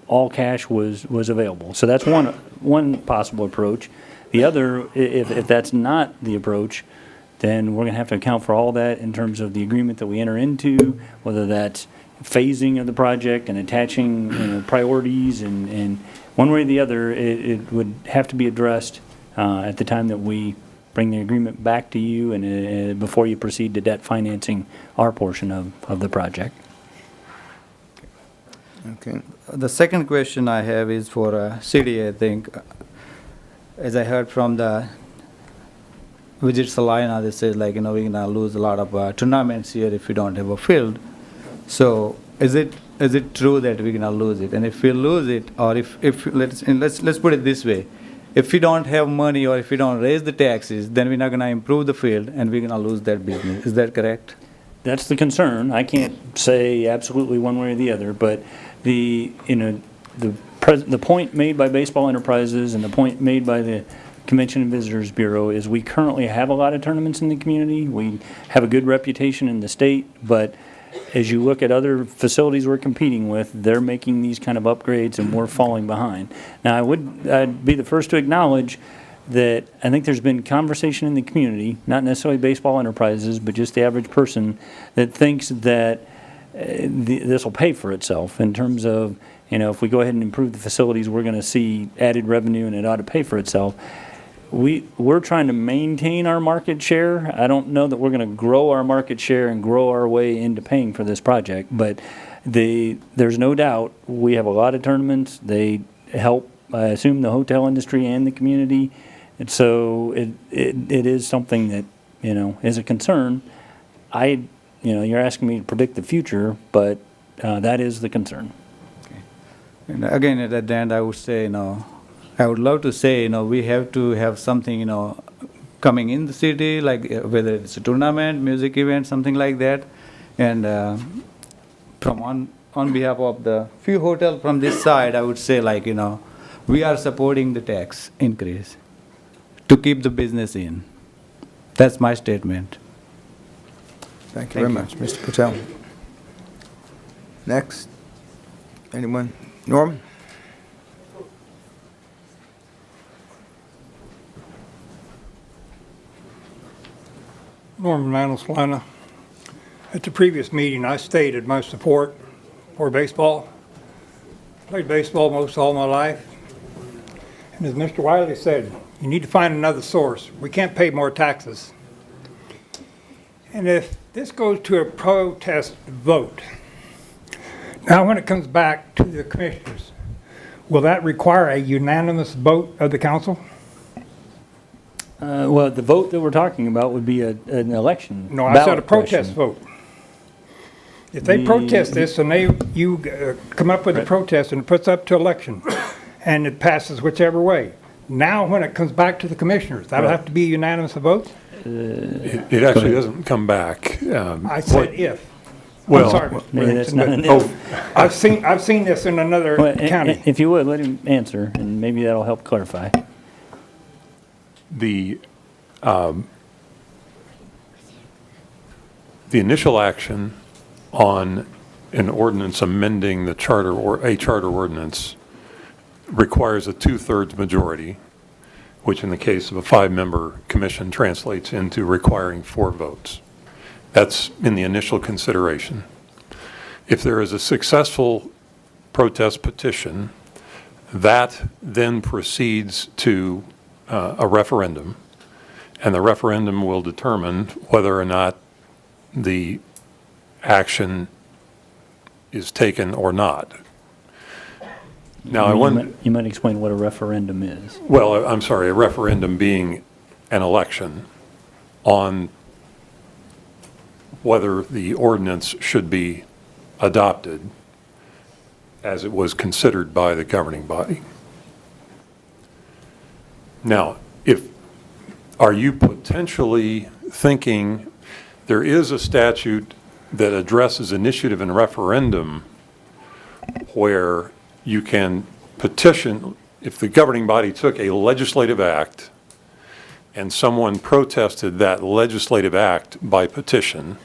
all cash was available. So that's one possible approach. The other, if that's not the approach, then we're going to have to account for all that in terms of the agreement that we enter into, whether that's phasing of the project and attaching priorities, and one way or the other, it would have to be addressed at the time that we bring the agreement back to you and before you proceed to debt financing our portion of the project. Okay. The second question I have is for city, I think. As I heard from the Visit Salina, they said like, we're gonna lose a lot of tournaments here if we don't have a field. So is it true that we're gonna lose it? And if we lose it, or if let's put it this way, if we don't have money or if we don't raise the taxes, then we're not gonna improve the field and we're gonna lose that business. Is that correct? That's the concern. I can't say absolutely one way or the other, but the point made by Baseball Enterprises and the point made by the Convention and Visitors Bureau is we currently have a lot of tournaments in the community. We have a good reputation in the state, but as you look at other facilities we're competing with, they're making these kind of upgrades and we're falling behind. Now, I'd be the first to acknowledge that I think there's been conversation in the community, not necessarily Baseball Enterprises, but just the average person that thinks that this will pay for itself in terms of, if we go ahead and improve the facilities, we're going to see added revenue and it ought to pay for itself. We're trying to maintain our market share. I don't know that we're going to grow our market share and grow our way into paying for this project, but there's no doubt we have a lot of tournaments. They help, I assume, the hotel industry and the community. And so it is something that, is a concern. You're asking me to predict the future, but that is the concern. And again, at the end, I would say, I would love to say, we have to have something, coming in the city, like whether it's a tournament, music event, something like that. And from on behalf of the few hotels from this side, I would say, like, we are supporting the tax increase to keep the business in. That's my statement. Thank you very much, Mr. Patel. Next. Anyone? Norman? Norman Mantle, Salina. At the previous meeting, I stated my support for baseball. Played baseball most all my life. And as Mr. Wiley said, you need to find another source. We can't pay more taxes. And if this goes to a protest vote, now when it comes back to the commissioners, will that require a unanimous vote of the council? Well, the vote that we're talking about would be an election. No, I said a ballot protest question. vote. If they protest this and you come up with a protest and it puts up to election and it passes whichever way, now when it comes back to the commissioners, that'll have to be a unanimous vote? It actually doesn't come back. I said if. Well, I'm sorry, Mr. maybe that's Branson, not but an if. I've seen this in another Well, county. If you would, let him answer, and maybe that'll help clarify. The initial action on an ordinance amending the charter or a charter ordinance requires a 2/3 majority, which in the case of a 5-member commission translates into requiring 4 votes. That's in the initial consideration. If there is a successful protest petition, that then proceeds to a referendum, and the referendum will determine whether or not the action is taken or not. Now, You might explain what a referendum is. well, I'm sorry, a referendum being an election on whether the ordinance should be adopted as it was considered by the governing body. Now, are you potentially thinking there is a statute that addresses initiative and referendum where you can petition, if the governing body took a legislative act and someone protested that legislative act by petition,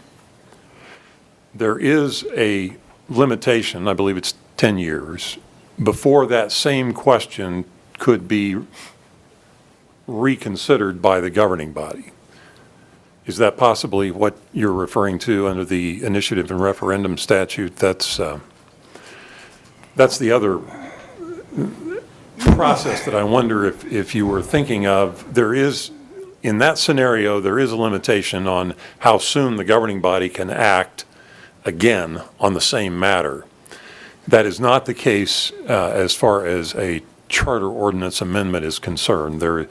there is a limitation, I believe it's 10 years, before that same question could be reconsidered by the governing body. Is that possibly what you're referring to under the initiative and referendum statute? That's the other process that I wonder if you were thinking of. There is, in that scenario, there is a limitation on how soon the governing body can act again on the same matter. That is not the case as far as a charter ordinance amendment is concerned. There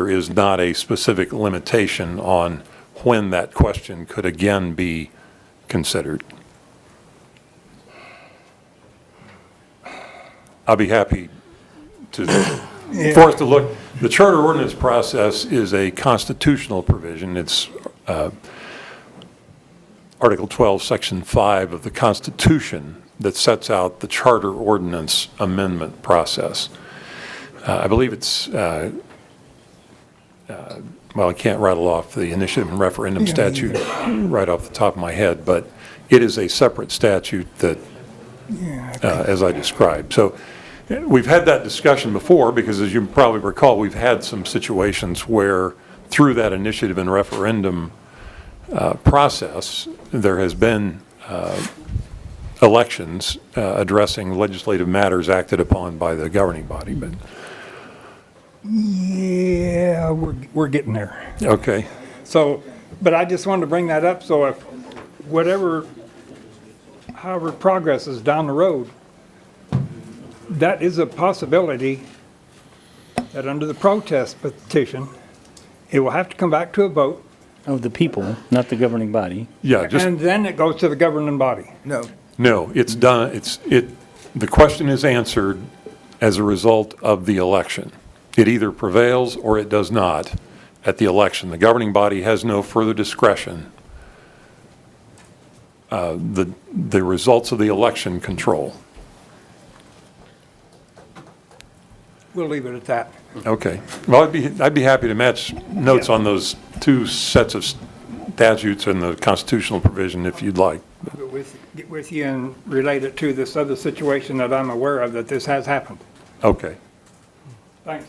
is not a specific limitation on when that question could again be considered. I'll be happy to, for us to look. The charter ordinance process is a constitutional provision. It's Article 12, Section 5 of the Constitution that sets out the charter ordinance amendment process. I believe it's, well, I can't rattle off the initiative and referendum statute right off the top of my head, but it is a separate statute that, as I described. So we've had that discussion before because, as you probably recall, we've had some situations where through that initiative and referendum process, there has been elections addressing legislative matters acted upon by the governing body. But yeah, we're getting there. okay. So, but I just wanted to bring that up, so if however it progresses down the road, that is a possibility that under the protest petition, it will have to come back to a vote. Of the people, not the governing body. Yeah, just And then it goes to the governing body. no, it's done. The question is answered as a result of the election. It either prevails or it does not at the election. The governing body has no further discretion. The results of the election control. We'll leave it at that. Okay. Well, I'd be happy to match notes on those two sets of statutes and the constitutional provision if you'd like. Get with you and relate it to this other situation that I'm aware of, that this has happened. Okay. Thanks.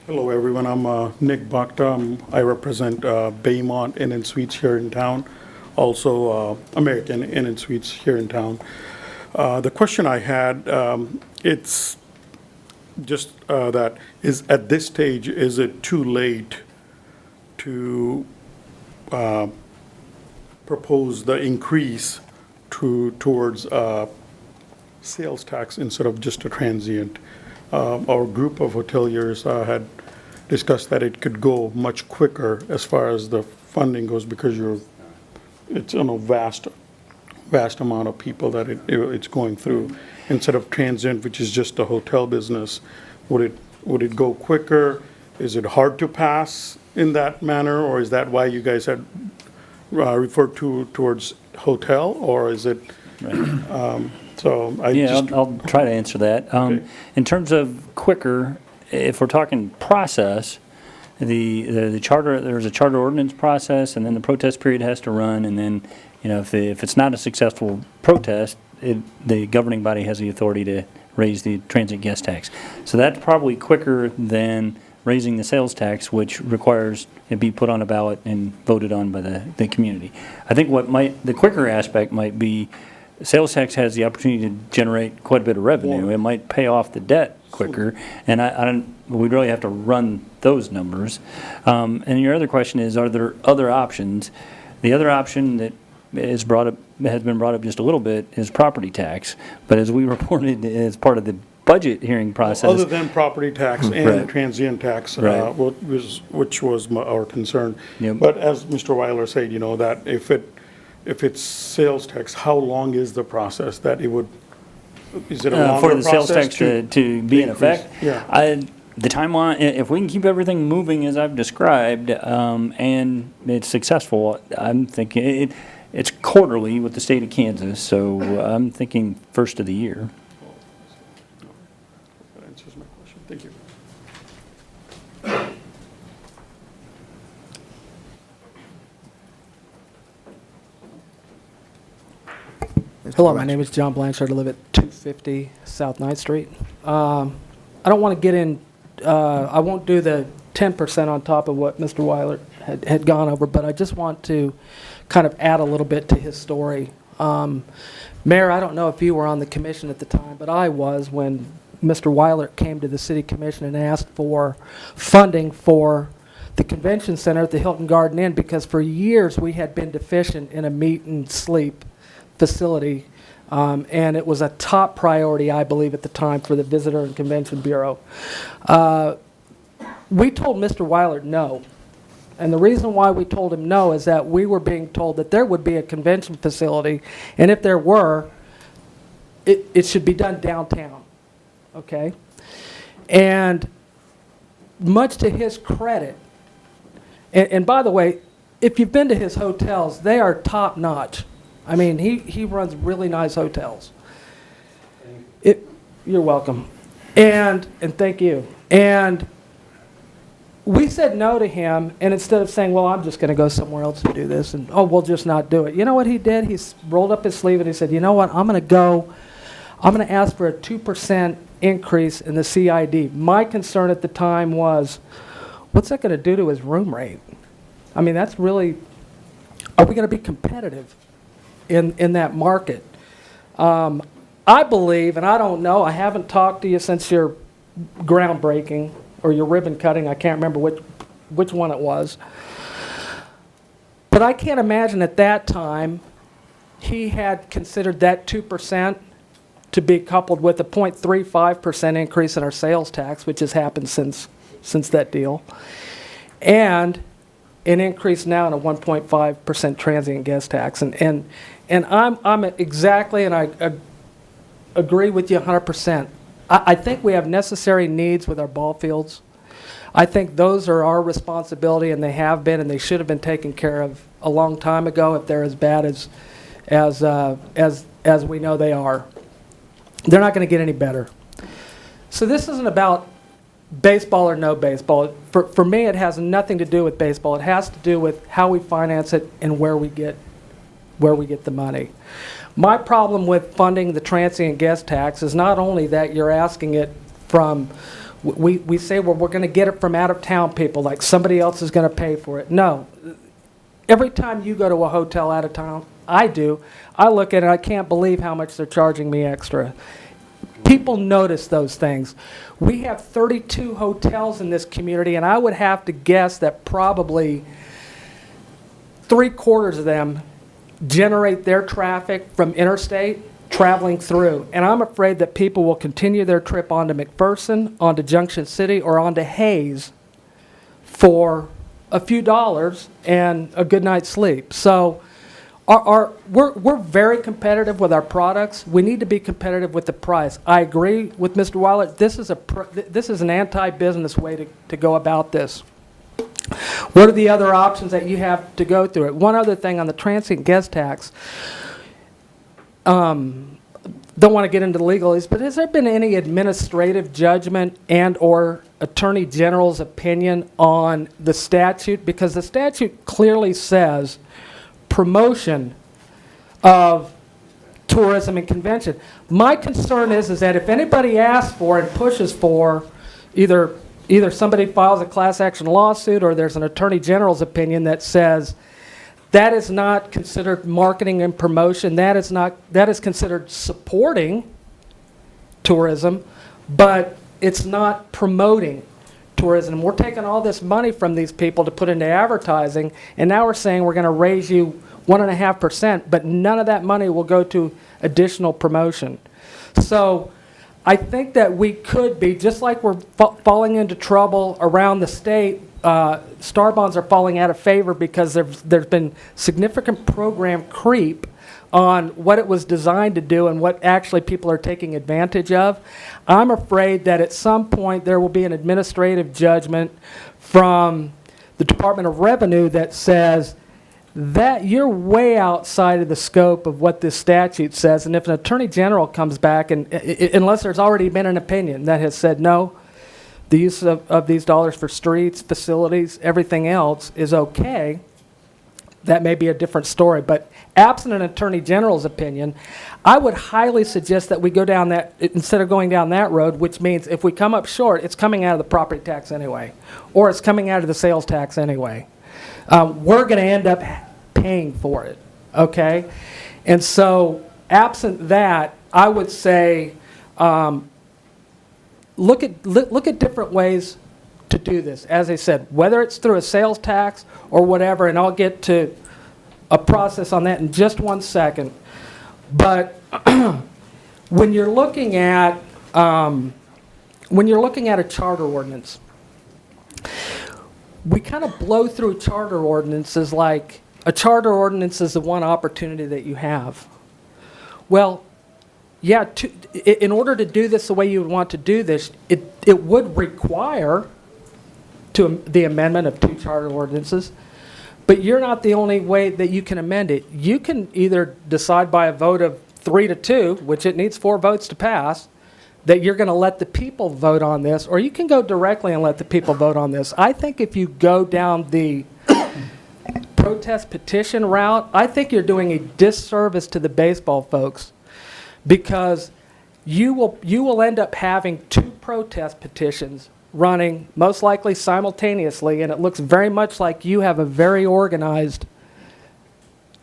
Hello, everyone. I'm Nick Bhakta. I represent Baymont Inn & Suites here in town, also American Inn & Suites here in town. The question I had, it's just that is at this stage, is it too late to propose the increase towards sales tax instead of just a transient? Our group of hoteliers had discussed that it could go much quicker as far as the funding goes because it's on a vast amount of people that it's going through. Instead of transient, which is just a hotel business, would it go quicker? Is it hard to pass in that manner, or is that why you guys had referred towards hotel, or is it? So I'll try to answer that. In terms of quicker, if we're talking process, the charter, there's a charter ordinance process, and then the protest period has to run, and then, if it's not a successful protest, the governing body has the authority to raise the transient guest tax. So that's probably quicker than raising the sales tax, which requires it be put on a ballot and voted on by the community. I think the quicker aspect might be sales tax has the opportunity to generate quite a bit of revenue. It might pay off the debt quicker, and we'd really have to run those numbers. And your other question is, are there other options? The other option that has been brought up just a little bit is property tax, but as we reported as part of the budget hearing process. Other than property tax and Right. transient tax, Right. which was our concern. Yep. But as Mr. Weiler said, that if it's sales tax, how long is the process that it would, is it a longer for the sales process tax to be in increase? effect? Yeah. The timeline, if we can keep everything moving as I've described, and it's successful, I'm thinking it's quarterly with the state of Kansas, so I'm thinking first of the year. That answers my question. Thank you. Hello, my name is John Blanchard. I live at 250 South 9th Street. I don't want to get in, I won't do the 10% on top of what Mr. Weiler had gone over, but I just want to kind of add a little bit to his story. Mayor, I don't know if you were on the commission at the time, but I was when Mr. Weiler came to the city commission and asked for funding for the convention center at the Hilton Garden Inn, because for years we had been deficient in a meet and sleep facility, and it was a top priority, I believe, at the time for the Visitor and Convention Bureau. We told Mr. Weiler no, and the reason why we told him no is that we were being told that there would be a convention facility, and if there were, it should be done downtown, okay? And much to his credit, and by the way, if you've been to his hotels, they are top-notch. I mean, he runs really nice hotels. You're welcome. And thank you. And we said no to him, and instead of saying, well, I'm just going to go somewhere else and do this, and, oh, we'll just not do it. You know what he did? He rolled up his sleeve and he said, you know what, I'm going to ask for a 2% increase in the CID. My concern at the time was, what's that going to do to his room rate? I mean, that's really, are we going to be competitive in that market? I believe, and I don't know, I haven't talked to you since your groundbreaking or your ribbon cutting, I can't remember which one it was. But I can't imagine at that time he had considered that 2% to be coupled with a 0.35% increase in our sales tax, which has happened since that deal, and an increase now in a 1.5% transient guest tax. And I'm exactly, and I agree with you 100%. I think we have necessary needs with our ball fields. I think those are our responsibility, and they have been, and they should have been taken care of a long time ago if they're as bad as we know they are. They're not going to get any better. So this isn't about baseball or no baseball. For me, it has nothing to do with baseball. It has to do with how we finance it and where we get the money. My problem with funding the transient guest tax is not only that you're asking it from We say, well, we're going to get it from out-of-town people, like somebody else is going to pay for it. No. Every time you go to a hotel out of town, I look at it, I can't believe how much they're charging me extra. People notice those things. We have 32 hotels in this community, and I would have to guess that probably 3/4 of them generate their traffic from interstate traveling through. And I'm afraid that people will continue their trip onto McPherson, onto Junction City, or onto Hayes for a few dollars and a good night's sleep. So we're very competitive with our products. We need to be competitive with the price. I agree with Mr. Weiler. This is an anti-business way to go about this. What are the other options that you have to go through it? One other thing on the transient guest tax. Don't want to get into the legalese, but has there been any administrative judgment and or Attorney General's opinion on the statute? Because the statute clearly says promotion of tourism and convention. My concern is that if anybody asks for and pushes for, either somebody files a class action lawsuit or there's an Attorney General's opinion that says that is not considered marketing and promotion. That is considered supporting tourism, but it's not promoting tourism. We're taking all this money from these people to put into advertising, and now we're saying we're going to raise you 1.5%, but none of that money will go to additional promotion. So I think that we could be, just like we're falling into trouble around the state, Star bonds are falling out of favor because there's been significant program creep on what it was designed to do and what actually people are taking advantage of. I'm afraid that at some point there will be an administrative judgment from the Department of Revenue that says that you're way outside of the scope of what this statute says. And if an Attorney General comes back, and unless there's already been an opinion that has said no, the use of these dollars for streets, facilities, everything else is okay, that may be a different story. But absent an Attorney General's opinion, I would highly suggest that we go down that, instead of going down that road, which means if we come up short, it's coming out of the property tax anyway, or it's coming out of the sales tax anyway. We're going to end up paying for it, okay? And so absent that, I would say look at different ways to do this. As I said, whether it's through a sales tax or whatever, and I'll get to a process on that in just one second. But when you're looking at a charter ordinance, we kind of blow through charter ordinances like a charter ordinance is the one opportunity that you have. Well, yeah, in order to do this the way you would want to do this, it would require the amendment of 2 charter ordinances, but you're not the only way that you can amend it. You can either decide by a vote of 3-2, which it needs 4 votes to pass, that you're going to let the people vote on this, or you can go directly and let the people vote on this. I think if you go down the protest petition route, I think you're doing a disservice to the baseball folks, because you will end up having 2 protest petitions running most likely simultaneously, and it looks very much like you have a very organized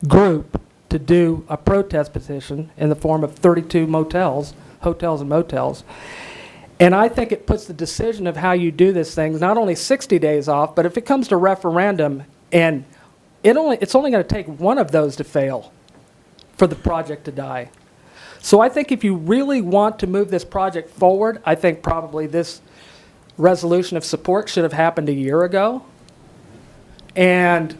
group to do a protest petition in the form of 32 hotels and motels. And I think it puts the decision of how you do this thing not only 60 days off, but if it comes to referendum, and it's only going to take one of those to fail for the project to die. So I think if you really want to move this project forward, I think probably this resolution of support should have happened a year ago. And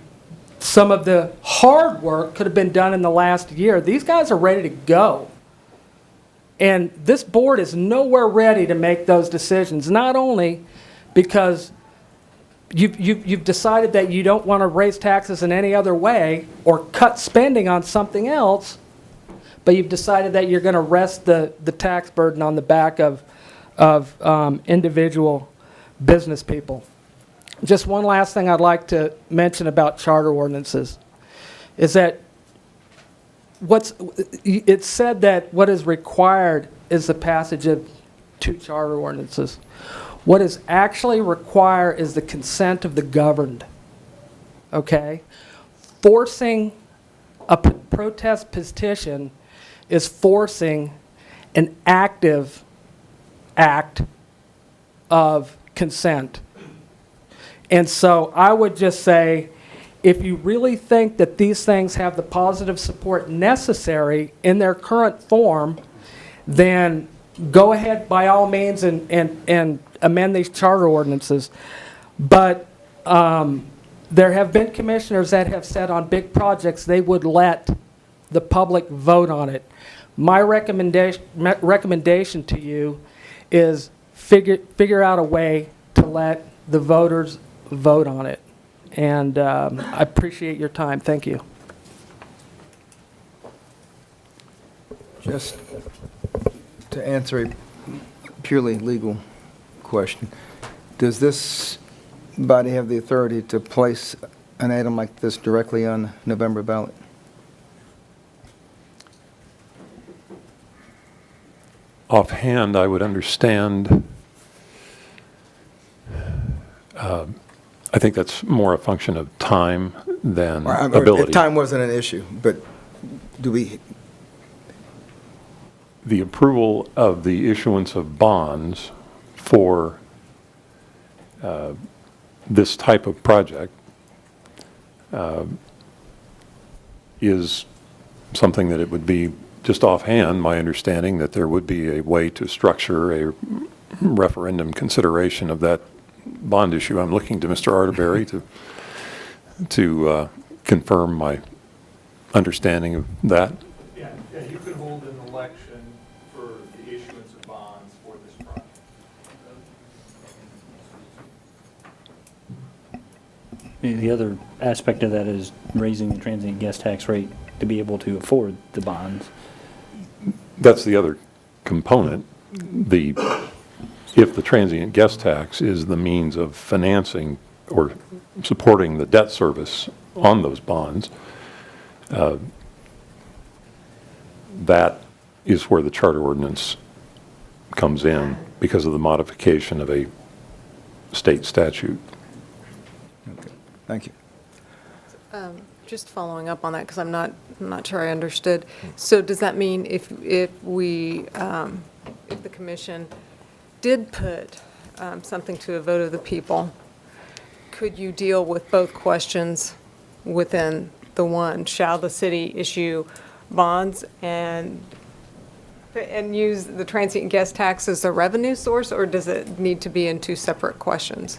some of the hard work could have been done in the last year. These guys are ready to go. And this board is nowhere ready to make those decisions, not only because you've decided that you don't want to raise taxes in any other way or cut spending on something else, but you've decided that you're going to rest the tax burden on the back of individual business people. Just one last thing I'd like to mention about charter ordinances is that it's said that what is required is the passage of 2 charter ordinances. What is actually required is the consent of the governed, okay? Forcing a protest petition is forcing an active act of consent. And so I would just say, if you really think that these things have the positive support necessary in their current form, then go ahead by all means and amend these charter ordinances. But there have been commissioners that have said on big projects they would let the public vote on it. My recommendation to you is figure out a way to let the voters vote on it. And I appreciate your time. Thank you. Just to answer a purely legal question, does this body have the authority to place an item like this directly on the November ballot? Offhand, I would understand. I think that's more a function of time than ability. If time wasn't an issue, but do we? The approval of the issuance of bonds for this type of project is something that it would be, just offhand, my understanding that there would be a way to structure a referendum consideration of that bond issue. I'm looking to Mr. Arterberry to confirm my understanding of that. Yeah, you could hold an election for the issuance of bonds for this project. The other aspect of that is raising the transient guest tax rate to be able to afford the bonds. That's the other component. If the transient guest tax is the means of financing or supporting the debt service on those bonds, that is where the charter ordinance comes in because of the modification of a state statute. Okay. Thank you. Just following up on that, because I'm not sure I understood. So does that mean if the commission did put something to a vote of the people, could you deal with both questions within the one? Shall the city issue bonds and use the transient guest tax as a revenue source, or does it need to be in two separate questions?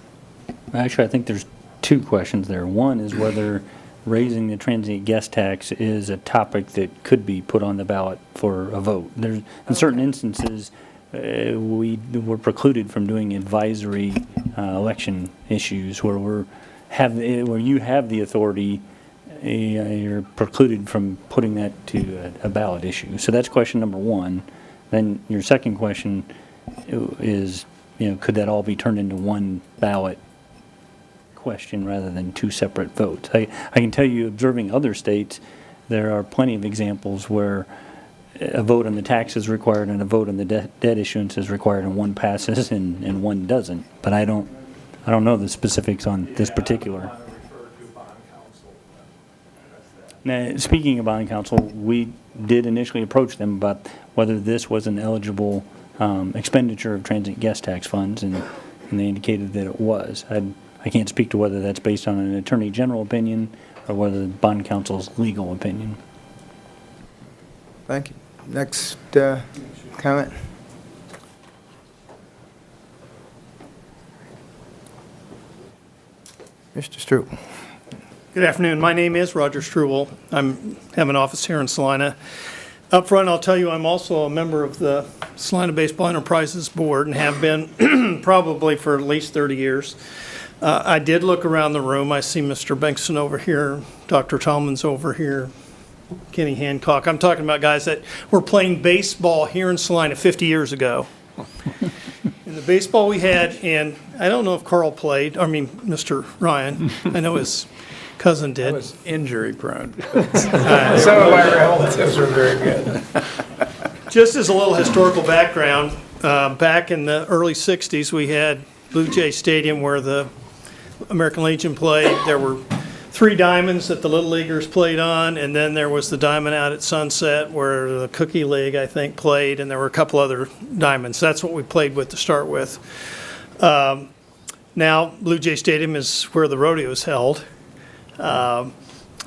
Actually, I think there's two questions there. One is whether raising the transient guest tax is a topic that could be put on the ballot for a vote. There's, in certain instances, we're precluded from doing advisory election issues where where you have the authority. You're precluded from putting that to a ballot issue. So that's question number one. Then your second question is, could that all be turned into one ballot question rather than two separate votes? I can tell you, observing other states, there are plenty of examples where a vote on the tax is required and a vote on the debt issuance is required, and one passes and one doesn't. But I don't know the specifics on this particular. Now, speaking of bond council, we did initially approach them about whether this was an eligible expenditure of transient guest tax funds, and they indicated that it was. I can't speak to whether that's based on an attorney general opinion or whether the bond council's legal opinion. Thank you. Next comment. Mr. Struble. Good afternoon. My name is Roger Struble. I have an office here in Salina. Up front, I'll tell you I'm also a member of the Salina Baseball Enterprises Board and have been probably for at least 30 years. I did look around the room. I see Mr. Bengtson over here, Dr. Tallman's over here, Kenny Hancock. I'm talking about guys that were playing baseball here in Salina 50 years ago. And the baseball we had, and I don't know if Carl played, Mr. Ryan. I know his cousin did. I was injury prone. Some of my relatives were very good. Just as a little historical background, back in the early 60s, we had Blue Jay Stadium where the American Legion played. There were 3 diamonds that the Little Leaguers played on, and then there was the diamond out at Sunset where the Cookie League, I think, played, and there were a couple other diamonds. That's what we played with to start with. Now, Blue Jay Stadium is where the rodeo is held. The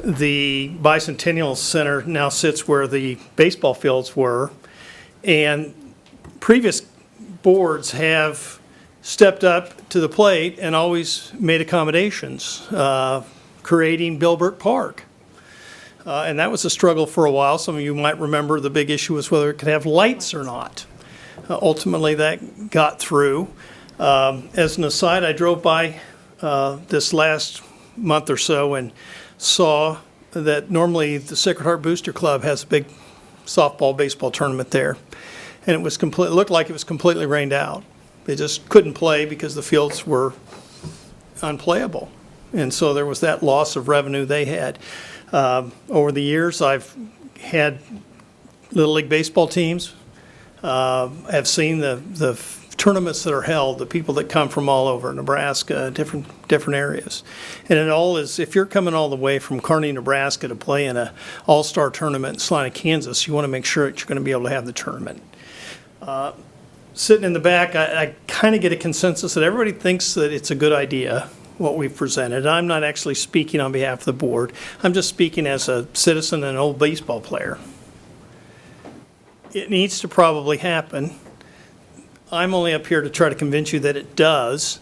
Bicentennial Center now sits where the baseball fields were, and previous boards have stepped up to the plate and always made accommodations, creating Bill Burke Park. And that was a struggle for a while. Some of you might remember the big issue was whether it could have lights or not. Ultimately, that got through. As an aside, I drove by this last month or so and saw that normally the Sacred Heart Booster Club has a big softball, baseball tournament there. And it looked like it was completely rained out. They just couldn't play because the fields were unplayable. And so there was that loss of revenue they had. Over the years, I've had Little League baseball teams. I've seen the tournaments that are held, the people that come from all over Nebraska, different areas. And it all is, if you're coming all the way from Kearney, Nebraska to play in an all-star tournament in Salina, Kansas, you want to make sure that you're going to be able to have the tournament. Sitting in the back, I kind of get a consensus that everybody thinks that it's a good idea, what we've presented. I'm not actually speaking on behalf of the board. I'm just speaking as a citizen and an old baseball player. It needs to probably happen. I'm only up here to try to convince you that it does.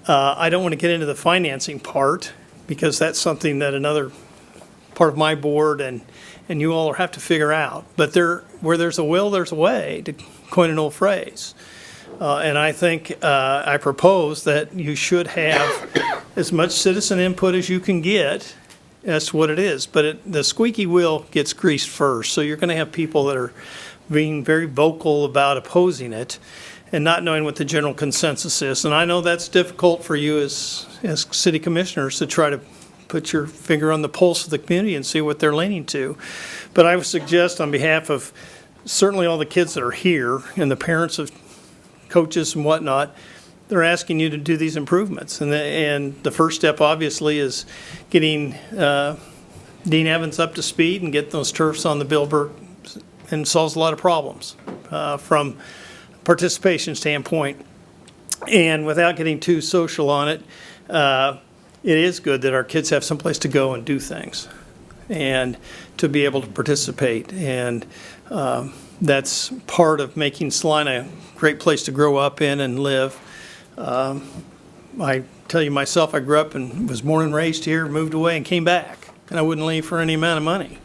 I don't want to get into the financing part because that's something that another part of my board and you all have to figure out. But where there's a will, there's a way, to coin an old phrase. And I think I propose that you should have as much citizen input as you can get as to what it is. But the squeaky wheel gets greased first. So you're going to have people that are being very vocal about opposing it and not knowing what the general consensus is. And I know that's difficult for you as city commissioners to try to put your finger on the pulse of the community and see what they're leaning to. But I would suggest on behalf of certainly all the kids that are here and the parents of coaches and whatnot, they're asking you to do these improvements. And the first step obviously is getting Dean Evans up to speed and get those turfs on the Bill Burke, and solves a lot of problems from participation standpoint. And without getting too social on it, it is good that our kids have someplace to go and do things and to be able to participate. And that's part of making Salina a great place to grow up in and live. I tell you myself, I grew up and was born and raised here, moved away and came back. And I wouldn't leave for any amount of money.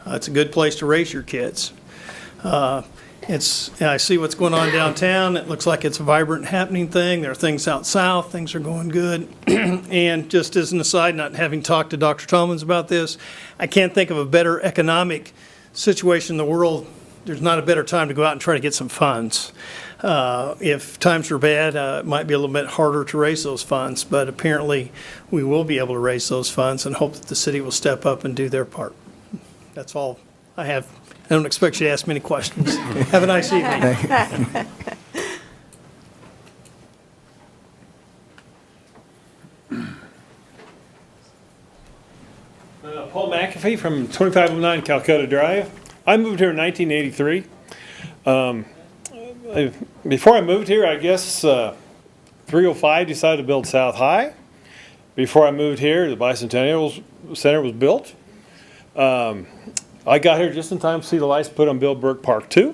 It's a good place to raise your kids. I see what's going on downtown. It looks like it's a vibrant, happening thing. There are things out south. Things are going good. And just as an aside, not having talked to Dr. Tomlins about this, I can't think of a better economic situation in the world. There's not a better time to go out and try to get some funds. If times are bad, it might be a little bit harder to raise those funds, but apparently we will be able to raise those funds and hope that the city will step up and do their part. That's all I have. I don't expect you to ask me any questions. Have a nice evening. Paul McAfee from 2509 Calcutta Drive. I moved here in 1983. Before I moved here, I guess 305 decided to build South High. Before I moved here, the Bicentennial Center was built. I got here just in time to see the lights put on Bill Burke Park 2.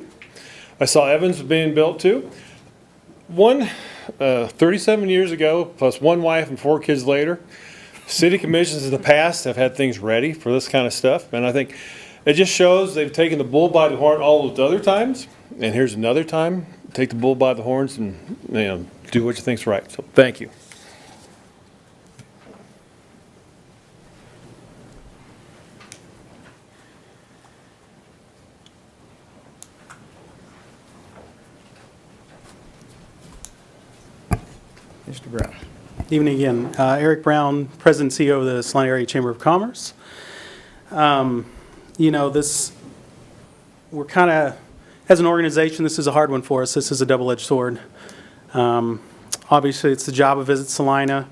I saw Evans being built too. 37 years ago, plus one wife and 4 kids later, city commissions in the past have had things ready for this kind of stuff. And I think it just shows they've taken the bull by the horn all those other times. And here's another time, take the bull by the horns and do what you think's right. So thank you. Mr. Brown. Evening again. Eric Brown, President and CEO of the Salina Area Chamber of Commerce. We're kind of, as an organization, this is a hard one for us. This is a double-edged sword. Obviously, it's the job of Visit Salina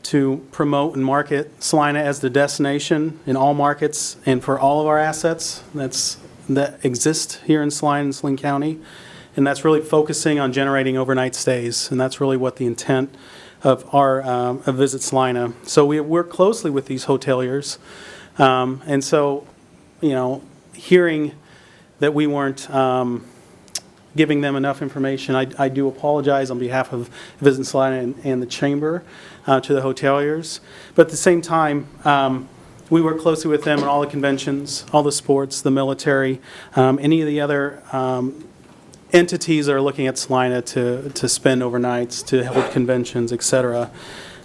to promote and market Salina as the destination in all markets and for all of our assets that exist here in Salina and Saline County. And that's really focusing on generating overnight stays. And that's really what the intent of our of Visit Salina. So we work closely with these hoteliers. And so, you know, hearing that we weren't giving them enough information, I do apologize on behalf of Visit Salina and the Chamber to the hoteliers. But at the same time, we work closely with them at all the conventions, all the sports, the military, any of the other entities that are looking at Salina to spend overnights, to hold conventions, et cetera.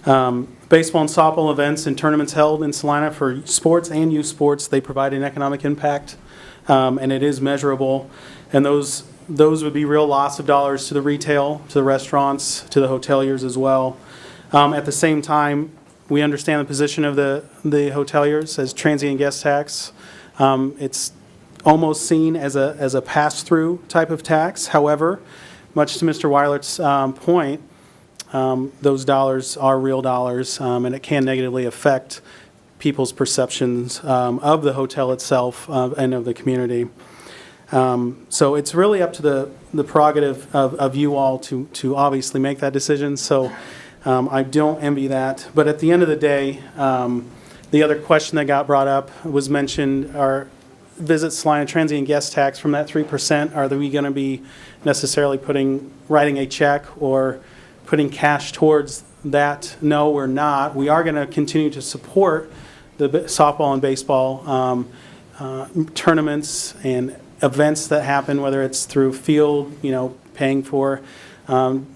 Baseball and softball events and tournaments held in Salina for sports and youth sports, they provide an economic impact, and it is measurable. And those would be real loss of dollars to the retail, to the restaurants, to the hoteliers as well. At the same time, we understand the position of the hoteliers as transient guest tax. It's almost seen as a pass-through type of tax. However, much to Mr. Weilert's point, those dollars are real dollars, and it can negatively affect people's perceptions of the hotel itself and of the community. So it's really up to the prerogative of you all to obviously make that decision. So I don't envy that. But at the end of the day, the other question that got brought up was mentioned, our Visit Salina transient guest tax from that 3%, are we going to be necessarily writing a check or putting cash towards that? No, we're not. We are going to continue to support the softball and baseball tournaments and events that happen, whether it's through field, paying for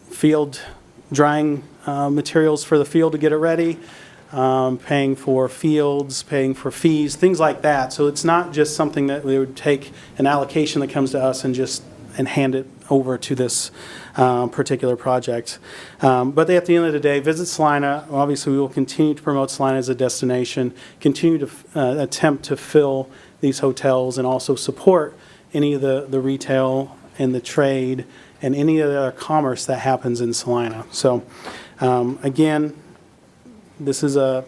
field drying materials for the field to get it ready, paying for fields, paying for fees, things like that. So it's not just something that we would take an allocation that comes to us and hand it over to this particular project. But at the end of the day, Visit Salina, obviously we will continue to promote Salina as a destination, continue to attempt to fill these hotels and also support any of the retail and the trade and any of the commerce that happens in Salina. So again, this is a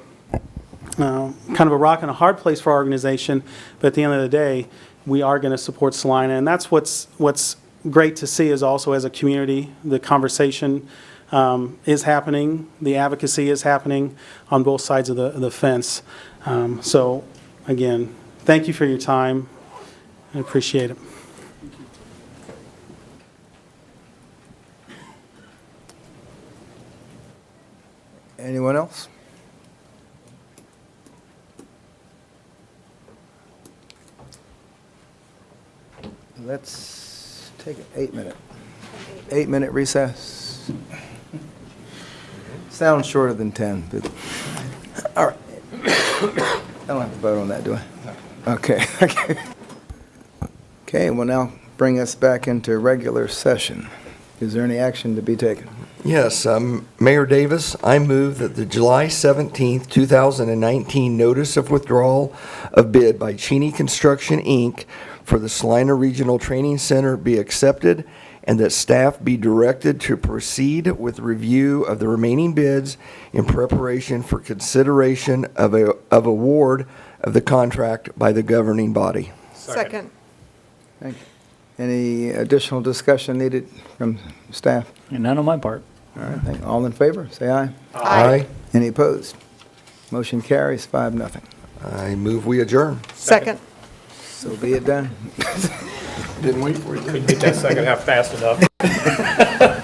kind of a rock and a hard place for our organization, but at the end of the day, we are going to support Salina, and that's what's great to see is also as a community, the conversation is happening, the advocacy is happening on both sides of the fence. So again, thank you for your time. I appreciate it. Anyone else? Let's take an 8-minute recess. Sounds shorter than 10, but, all right. I don't have to vote on that, do I? Okay. Okay, well now bring us back into regular session. Is there any action to be taken? Yes, Mayor Davis, I move that the July 17th, 2019 notice of withdrawal of bid by Cheney Construction, Inc. for the Salina Regional Training Center be accepted, and that staff be directed to proceed with review of the remaining bids in preparation for consideration of award of the contract by the governing body. Second. Thank you. Any additional discussion needed from staff? And none on my part. All right, thank you. All in favor, say aye. Aye. Any opposed? Motion carries 5-0. I move we adjourn. Second. So be it done. Didn't wait for you. Couldn't get that second half fast enough.